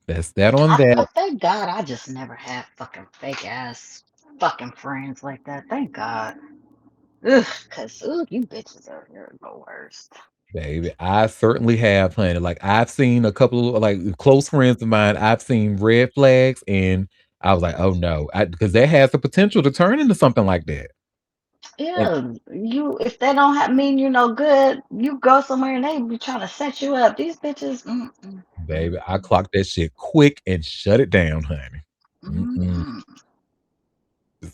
that's that on that. Thank God I just never had fucking fake ass fucking friends like that. Thank God. Ugh, cause you bitches are the worst. Baby, I certainly have, honey. Like I've seen a couple of like close friends of mine. I've seen red flags, and I was like, "Oh no," because that has the potential to turn into something like that. And Yeah, you if they don't have mean you no good, you go somewhere and they be trying to set you up. These bitches. baby, I clocked that shit quick and shut it down, honey.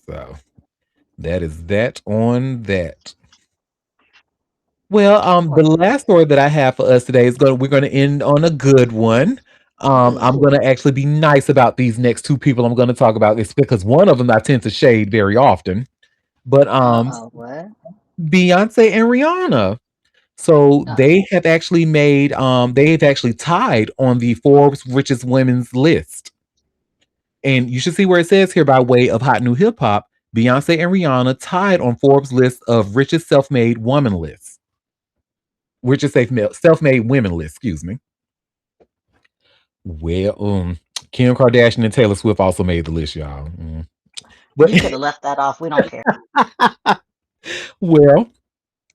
So that is that on that. Well, the last story that I have for us today is we're gonna end on a good one. I'm gonna actually be nice about these next two people I'm gonna talk about. It's because one of them I tend to shade very often. But What? Beyonce and Rihanna. So they have actually they've actually tied on the Forbes Richest Women's list. And you should see where it says here by way of hot new hip hop, Beyonce and Rihanna tied on Forbes list of richest self-made woman lists. Richest self-made women list, excuse me. Well, Kim Kardashian and Taylor Swift also made the list, y'all. But you could have left that off. We don't care. Well,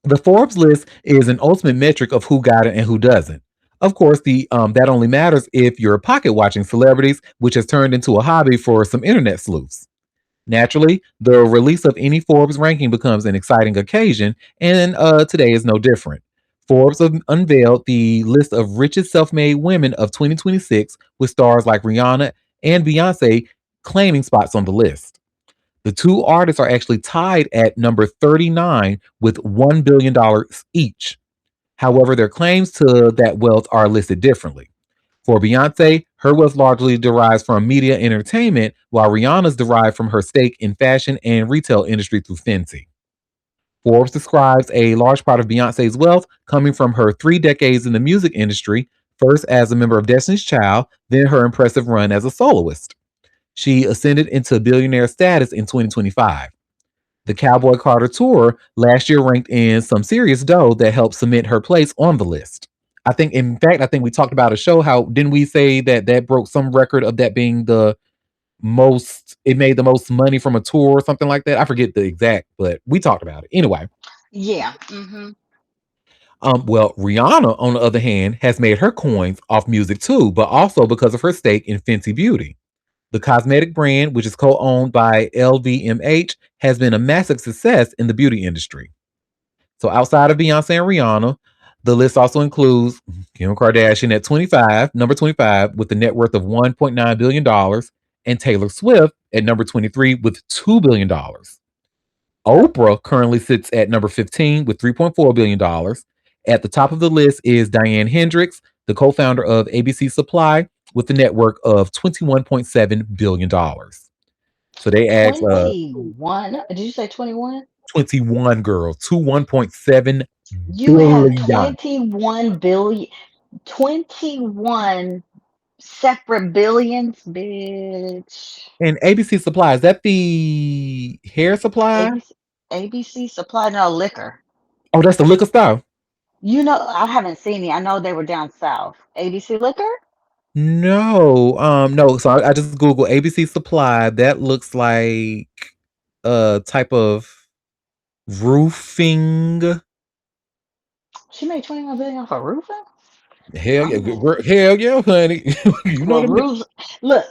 the Forbes list is an ultimate metric of who got it and who doesn't. Of course, that only matters if you're pocket watching celebrities, which has turned into a hobby for some internet sleuths. Naturally, the release of any Forbes ranking becomes an exciting occasion, and today is no different. Forbes unveiled the list of richest self-made women of 2026 with stars like Rihanna and Beyonce claiming spots on the list. The two artists are actually tied at number 39 with $1 billion each. However, their claims to that wealth are listed differently. For Beyonce, her wealth largely derives from media and entertainment, while Rihanna's derived from her stake in fashion and retail industry through Fenty. Forbes describes a large part of Beyonce's wealth coming from her 3 decades in the music industry, first as a member of Destiny's Child, then her impressive run as a soloist. She ascended into billionaire status in 2025. The Cowboy Carter tour last year ranked in some serious dough that helped cement her place on the list. I think we talked about a show. How didn't we say that broke some record of that being the most? It made the most money from a tour or something like that. I forget the exact, but we talked about it anyway. Yeah. Well, Rihanna, on the other hand, has made her coins off music too, but also because of her stake in Fenty Beauty. The cosmetic brand, which is co-owned by LVMH, has been a massive success in the beauty industry. So outside of Beyonce and Rihanna, the list also includes Kim Kardashian at number 25, with a net worth of $1.9 billion, and Taylor Swift at number 23 with $2 billion. Oprah currently sits at number 15 with $3.4 billion. At the top of the list is Diane Hendricks, the co-founder of ABC Supply, with a network of $21.7 billion. So they asked 21. Did you say 21? 21 girls to 1.7 You have billion. 21 billion, 21 separate billions, bitch. And ABC Supply, is that the hair supply? ABC Supply, no liquor. Oh, that's the liquor store. You know, I haven't seen it. I know they were down south. ABC Liquor? No. So I just Google ABC Supply. That looks like a type of roofing. She made 21 billion off of roofing? Hell yeah, honey. You know Well, them. roofs. Look,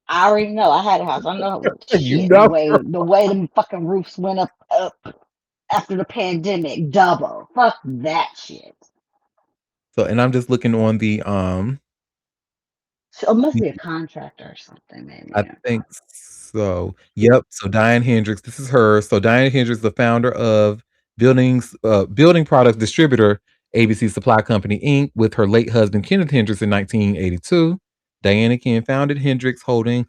I already know. I had a house. I know You shit. know. The way them fucking roofs went up after the pandemic, double. Fuck that shit. So, and I'm just looking on the So it must be a contractor or something, maybe. I think so. Yep. So Diane Hendricks, this is her. So Diane Hendricks, the founder of building products distributor ABC Supply Company Inc. with her late husband Kenneth Hendricks in 1982. Diana Ken founded Hendricks Holding,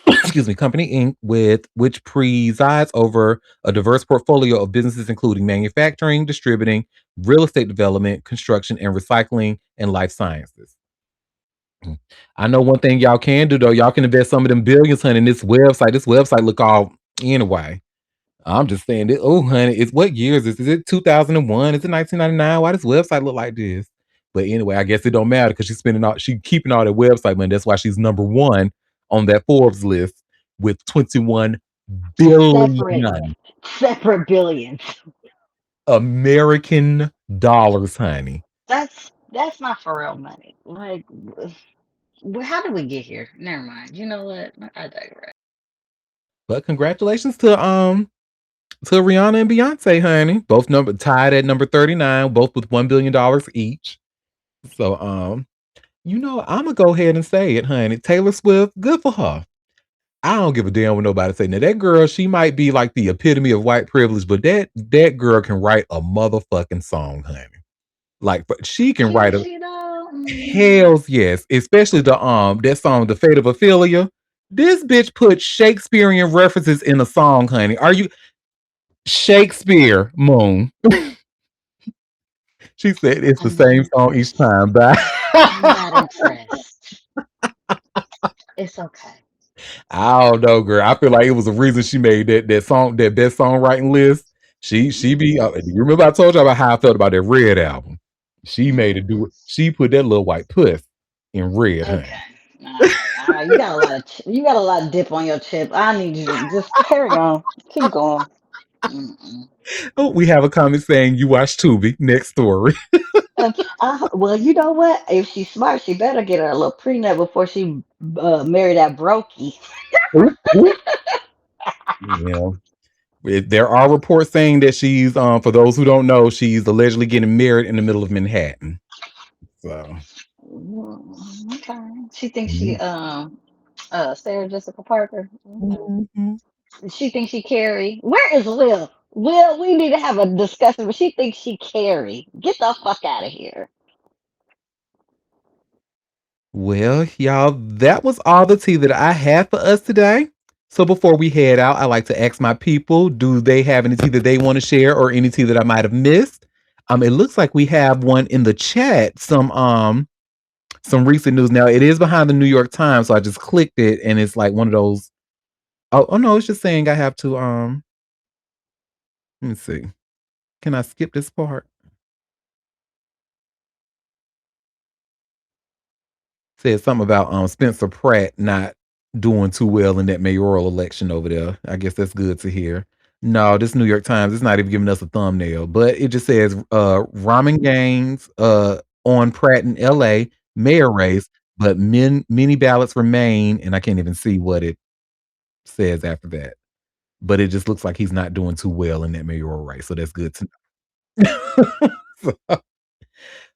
excuse me, Company Inc. with which presides over a diverse portfolio of businesses including manufacturing, distributing, real estate development, construction and recycling, and life sciences. I know one thing y'all can do though. Y'all can invest some of them billions, honey, in this website. This website look all anyway. I'm just saying that. Oh, honey, it's what year is this? Is it 2001? Is it 1999? Why does website look like this? But anyway, I guess it don't matter because she keeping all that website money. That's why she's number one on that Forbes list with 21 billion Separate billions. American dollars, honey. That's not for real money. Like, how did we get here? Never mind. You know what? I digress. But congratulations to Rihanna and Beyonce, honey. Both tied at number 39, both with $1 billion each. So I'm gonna go ahead and say it, honey. Taylor Swift, good for her. I don't give a damn what nobody say. Now that girl, she might be like the epitome of white privilege, but that girl can write a motherfucking song, honey. Like, but she can write a hells yes, especially the that song, "The Fate of Ophelia." This bitch put Shakespearean references in a song, honey. Are you Shakespeare Moon? She said it's the same song each time. But I'm not impressed. It's okay. I don't know, girl. I feel like it was a reason she made that song, that best songwriting list. She be. You remember I told you about how I felt about that Red album? She made it do it. She put that little white puss in red, honey. Okay. You got a lot of dip on your chip. I need you to just carry on. Keep going. Oh, we have a comment saying you watch Tubi. Next story. Well, you know what? If she's smart, she better get her a little prenup before she marry that brokey. Yeah. There are reports saying that she's for those who don't know, she's allegedly getting married in the middle of Manhattan. So okay. She thinks she Sarah Jessica Parker. Okay. She thinks she Carrie. Where is Will? Will, we need to have a discussion, but she thinks she Carrie. Get the fuck out of here. well, y'all, that was all the tea that I had for us today. So before we head out, I like to ask my people, do they have any tea that they want to share or any tea that I might have missed? It looks like we have one in the chat, some recent news. Now it is behind the New York Times, so I just clicked it and it's like one of those. Oh no, it's just saying I have to let me see. Can I skip this part? Said something about Spencer Pratt not doing too well in that mayoral election over there. I guess that's good to hear. No, this New York Times is not even giving us a thumbnail, but it just says ramen gains on Pratt in LA mayor race, but many ballots remain, and I can't even see what it says after that. But it just looks like he's not doing too well in that mayoral race, so that's good to know.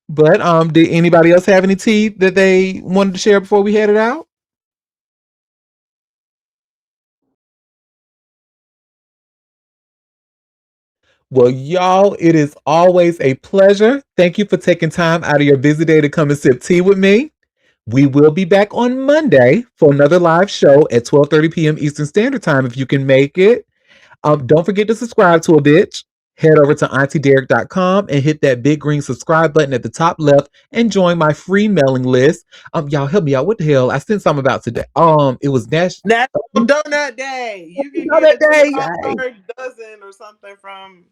But did anybody else have any tea that they wanted to share before we headed out? Well, y'all, it is always a pleasure. Thank you for taking time out of your busy day to come and sip tea with me. We will be back on Monday for another live show at 12:30 p.m. Eastern Standard Time if you can make it. Don't forget to subscribe to a bitch. Head over to auntiederek.com and hit that big green subscribe button at the top left and join my free mailing list. Y'all help me out. What the hell? I sent something about today. It was National Donut Day. You can Donut get a Day. $2 dozen or something from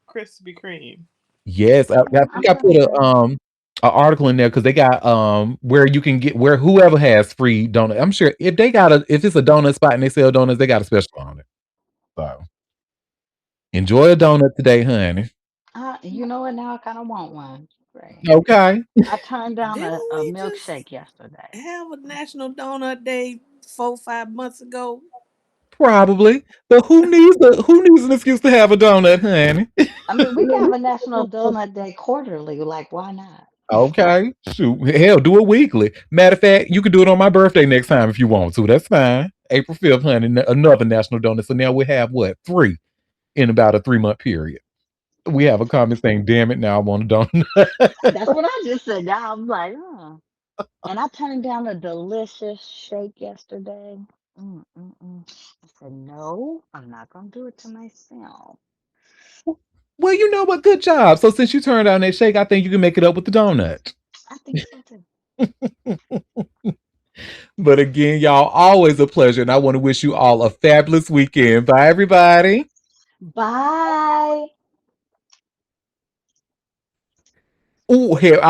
Krispy Kreme. Yes, I think I put a article in there because they got where you can get where whoever has free donut. I'm sure if it's a donut spot and they sell donuts, they got a special on it. So enjoy a donut today, honey. You know what? Now I kind of want one. Right. Okay. I turned down a Didn't we just milkshake yesterday. have a National Donut Day 4-5 months ago? Probably. But who needs an excuse to have a donut, honey? I mean, we can have a National Donut Day quarterly. Like, why not? Okay. Shoot. Hell, do it weekly. Matter of fact, you can do it on my birthday next time if you want to. That's fine. April 5th, honey, another national donut. So now we have what? 3 in about a 3-month period. We have a comment saying, damn it, now I want a donut. That's what I just said. Now I'm like, And I turned down a delicious shake yesterday. I said, no, I'm not going to do it to myself. Well, you know what? Good job. So since you turned down that shake, I think you can make it up with the donut. I think so too. But again, y'all, always a pleasure. And I want to wish you all a fabulous weekend. Bye, everybody. Bye. Oh, here,